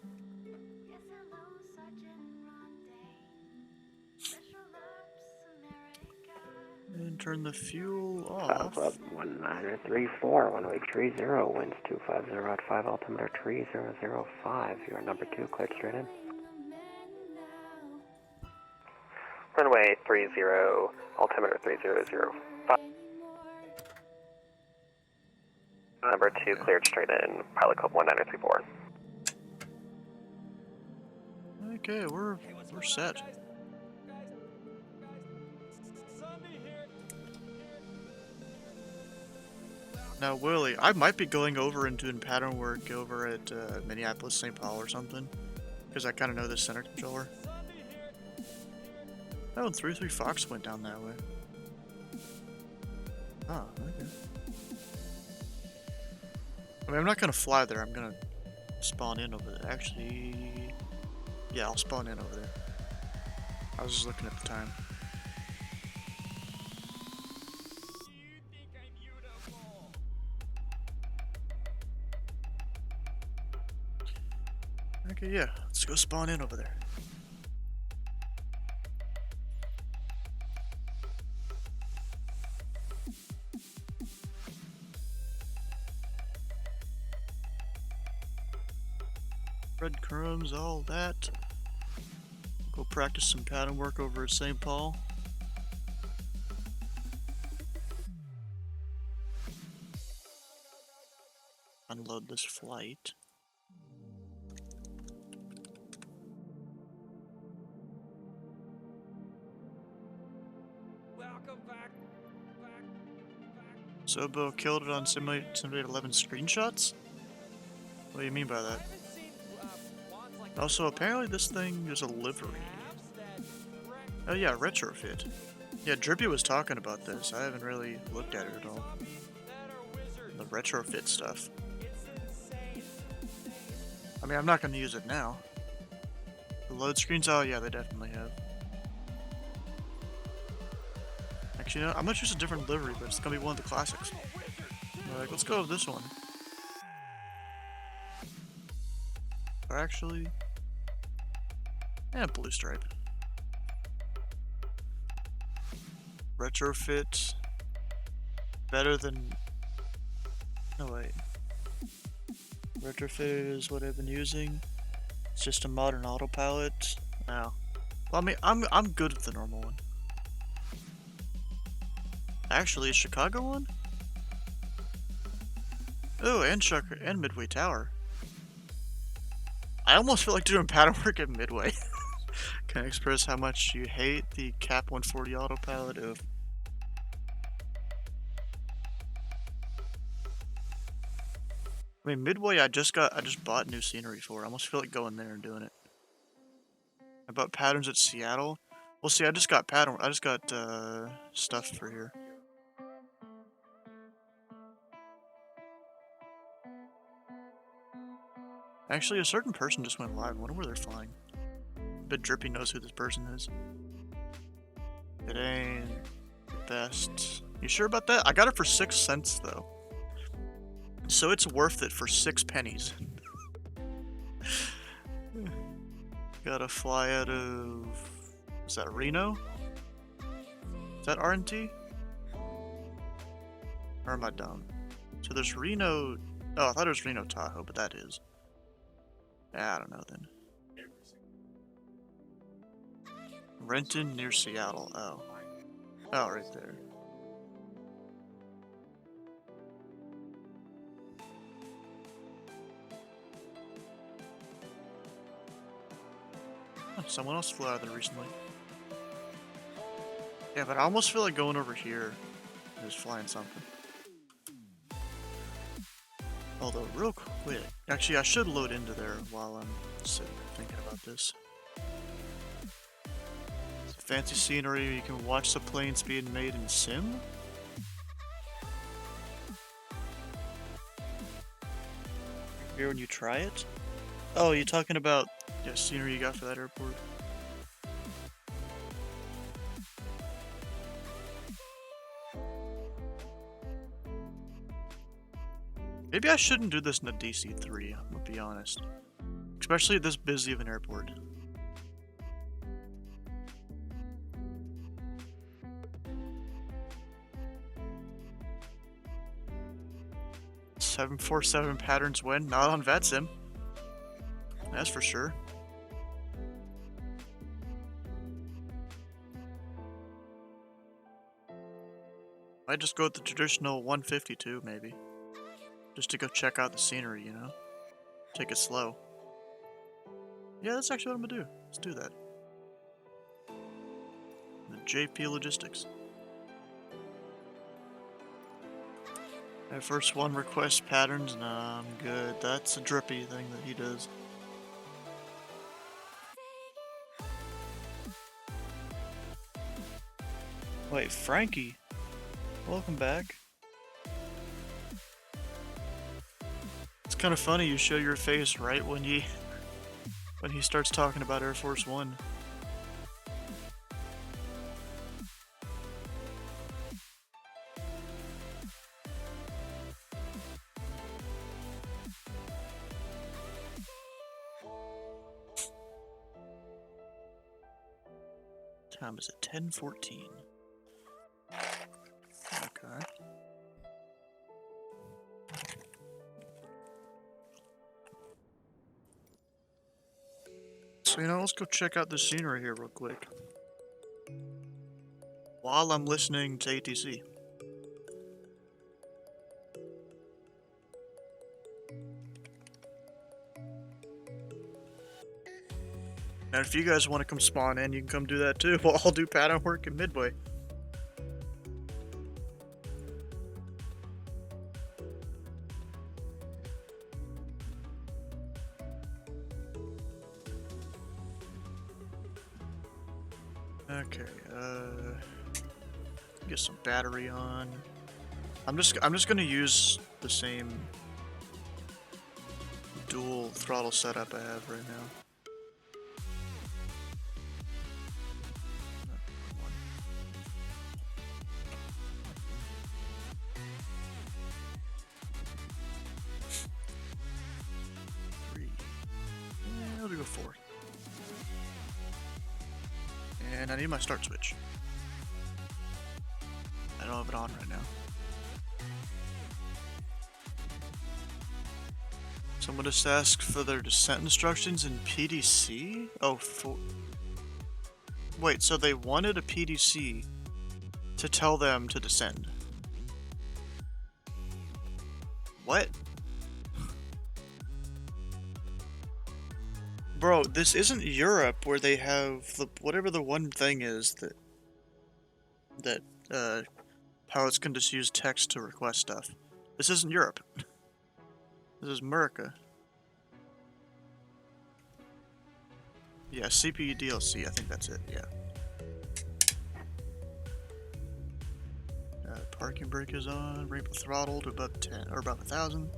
And turn the fuel off. Club 1934, runway 30, winds 250 at 5, altimeter 3005. You are number 2, cleared straight in. Runway 30, altimeter 3005. Number 2, cleared straight in, Pilot Club 1934. Okay, we're set. Now, Willie, I might be going over and doing pattern work over at Minneapolis, St. Paul or something, because I kind of know this center controller. Oh, and 33 Fox went down that way. Oh, okay. I mean, I'm not going to fly there, I'm going to spawn in over there. Actually, yeah, I'll spawn in over there. I was just looking at the time. Okay, yeah, let's go spawn in over there. Breadcrumbs, all that. Go practice some pattern work over at St. Paul. Unload this flight. Sobo killed it on Simulate 11 screenshots? What do you mean by that? Also, apparently this thing is a livery. Oh yeah, retrofit. Yeah, Drippy was talking about this. I haven't really looked at it at all. The retrofit stuff. I mean, I'm not going to use it now. The load screens? Oh yeah, they definitely have. Actually, you know, I'm going to choose a different livery, but it's going to be one of the classics. Like, let's go with this one. Or actually... and blue stripe. Retrofit. Better than... no, wait. Retrofit is what I've been using. It's just a modern autopilot. No. Well, I mean, I'm good with the normal one. Actually, a Chicago one? Oh, and Midway Tower. I almost feel like doing pattern work at Midway. Can I express how much you hate the Cap 140 autopilot of... I mean, Midway, I just bought new scenery for. I almost feel like going there and doing it. I bought patterns at Seattle. Well, see, I just got stuff for here. Actually, a certain person just went live. I wonder where they're flying. But Drippy knows who this person is. It ain't the best. You sure about that? I got it for 6 cents, though. So it's worth it for 6 pennies. Gotta fly out of... Is that Reno? Is that RNT? Or am I dumb? So there's Reno... Oh, I thought it was Reno Tahoe, but that is. I don't know then. Renton near Seattle. Oh. Oh, right there. Oh, someone else flew out of there recently. Yeah, but I almost feel like going over here and just flying something. Although, real quick. Actually, I should load into there while I'm sitting there thinking about this. It's fancy scenery. You can watch the planes being made in sim. Here when you try it? Oh, you talking about scenery you got for that airport? Maybe I shouldn't do this in a DC3, I'm gonna be honest. Especially at this busy of an airport. "747 patterns win, not on VetSim. That's for sure. Might just go with the traditional 152, maybe. Just to go check out the scenery, you know? Take it slow. Yeah, that's actually what I'm gonna do. Let's do that. The JP Logistics. Air Force One request patterns? Nah, I'm good. That's a Drippy thing that he does. Wait, Frankie? Welcome back. It's kind of funny you show your face right when he starts talking about Air Force One. Time is at 10:14. Okay. So, let's go check out the scenery here real quick. While I'm listening to ATC. And if you guys want to come spawn in, you can come do that too. We'll all do pattern work in Midway. Okay, get some battery on. I'm just gonna use the same dual throttle setup I have right now. I'll do a 4. And I need my start switch. I don't have it on right now. Someone just asked for their descent instructions in PDC? Oh, wait, so they wanted a PDC to tell them to descend. What? Bro, this isn't Europe where they have the whatever the one thing is that pilots can just use text to request stuff. This isn't Europe. This is America. Yeah, CPU DLC, I think that's it, yeah. Parking brake is on, rainbow throttle to above 10, or above 1,000.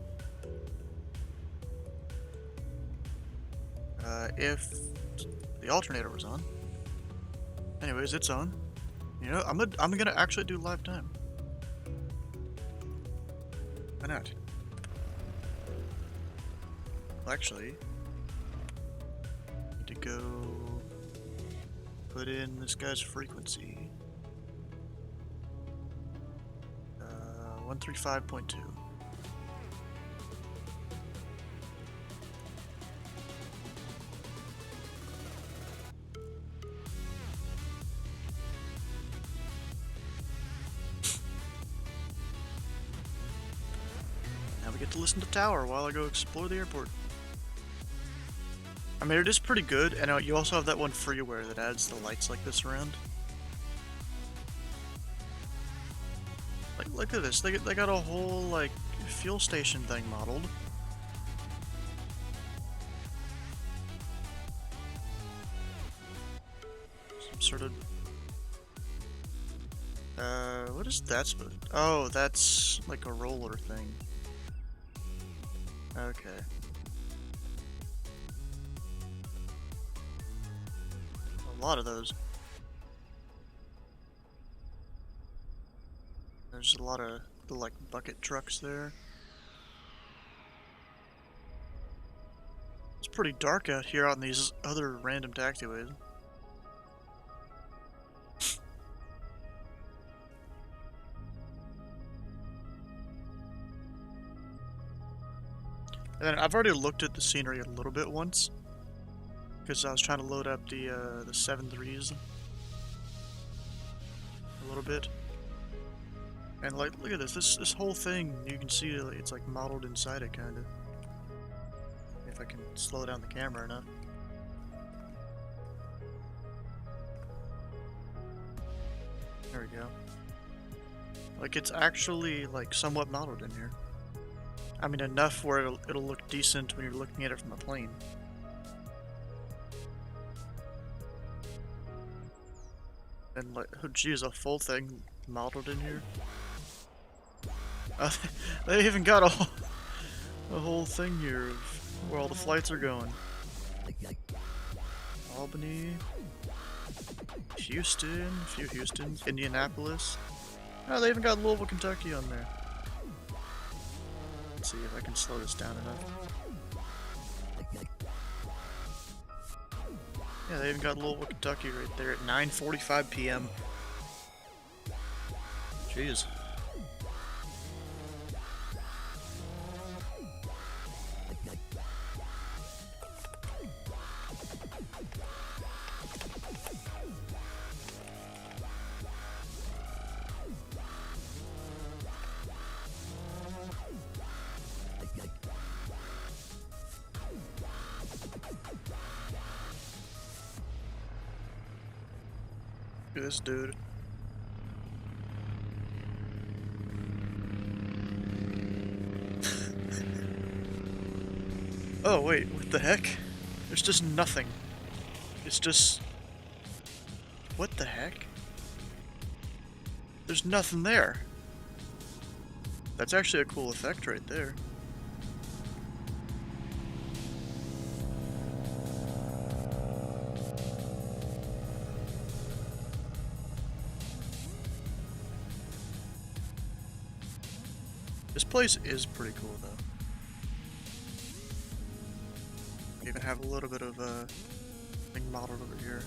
If the alternator was on. Anyways, it's on. You know, I'm gonna actually do live time. Why not? Well, actually, need to go put in this guy's frequency. 135.2. Now we get to listen to Tower while I go explore the airport. I mean, it is pretty good, and you also have that one freeware that adds the lights like this around. Like, look at this. They got a whole, like, fuel station thing modeled. Some sort of... what is that supposed to... Oh, that's like a roller thing. Okay. A lot of those. There's a lot of like bucket trucks there. It's pretty dark out here on these other random taxiways. And then I've already looked at the scenery a little bit once, because I was trying to load up the 7.3s a little bit. And like, look at this. This whole thing, you can see it's like modeled inside it, kind of. If I can slow down the camera enough. There we go. Like, it's actually like somewhat modeled in here. I mean, enough where it'll look decent when you're looking at it from a plane. And like, oh geez, a full thing modeled in here. They even got a whole thing here of where all the flights are going. Albany, Houston, a few Houstons, Indianapolis. Oh, they even got Louisville, Kentucky on there. Let's see if I can slow this down enough. Yeah, they even got Louisville, Kentucky right there at 9:45 p.m. Jeez. Look at this dude. Oh wait, what the heck? There's just nothing. It's just... What the heck? There's nothing there. That's actually a cool effect right there. This place is pretty cool, though. We even have a little bit of thing modeled over here.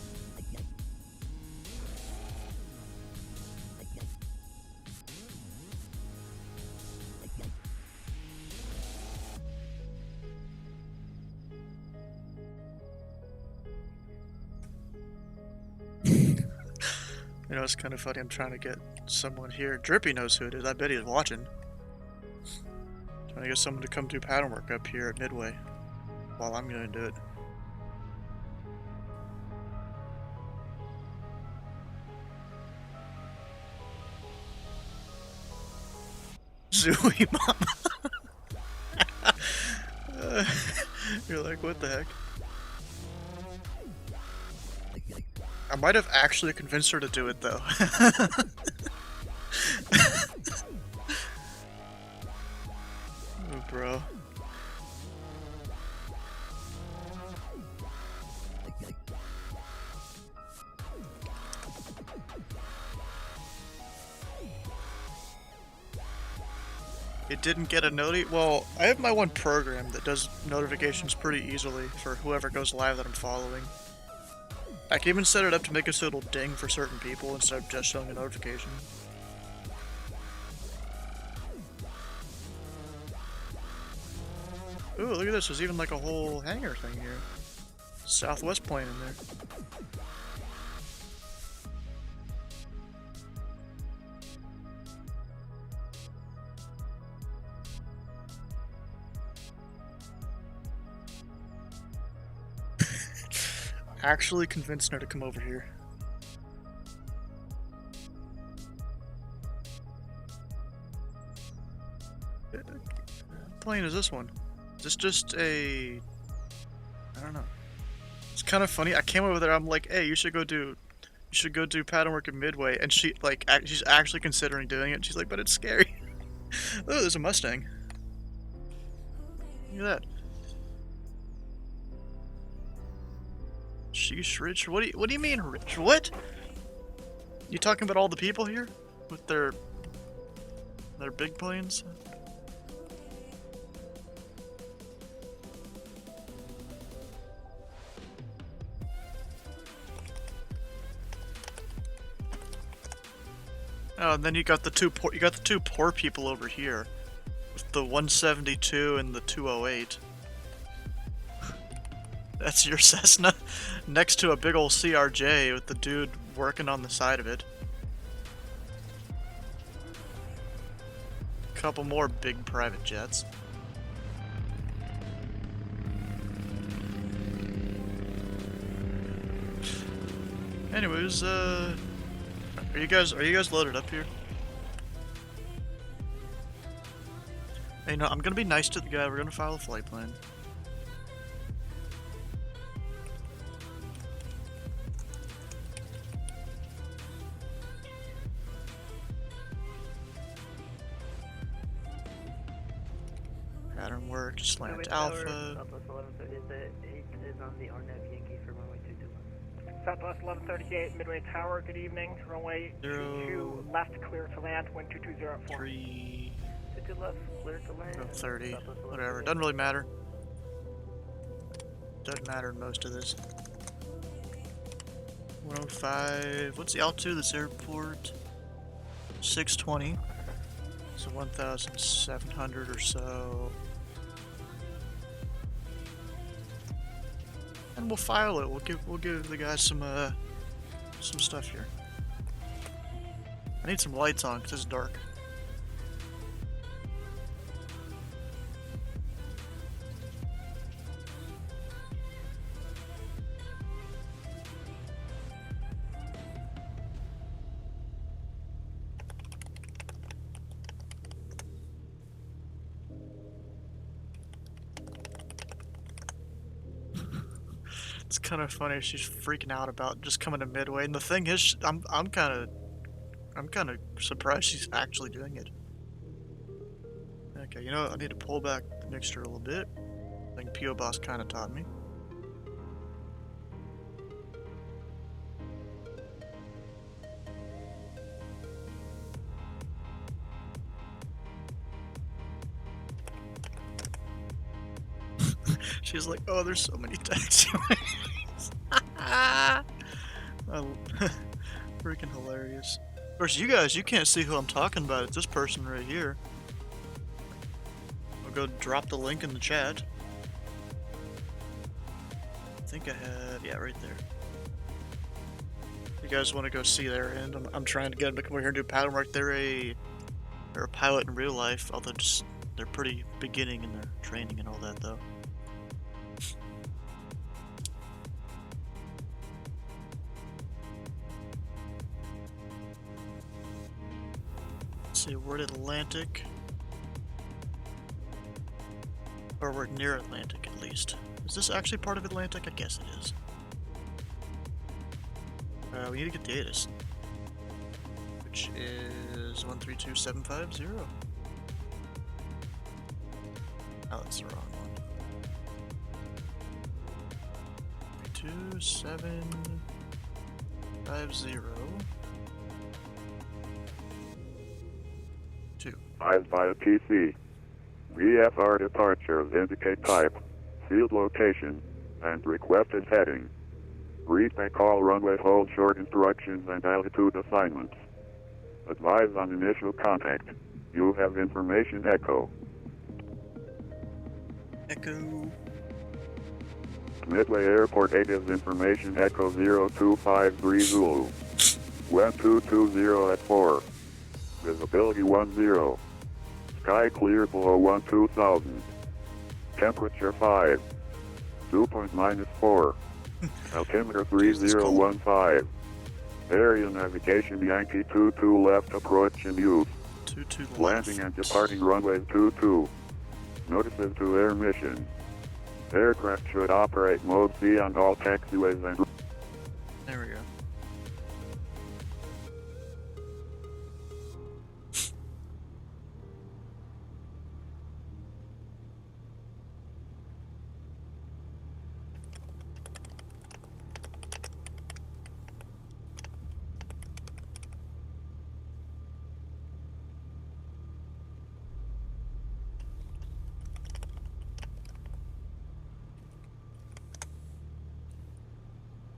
You know, it's kind of funny. I'm trying to get someone here. Drippy knows who it is. I bet he's watching. Trying to get someone to come do pattern work up here at Midway while I'm going to do it. Zooey Mama. You're like, what the heck? I might have actually convinced her to do it though. Oh, bro. It didn't get a noti. Well, I have my one program that does notifications pretty easily for whoever goes live that I'm following. I can even set it up to make it so it'll ding for certain people instead of just showing a notification. Ooh, look at this. There's even like a whole hangar thing here. Southwest plane in there. Actually convinced her to come over here. What plane is this one? Is this just a... I don't know. It's kind of funny. I came over there, I'm like, hey, you should go do pattern work at Midway, and she's actually considering doing it. She's like, but it's scary. Oh, there's a Mustang. Look at that. Sheesh, rich. What do you mean rich? What? You talking about all the people here with their big planes? Oh, and then you got the two poor people over here with the 172 and the 208. That's your Cessna next to a big old CRJ with the dude working on the side of it. Couple more big private jets. Anyways, are you guys loaded up here? Hey, no, I'm gonna be nice to the guy. We're gonna file a flight plan. Pattern work, slant alpha. Southwest 1138 is on the RNAV Yankee for runway 22 left. Southwest 1138, Midway Tower, good evening. Runway 22 left, clear to land, wind 2204. 3... 22 left, clear to land. 30, whatever, doesn't really matter. Doesn't matter in most of this. 105, what's the altitude of this airport? 620. So 1,700 or so. And we'll file it. We'll give the guys some stuff here. I need some lights on because it's dark. It's kind of funny. She's freaking out about just coming to Midway, and the thing is, I'm kind of surprised she's actually doing it. Okay, you know what? I need to pull back the mixture a little bit. I think P.O. Boss kind of taught me. She's like, oh, there's so many taxiways. Freaking hilarious. Of course, you guys, you can't see who I'm talking about. It's this person right here. I'll go drop the link in the chat. I think I have, yeah, right there. If you guys want to go see their end, I'm trying to get them to come over here and do pattern work. They're a pilot in real life, although they're pretty beginning in their training and all that, though. See, we're at Atlantic. Or we're near Atlantic, at least. Is this actually part of Atlantic? I guess it is. We need to get the ATIS, which is 132750. Oh, that's the wrong one. 2750. 2. 55 PC. VFR departures indicate type, field location, and requested heading. Respect all runway hold short instructions and altitude assignments. Advise on initial contact. You have information echo. Echo. Midway Airport 8 is information echo 0253 Zulu. Wind 220 at 4. Visibility 10. Sky clear below 12,000. Temperature 5. Dew point -4. Altimeter 3015. Area navigation Yankee 22 left approach in use. 22 left. Landing and departing runway 22. Notices to air mission. Aircraft should operate mode C on all taxiways and... There we go.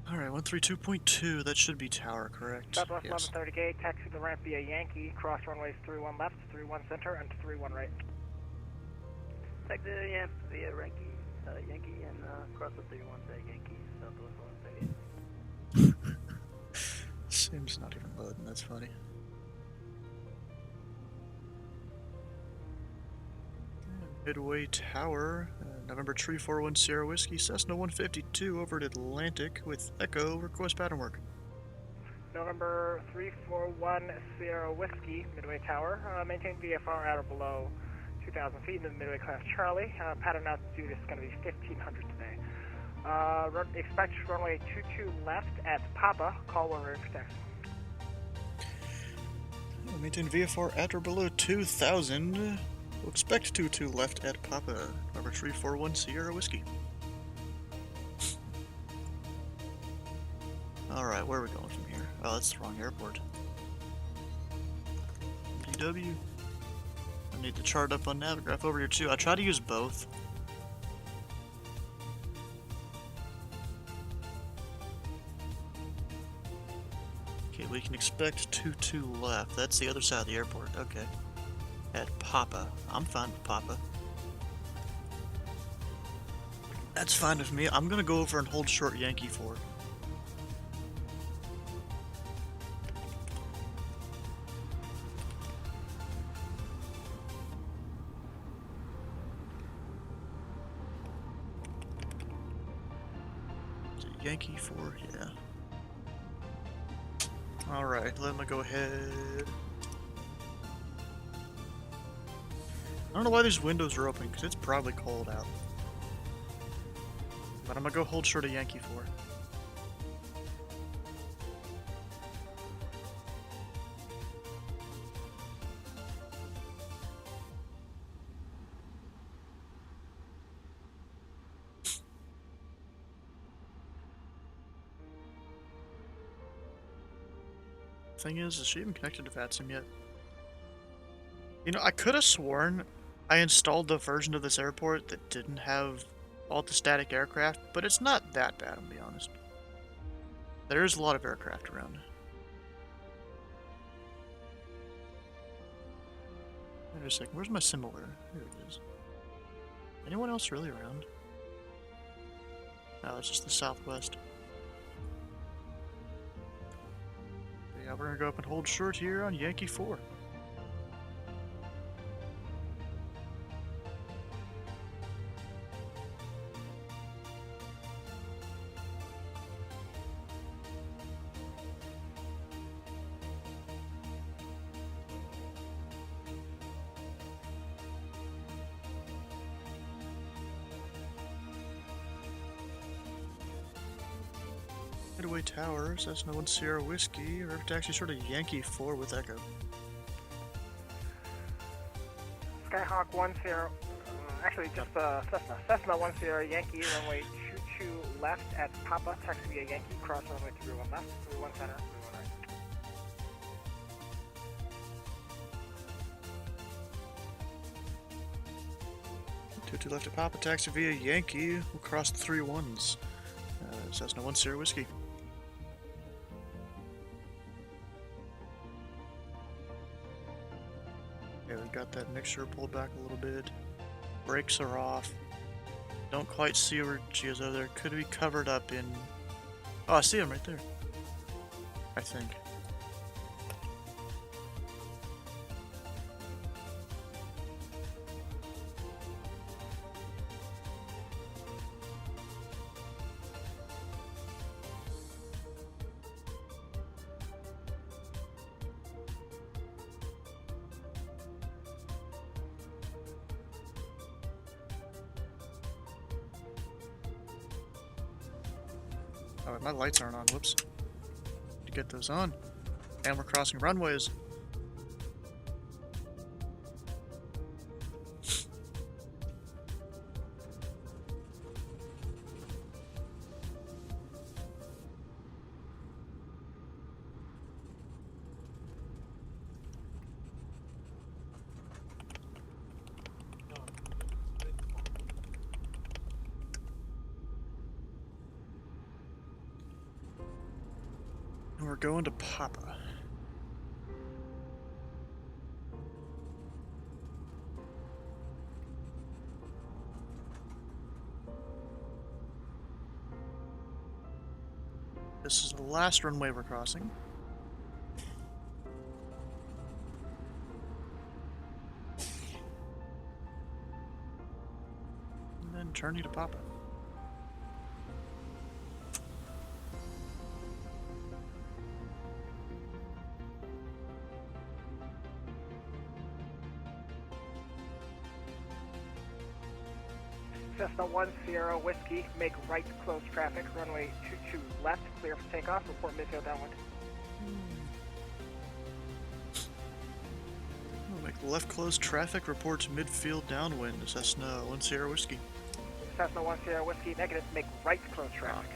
Alright, 132.2, that should be tower, correct? Southwest Yes. 1130 gate, taxi the ramp via Yankee, cross runways 31 left, 31 center, and 31 right. Taxi the ramp via Yankee, and cross the 31 to Yankee, Southwest 1138. Sim's not even loading, that's funny. Midway Tower, November Tree 41 Sierra Whiskey, Cessna 152 over at Atlantic with Echo, request pattern work. November 341 Sierra Whiskey, Midway Tower, maintain VFR at or below 2,000 feet in the Midway class Charlie. Pattern altitude is going to be 1,500 today. Expect runway 22 left at Papa, call when ready for taxi. Maintain VFR at or below 2,000. We'll expect 22 left at Papa, number 341 Sierra Whiskey. Alright, where are we going from here? Oh, that's the wrong airport. DW. I need the chart up on Navigraph over here too. I try to use both. Okay, we can expect 22 left. That's the other side of the airport. Okay. At Papa. I'm fine with Papa. That's fine with me. I'm gonna go over and hold short Yankee 4. Is it Yankee 4? Yeah. Alright, let me go ahead. I don't know why these windows are open, because it's probably cold out. But I'm gonna go hold short of Yankee 4. Thing is she even connected to VATSIM yet? You know, I could have sworn I installed the version of this airport that didn't have all the static aircraft, but it's not that bad, I'm gonna be honest. There is a lot of aircraft around. Wait a second, where's my similar? Here it is. Anyone else really around? No, it's just the southwest. Yeah, we're gonna go up and hold short here on Yankee 4. Midway Tower, Cessna 1 Sierra Whiskey, or taxi sort of Yankee 4 with Echo. Skyhawk 1 Sierra, actually just Cessna 1 Sierra Yankee, runway 22 left at Papa, taxi via Yankee, cross runway 31 left, 31 center, 31 right. 22 left at Papa, taxi via Yankee, we'll cross the 3 1s. Cessna 1 Sierra Whiskey. Okay, we've got that mixture pulled back a little bit. Brakes are off. Don't quite see where Gio's over there. Could be covered up in... Oh, I see him right there. I think. Oh, my lights aren't on. Whoops. To get those on. And we're crossing runways. And we're going to Papa. This is the last runway we're crossing. And then turning to Papa. Cessna 1 Sierra Whiskey, make right, close traffic, runway 22 left, clear for takeoff, report midfield downwind. We'll make left close traffic, reports midfield downwind. Cessna 1 Sierra Whiskey. Cessna 1 Sierra Whiskey, negative, make right, close traffic.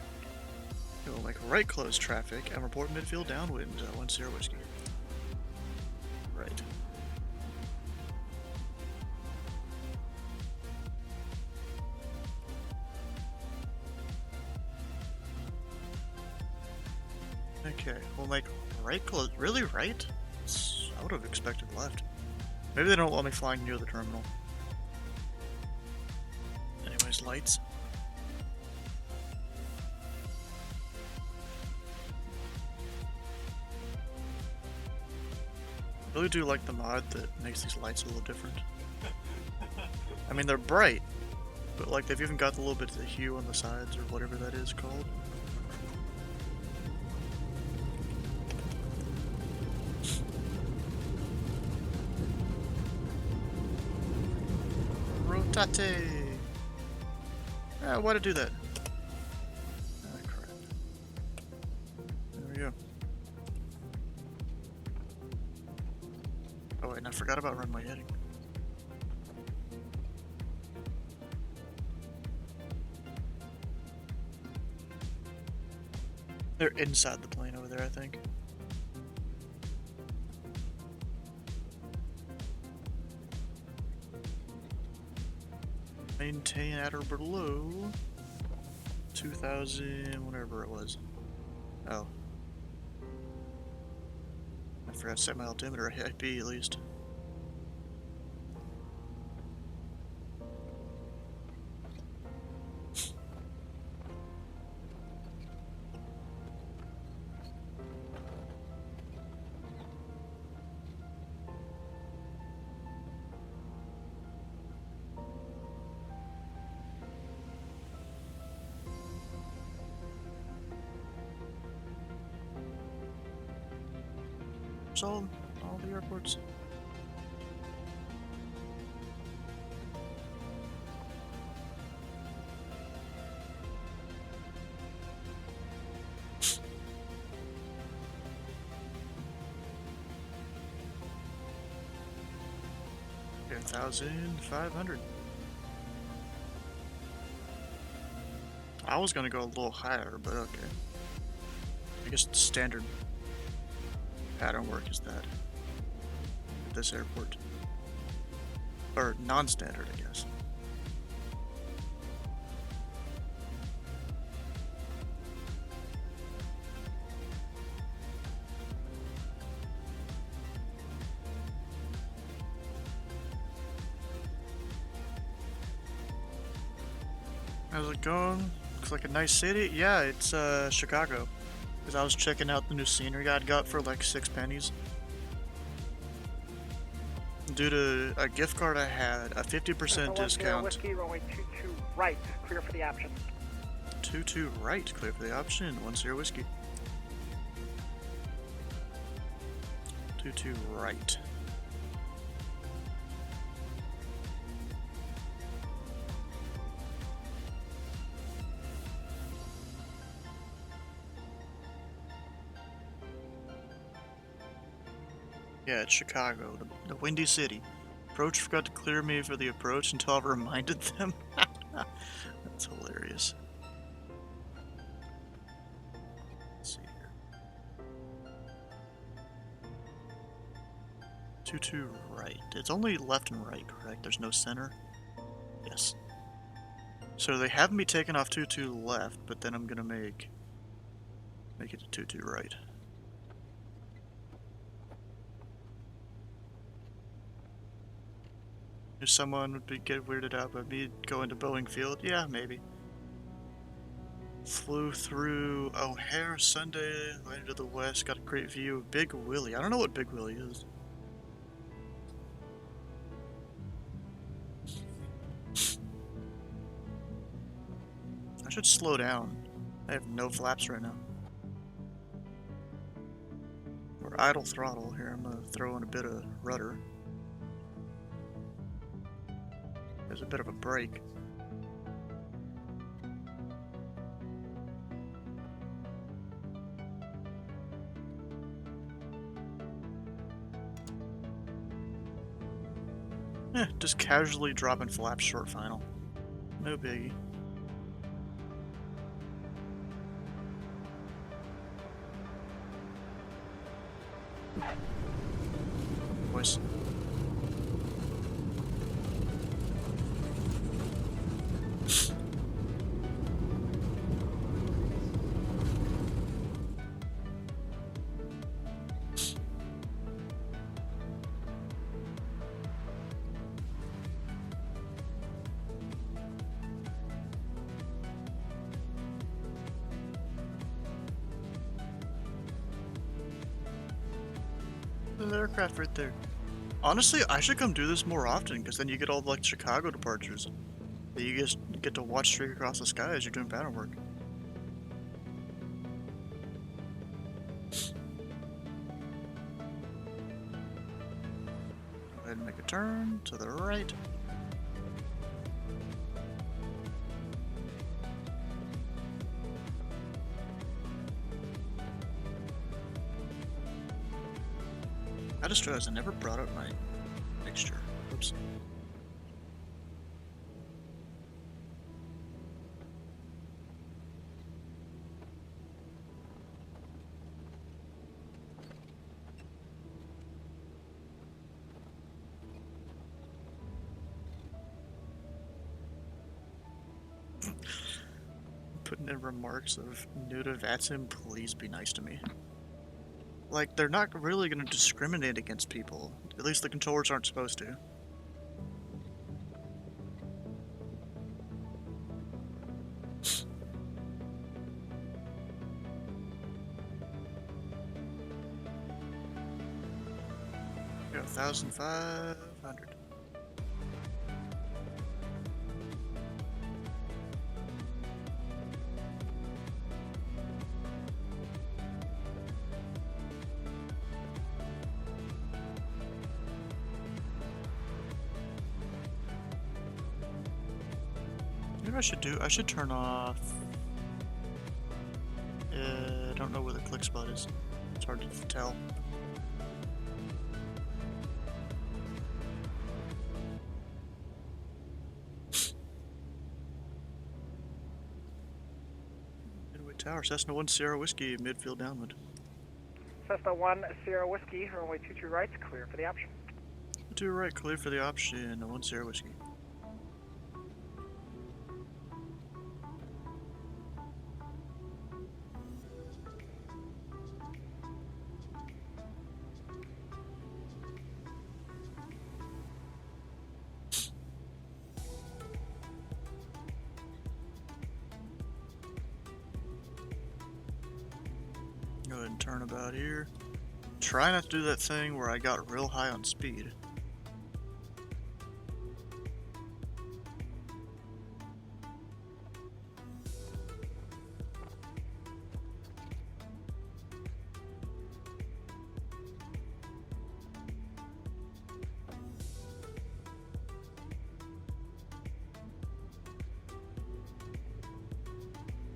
We'll make right close traffic and report midfield downwind. 1 Sierra Whiskey. Right. Okay, we'll make right close. Really, right? I would have expected left. Maybe they don't want me flying near the terminal. Anyways, lights. I really do like the mod that makes these lights a little different. I mean, they're bright, but like they've even got a little bit of the hue on the sides or whatever that is called. Rotate! Ah, why did I do that? Ah, crap. There we go. Oh wait, and I forgot about runway heading. They're inside the plane over there, I think. Maintain at or below 2,000, whatever it was. Oh. I forgot to set my altimeter at IP at least. All the airports. 1,500. I was gonna go a little higher, but okay. I guess the standard pattern work is that at this airport. Or non-standard, I guess. How's it going? Looks like a nice city. Yeah, it's Chicago. Because I was checking out the new scenery I'd got for like 6 pennies. Due to a gift card I had, a 50% discount. Whiskey, runway 22 right, clear for the option. 22 right, clear for the option. 10 whiskey. 22 right. Yeah, it's Chicago, the Windy City. Approach forgot to clear me for the approach until I've reminded them. That's hilarious. Let's see here. 22 right. It's only left and right, correct? There's no center? Yes. So they have me taking off 22 left, but then I'm gonna make it to 22 right. If someone would get weirded out by me going to Boeing Field, yeah, maybe. Flew through O'Hare Sunday, landed to the west, got a great view of Big Willie. I don't know what Big Willie is. I should slow down. I have no flaps right now. Or idle throttle here. I'm gonna throw in a bit of rudder. There's a bit of a break. Just casually dropping flaps short final. No biggie. Voice. The aircraft right there. Honestly, I should come do this more often, because then you get all like Chicago departures that you just get to watch straight across the sky as you're doing pattern work. Go ahead and make a turn to the right. I just realized I never brought up my mixture. Oops. Putting in remarks of Nuda Vatsim, please be nice to me. Like, they're not really going to discriminate against people. At least the controllers aren't supposed to. Got 1,500. Maybe I should I should turn off. I don't know where the click spot is. It's hard to tell. Tower, Cessna 1 Sierra Whiskey, midfield downwind. Cessna 1 Sierra Whiskey, runway 22 right, clear for the option. 22 right, clear for the option, 1 Sierra Whiskey. Go ahead and turn about here. Try not to do that thing where I got real high on speed.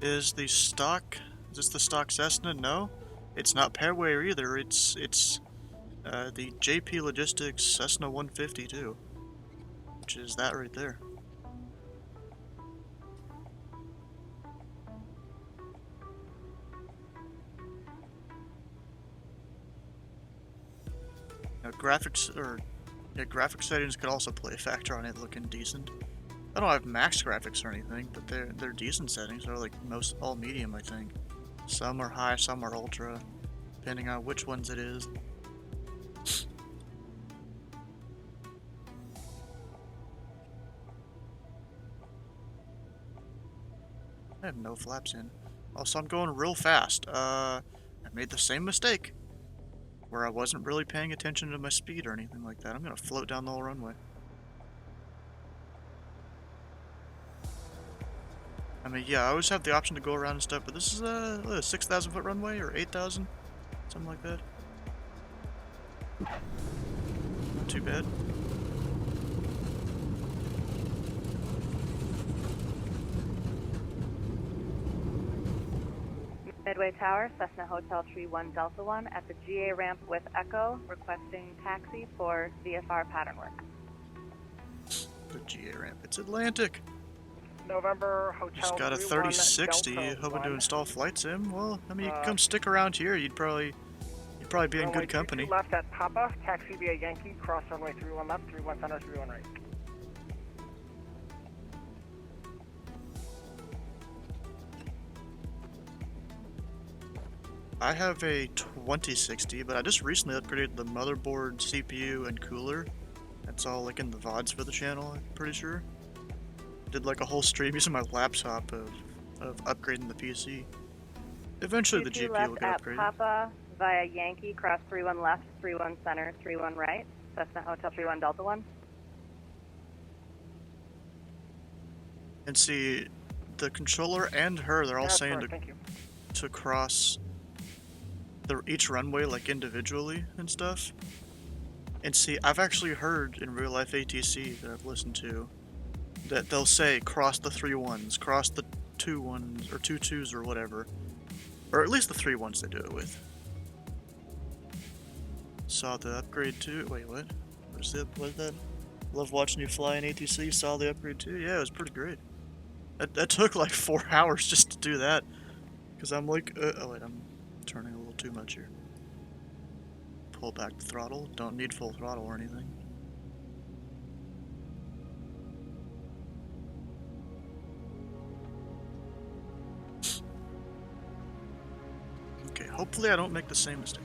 Is this the stock Cessna? No, it's not Pairway either. It's the JP Logistics Cessna 152, which is that right there. Now, graphics settings could also play a factor on it looking decent. I don't have max graphics or anything, but they're decent settings. They're like all medium, I think. Some are high, some are ultra, depending on which ones it is. I have no flaps in. Also, I'm going real fast. I made the same mistake where I wasn't really paying attention to my speed or anything like that. I'm gonna float down the whole runway. I mean, yeah, I always have the option to go around and stuff, but this is a 6,000 foot runway or 8,000, something like that. Not too bad. Midway Tower, Cessna Hotel Tree 1 Delta 1 at the GA ramp with Echo, requesting taxi for VFR pattern work. The GA ramp, it's Atlantic. November Hotel Just got a 3060, hoping to install flight sim. Well, I mean, you could come stick around here. You'd probably be in good company. Left at Papa, taxi via Yankee, cross runway 31 left, 31 center, 31 right. I have a 2060, but I just recently upgraded the motherboard, CPU, and cooler. That's all like in the VODs for the channel, I'm pretty sure. Did like a whole stream using my laptop of upgrading the PC. Eventually the GPU will get upgraded. Left at Papa via Yankee, cross 31 left, 31 center, 31 right, Cessna Hotel 31 Delta 1. And see, the controller and her, they're all saying to cross each runway like individually and stuff. And see, I've actually heard in real life ATC that I've listened to that they'll say cross the 3 1s, cross the 2 1s, or 2 2s or whatever. Or at least the 3 1s they do it with. Saw the upgrade too. Wait, what? What's that? Love watching you fly in ATC. Saw the upgrade too. Yeah, it was pretty great. That took like 4 hours just to do that. Because I'm like, oh wait, I'm turning a little too much here. Pull back the throttle. Don't need full throttle or anything. Okay, hopefully I don't make the same mistake.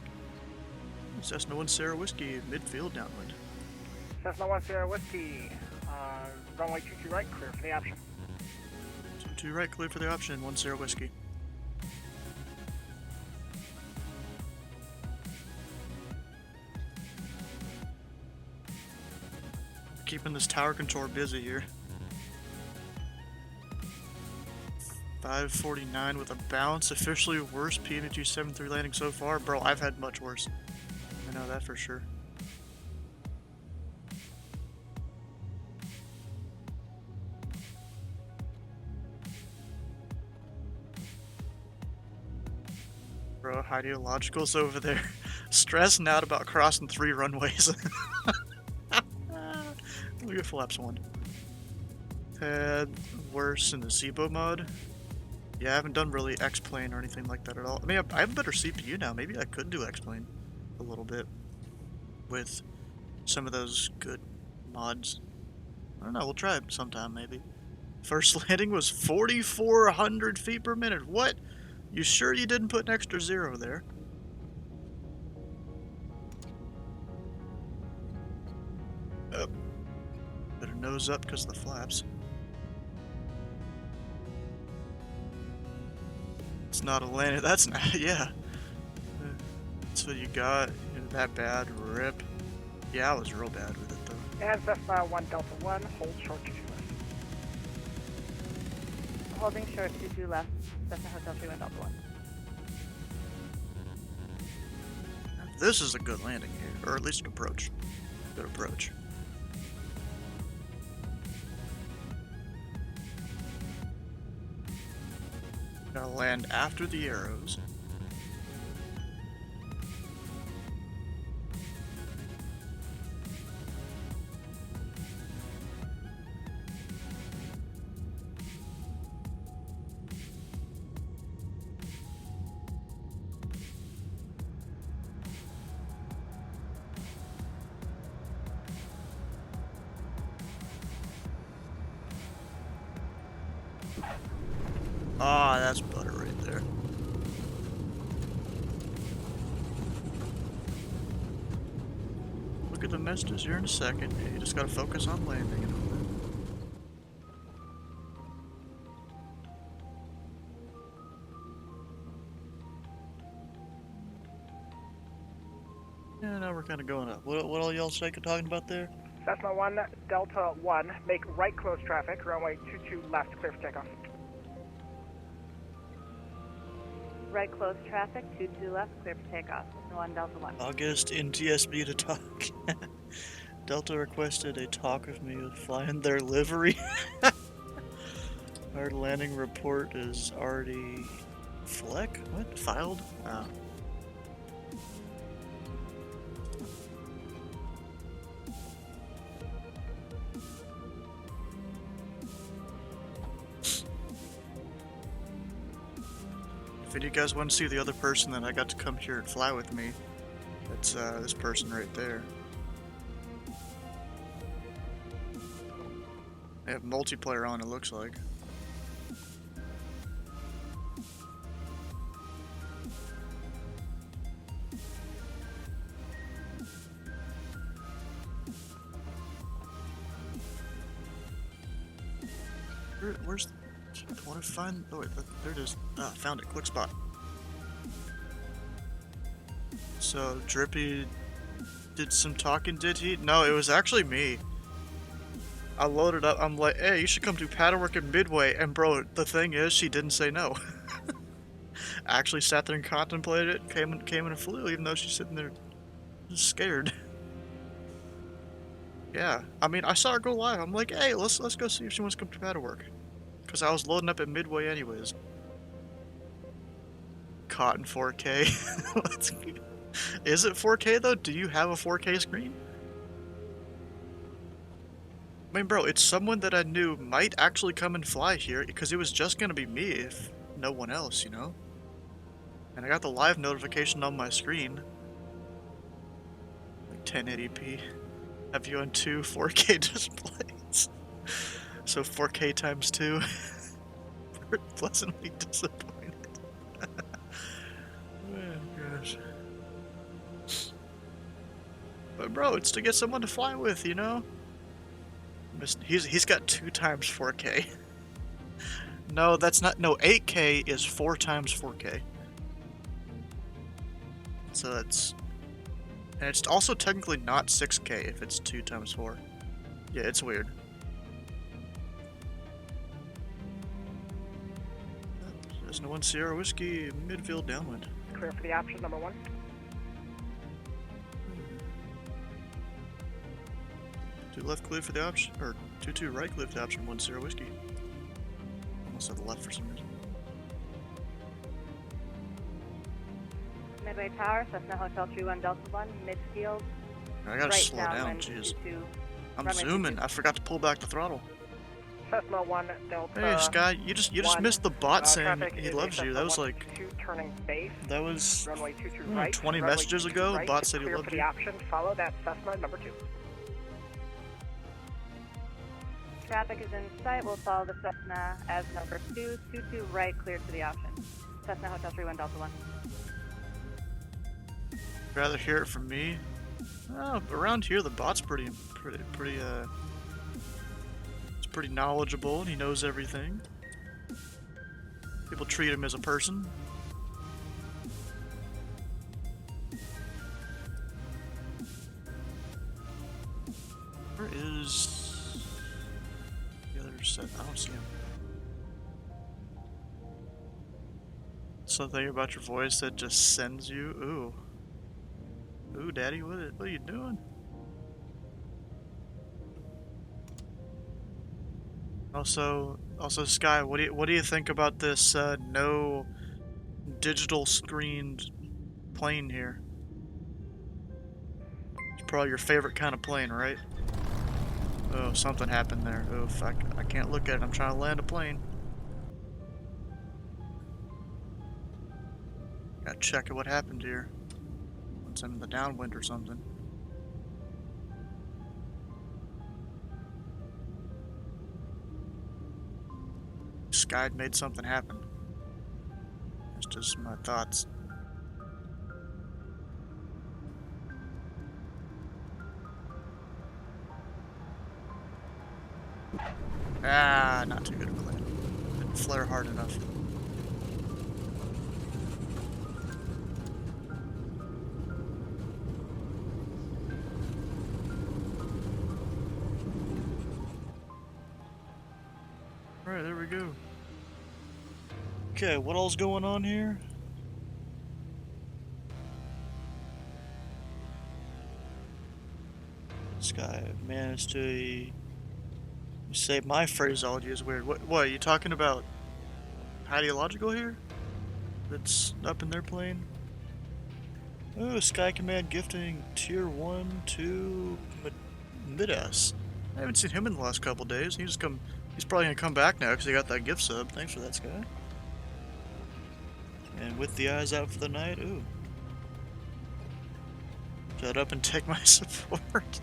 Cessna 1 Sierra Whiskey, midfield downwind. Cessna 1 Sierra Whiskey, runway 22 right, clear for the option. 22 right, clear for the option, 1 Sierra Whiskey. Keeping this tower controller busy here. 549 with a bounce, officially worst PME273 landing so far. Bro, I've had much worse. I know that for sure. Bro, Ideological's over there stressing out about crossing 3 runways. Look at flaps 1. Had worse in the Zebo mod. Yeah, I haven't done really X-Plane or anything like that at all. I mean, I have a better CPU now. Maybe I could do X-Plane a little bit with some of those good mods. I don't know, we'll try it sometime, maybe. First landing was 4,400 feet per minute. What? You sure you didn't put an extra 0 there? Better nose up because of the flaps. It's not a landing. That's not. Yeah. That's what you got. You're that bad. Rip. Yeah, I was real bad with it though. And Cessna 1 Delta 1, hold short 22 left. Holding short 22 left, Cessna Hotel 3 1 Delta 1. This is a good landing here, or at least an approach. Good approach. Gotta land after the arrows. Ah, that's butter right there. Look at the messages here in a second. You just gotta focus on landing and all that. Yeah, now we're kind of going up. What all y'all talking about there? Cessna 1 Delta 1, make right close traffic, runway 22 left, clear for takeoff. Right close traffic, 22 left, clear for takeoff. Cessna 1 Delta 1. August in TSB to talk. Delta requested a talk with me with flying their livery. Our landing report is already... Fleck? What? Filed? Oh. If any of you guys want to see the other person that I got to come here and fly with me, that's this person right there. They have multiplayer on, it looks like. Where's... I want to find... Oh wait, there it is. Ah, found it. Quick spot. So, Drippy did some talking, did he? No, it was actually me. I loaded up, I'm like, hey, you should come do pattern work at Midway, and bro, the thing is, she didn't say no. I actually sat there and contemplated it, came in and flew, even though she's sitting there just scared. Yeah, I mean, I saw her go live, I'm like, hey, let's go see if she wants to come to pattern work. Because I was loading up at Midway anyways. Caught in 4K. Is it 4K though? Do you have a 4K screen? I mean, bro, it's someone that I knew might actually come and fly here, because it was just gonna be me if no one else, you know? And I got the live notification on my screen. Like 1080p. Have you on 2 4K displays? So 4K times 2. We're pleasantly disappointed. Oh gosh. But bro, it's to get someone to fly with, you know? He's got 2 times 4K. No, that's not. No, 8K is 4 times 4K. So that's... And it's also technically not 6K if it's 2 times 4. Yeah, it's weird. There's no 1 Sierra Whiskey, midfield downwind. Clear for the option, number 1. 2 left clear for the option, or 2 right clear for the option, 1 Sierra Whiskey. Almost said the left for some reason. Midway Tower, Cessna Hotel 31 Delta 1, midfield. I gotta right slow down, downwind, jeez. 22, I'm runway zooming, 22. I forgot to pull back the throttle. Cessna 1 Delta. Hey Sky, you just 1, missed the bot saying traffic he is loves a you. Cessna That was 122 like turning base. that was Runway 22 right. 20 runway messages 22 ago. Right, Bot said he clear loved for the you. option. Follow that Cessna number 2. Traffic is in sight. We'll follow the Cessna as number 2. 22 right, cleared to the option. Cessna Hotel 31 Delta 1. Rather hear it from me. Oh, around here the bot's pretty, he's pretty knowledgeable and he knows everything. People treat him as a person. Where is the other set? I don't see him. Something about your voice that just sends you. Ooh. Ooh, Daddy, what are you doing? Also, Sky, what do you think about this no digital screened plane here? It's probably your favorite kind of plane, right? Oh, something happened there. Oof, I can't look at it. I'm trying to land a plane. Gotta check what happened here. Once I'm in the downwind or something. Sky made something happen. It's just my thoughts. Ah, not too good a plan. Didn't flare hard enough. Alright, there we go. Okay, what all's going on here? This guy managed to... You say my phraseology is weird. What are you talking about? Ideological here? That's up in their plane? Oh, Sky Command gifting tier 1 to Midas. I haven't seen him in the last couple days. He's probably gonna come back now because he got that gift sub. Thanks for that, Sky. And with the eyes out for the night, ooh. Shut up and take my support.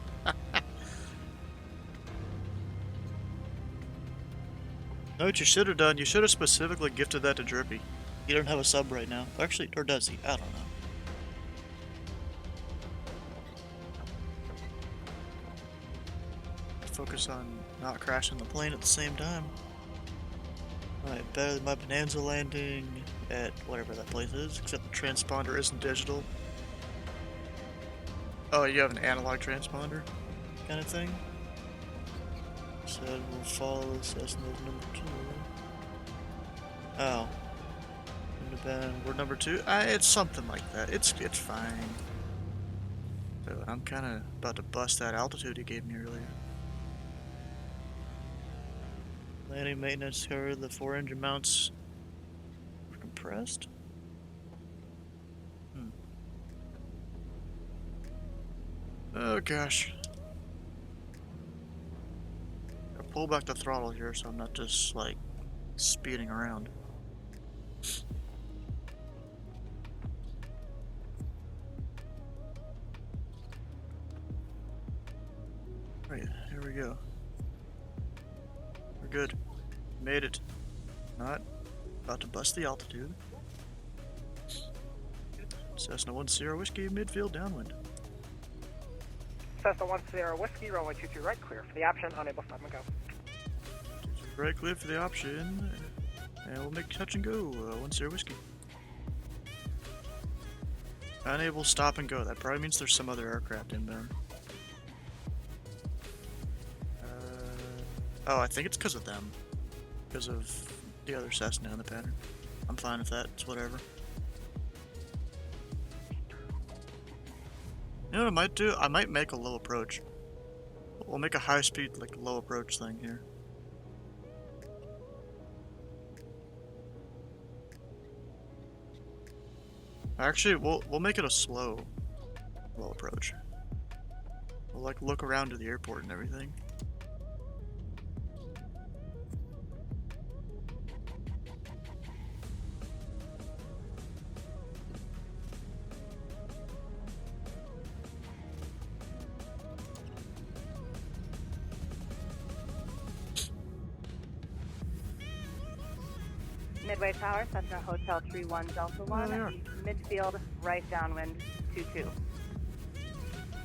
Know what you should have done? You should have specifically gifted that to Drippy. He don't have a sub right now. Actually, or does he? I don't know. Focus on not crashing the plane at the same time. Alright, better than my Bonanza landing at whatever that place is, except the transponder isn't digital. Oh, you have an analog transponder kind of thing? Said we'll follow this as number 2. Oh. We're number 2? It's something like that. It's fine. So I'm kind of about to bust that altitude he gave me earlier. Landing maintenance discovered the 4 engine mounts were compressed. Oh gosh. I'll pull back the throttle here so I'm not just like speeding around. Right, here we go. We're good. Made it. Not about to bust the altitude. Cessna 10 Whiskey, midfield downwind. Cessna 10 Whiskey, runway 22 right, clear for the option, unable stop and go. Right, clear for the option, and we'll make touch and go. 10 Whiskey. Unable stop and go. That probably means there's some other aircraft inbound. Oh, I think it's because of them. Because of the other Cessna in the pattern. I'm fine with that. It's whatever. You know what I might do? I might make a low approach. We'll make a high speed, like, low approach thing here. Actually, we'll make it a slow low approach. We'll, like, look around to the airport and everything. Midway Tower, Cessna Hotel 31 Delta 1, midfield, right downwind, 22.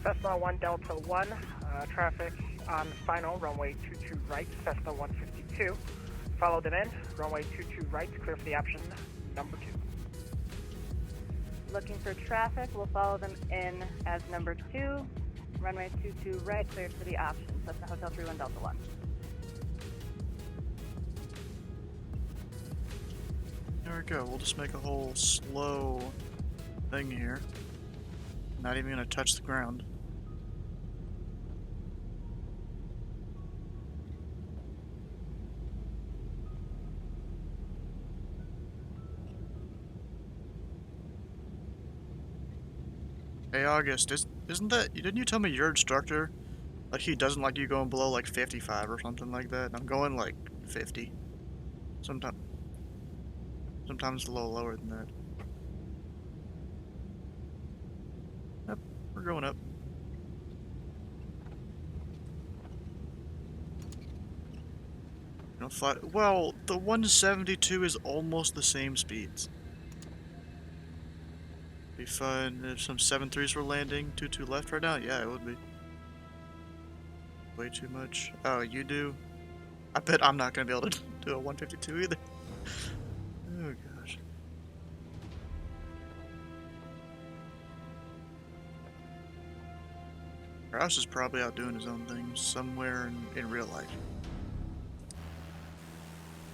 Cessna 1 Delta 1, traffic on final, runway 22 right, Cessna 152. Follow them in, runway 22 right, clear for the option number 2. Looking for traffic, we'll follow them in as number 2, runway 22 right, cleared for the option, Cessna Hotel 31 Delta 1. There we go. We'll just make a whole slow thing here. Not even gonna touch the ground. Hey August, isn't that, didn't you tell me your instructor, like he doesn't like you going below like 55 or something like that? I'm going like 50. Sometimes a little lower than that. Yep, we're going up. Don't fly. Well, the 172 is almost the same speeds. Be fun if some 7.3s were landing. 2-2 left right now? Yeah, it would be. Way too much. Oh, you do? I bet I'm not gonna be able to do a 152 either. Oh gosh. Rouse is probably out doing his own thing somewhere in real life.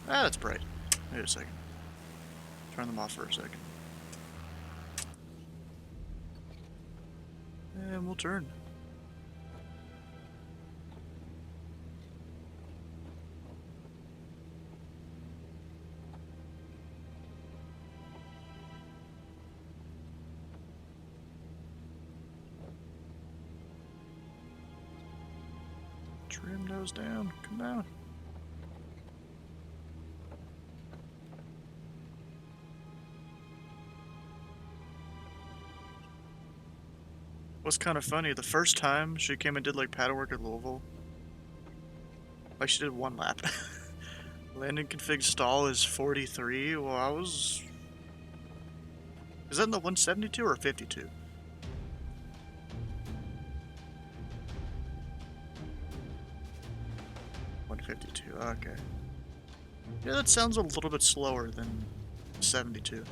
Ah, that's bright. Wait a second. Turn them off for a second. And we'll turn. Trim those down. Come down. What's kind of funny, the first time she came and did like paddle work at Louisville, like she did one lap. Landing config stall is 43. Well, I was... Is that in the 172 or 52? Okay. Yeah, that sounds a little bit slower than 72.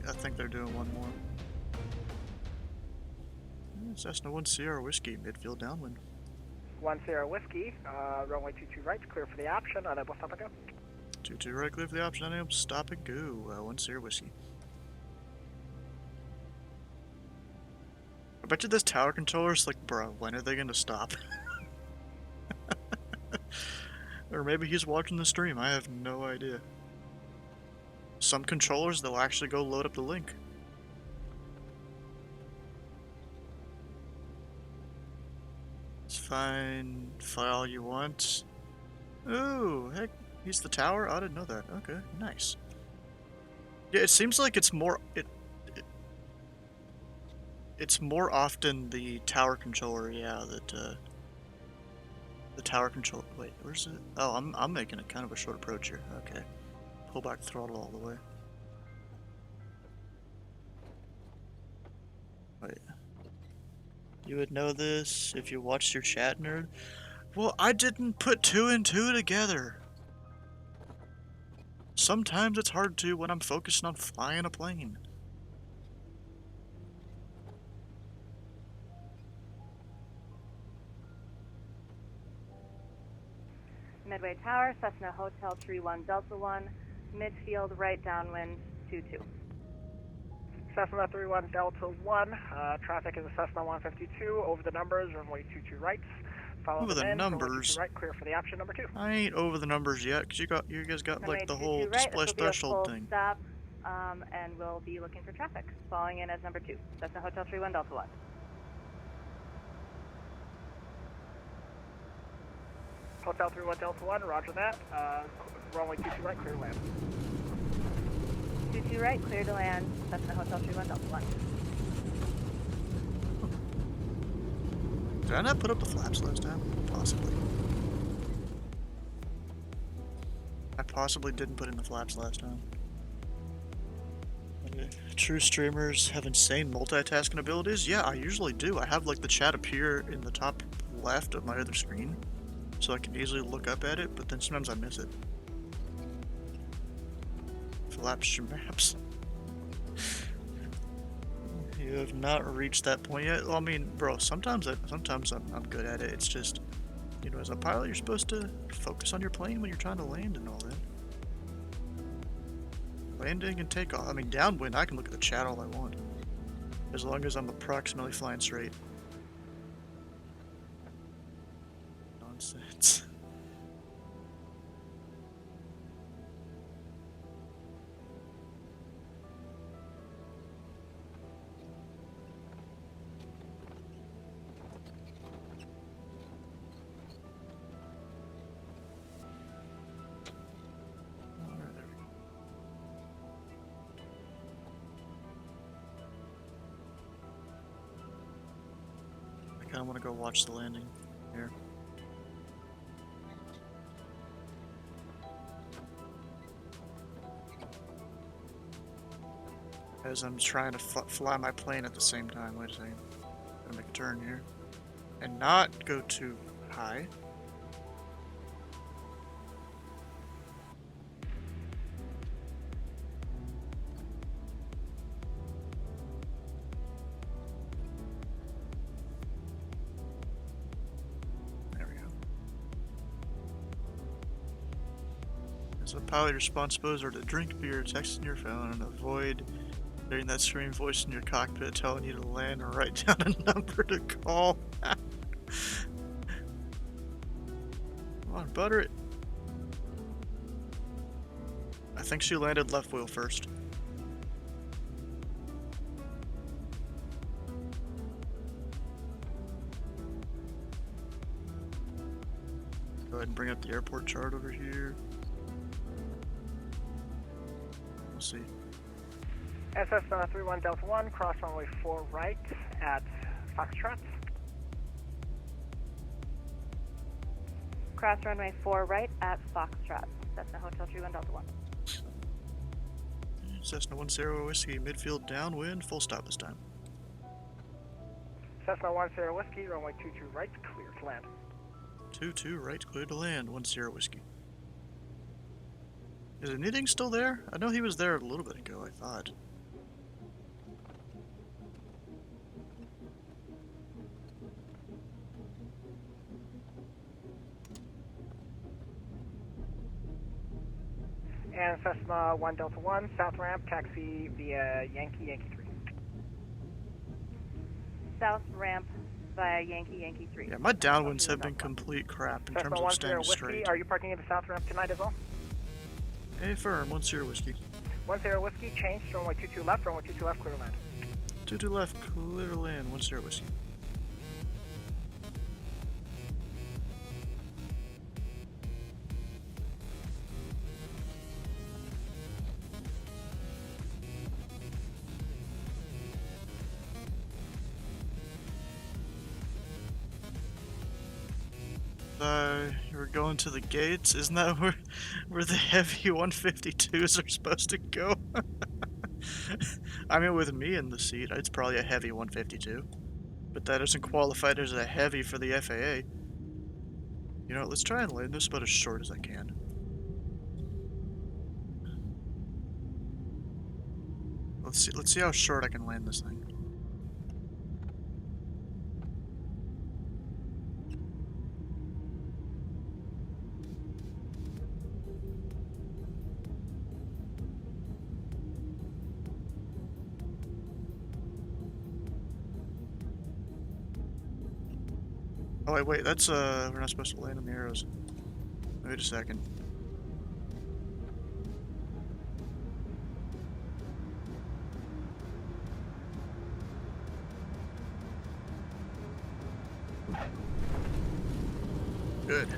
I think they're doing one more. Cessna 1 Sierra Whiskey, midfield downwind. 1 Sierra Whiskey, runway 22 right, clear for the option, unable stop and go. 22 right, clear for the option, unable stop and go. 1 Sierra Whiskey. I bet you this tower controller's like, bro, when are they gonna stop? Or maybe he's watching the stream, I have no idea. Some controllers, they'll actually go load up the link. It's fine. Fly all you want. Ooh, heck, he's the tower? I didn't know that. Okay, nice. Yeah, it seems like it's more... It's more often the tower controller, yeah, that, the tower control... Wait, where's it? Oh, I'm making it kind of a short approach here. Okay. Pull back throttle all the way. Wait. You would know this if you watched your chat, nerd? Well, I didn't put 2 and 2 together. Sometimes it's hard to when I'm focusing on flying a plane. Midway Tower, Cessna Hotel 31 Delta 1, midfield, right downwind, 22. Cessna 31 Delta 1, traffic is a Cessna 152, over the numbers, runway 22 right. follow Over them the in. Runway numbers. 22 right, clear for the option number 2. I ain't over the numbers yet, cause you guys got Runway like the 22 whole right, this splash will be a threshold full thing. stop, and we'll be looking for traffic. Falling in as number 2. Cessna Hotel 31 Delta 1. Hotel 31 Delta 1, roger that. Runway 22 right, clear to land. 22 right, clear to land. Cessna Hotel 31 Delta 1. Did I not put up the flaps last time? Possibly. I possibly didn't put in the flaps last time. Okay. True streamers have insane multitasking abilities? Yeah, I usually do. I have like the chat appear in the top left of my other screen, so I can easily look up at it, but then sometimes I miss it. Flaps maps. You have not reached that point yet. Well, I mean, bro, sometimes I'm good at it. It's just, you know, as a pilot, you're supposed to focus on your plane when you're trying to land and all that. Landing and takeoff. I mean, downwind, I can look at the chat all I want, as long as I'm approximately flying straight. Nonsense. I kind of want to go watch the landing here. As I'm trying to fly my plane at the same time. Wait a second. Gotta make a turn here. And not go too high. So pilot responsibilities are to drink beer, text in your phone, and avoid hearing that screaming voice in your cockpit telling you to land or write down a number to call. Come on, butter it. I think she landed left wheel first. Go ahead and bring up the airport chart over here. We'll see. SS 31 Delta 1, cross runway 4 right at Foxtrot. Cross runway 4 right at Foxtrot. Cessna Hotel 31 Delta 1. Cessna 10 Whiskey, midfield downwind, full stop this time. Cessna 10 Whiskey, runway 22 right, clear to land. 22 right, clear to land, 10 Whiskey. Is anything still there? I know he was there a little bit ago, I thought. And Cessna 1 Delta 1, south ramp, taxi via Yankee 3. South ramp via Yankee 3. Yeah, my downwinds have been complete crap in Cessna terms of 10 staying Whiskey, straight. are you parking in the south ramp tonight as well? Hey, firm, 10 Whiskey. 10 Whiskey, change, runway 22 left, runway 22 left, clear to land. 22 left, clear to land, 10 Whiskey. We're going to the gates. Isn't that where the heavy 152s are supposed to go? I mean, with me in the seat, it's probably a heavy 152. But that doesn't qualify as a heavy for the FAA. You know what, let's try and land this about as short as I can. Let's see how short I can land this thing. Oh wait, that's we're not supposed to land on the arrows. Wait a second. Good.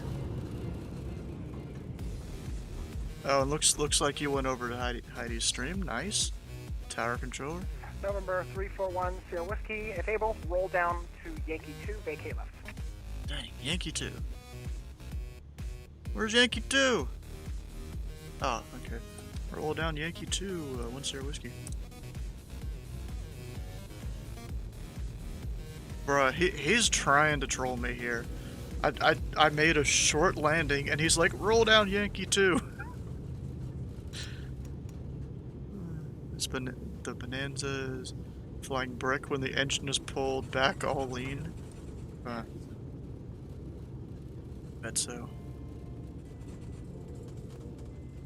Oh, and looks like you went over to Heidi's stream. Nice. Tower controller. November 341 Sierra Whiskey. If able, roll down to Yankee 2, vacate left. Dang, Yankee 2. Where's Yankee 2? Oh, okay. Roll down Yankee 2, 1 Sierra Whiskey. Bruh, he's trying to troll me here. I made a short landing and he's like, roll down Yankee 2. It's been the Bonanza's flying brick when the engine is pulled back all lean. Bet so.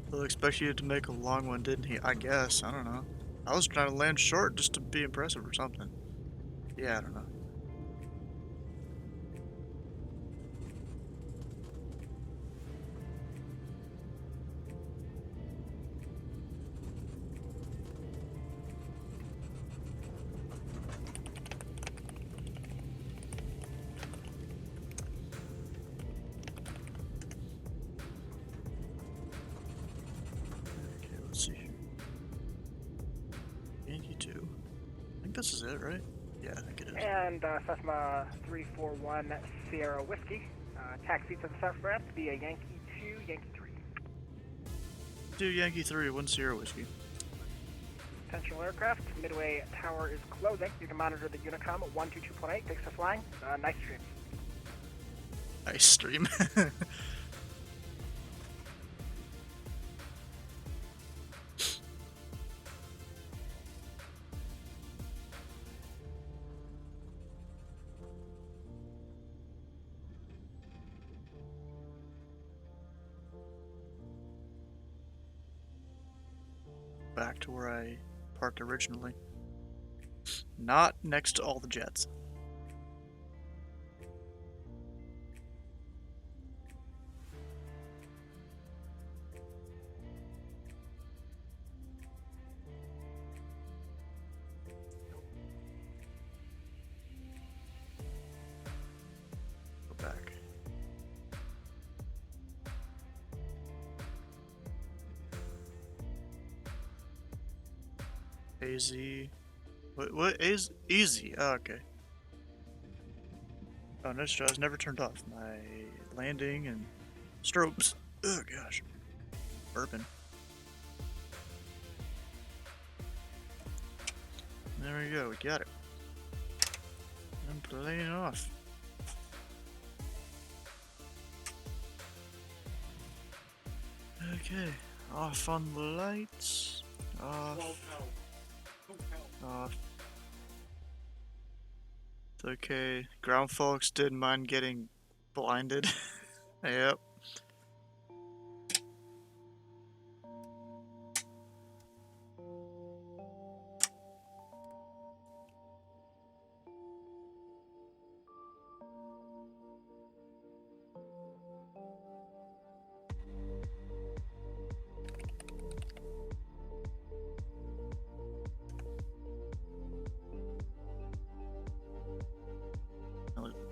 He'll expect you to make a long one, didn't he? I guess. I don't know. I was trying to land short just to be impressive or something. Yeah, I don't know. This is it, right? Yeah, I think it is. And Cessna 341 Sierra Whiskey. Taxi to the south ramp via Yankee 2, Yankee 3. 2 Yankee 3, 1 Sierra Whiskey. Potential aircraft. Midway tower is closing. You can monitor the Unicom at 122.8. Thanks for flying. Nice stream. Nice stream. Back to where I parked originally. Not next to all the jets. Go back. AZ. What is easy? Oh, okay. Oh, no, I was never turned off. My landing and strobes. Oh gosh. Burping. There we go, we got it. I'm playing off. Okay, off on the lights. Off. Off. It's okay. Ground folks didn't mind getting blinded. Yep.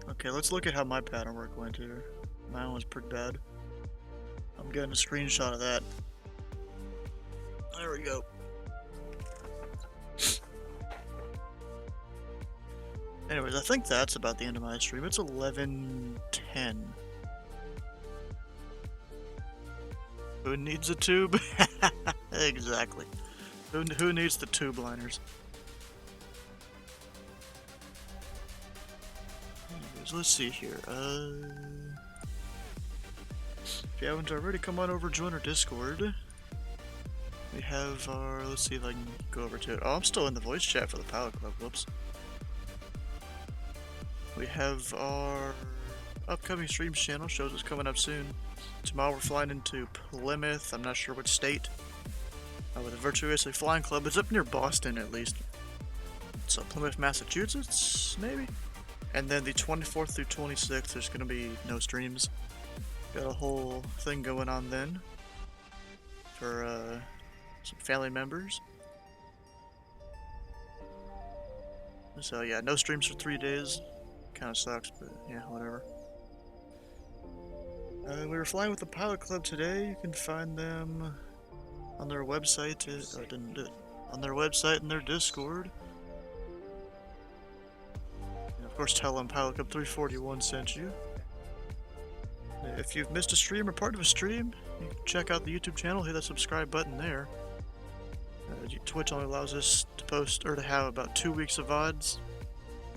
Okay, let's look at how my pattern work went here. Mine was pretty bad. I'm getting a screenshot of that. There we go. Anyways, I think that's about the end of my stream. It's 11:10. Who needs a tube? Exactly. Who needs the tube liners? Anyways, let's see here. If you haven't already, come on over, join our Discord. We have our, let's see if I can go over to it. Oh, I'm still in the voice chat for the Pilot Club, whoops. We have our upcoming streams channel, shows us coming up soon. Tomorrow we're flying into Plymouth, I'm not sure which state. With the Virtuously Flying Club. It's up near Boston, at least. So Plymouth, Massachusetts, maybe? And then the 24th through 26th, there's gonna be no streams. Got a whole thing going on then for some family members. So yeah, no streams for 3 days. Kind of sucks, but yeah, whatever. We were flying with the Pilot Club today. You can find them on their website. On their website and their Discord. And of course, tell them Pilot Club 341 sent you. If you've missed a stream or part of a stream, you can check out the YouTube channel. Hit that subscribe button there. Twitch only allows us to post or to have about 2 weeks of VODs.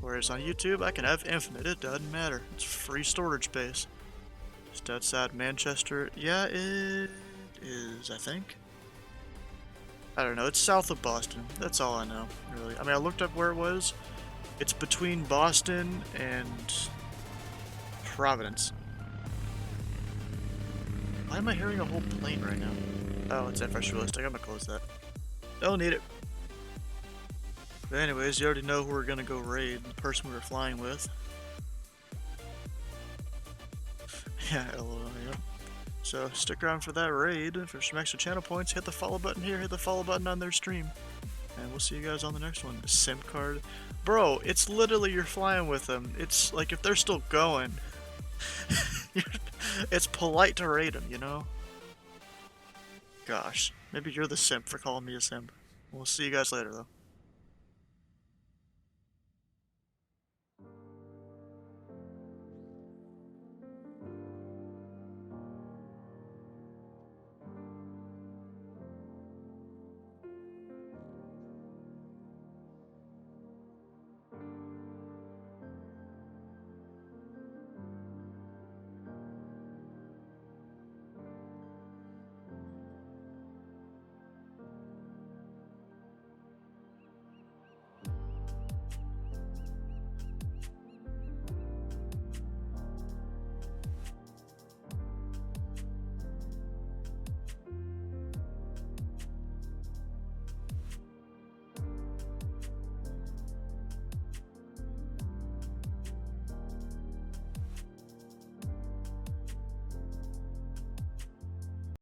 Whereas on YouTube, I can have infinite. It doesn't matter. It's free storage space. Just outside Manchester. Yeah, it is, I think. I don't know. It's south of Boston. That's all I know, really. I mean, I looked up where it was. It's between Boston and Providence. Why am I hearing a whole plane right now? Oh, it's infrastructure. I'm gonna close that. Don't need it. But anyways, you already know who we're gonna go raid. The person we were flying with. Yeah, LOL, yeah. So stick around for that raid. For some extra channel points, hit the follow button here, hit the follow button on their stream. And we'll see you guys on the next one. SIM card. Bro, it's literally you're flying with them. It's like if they're still going, it's polite to raid them, you know? Gosh, maybe you're the simp for calling me a simp. We'll see you guys later though.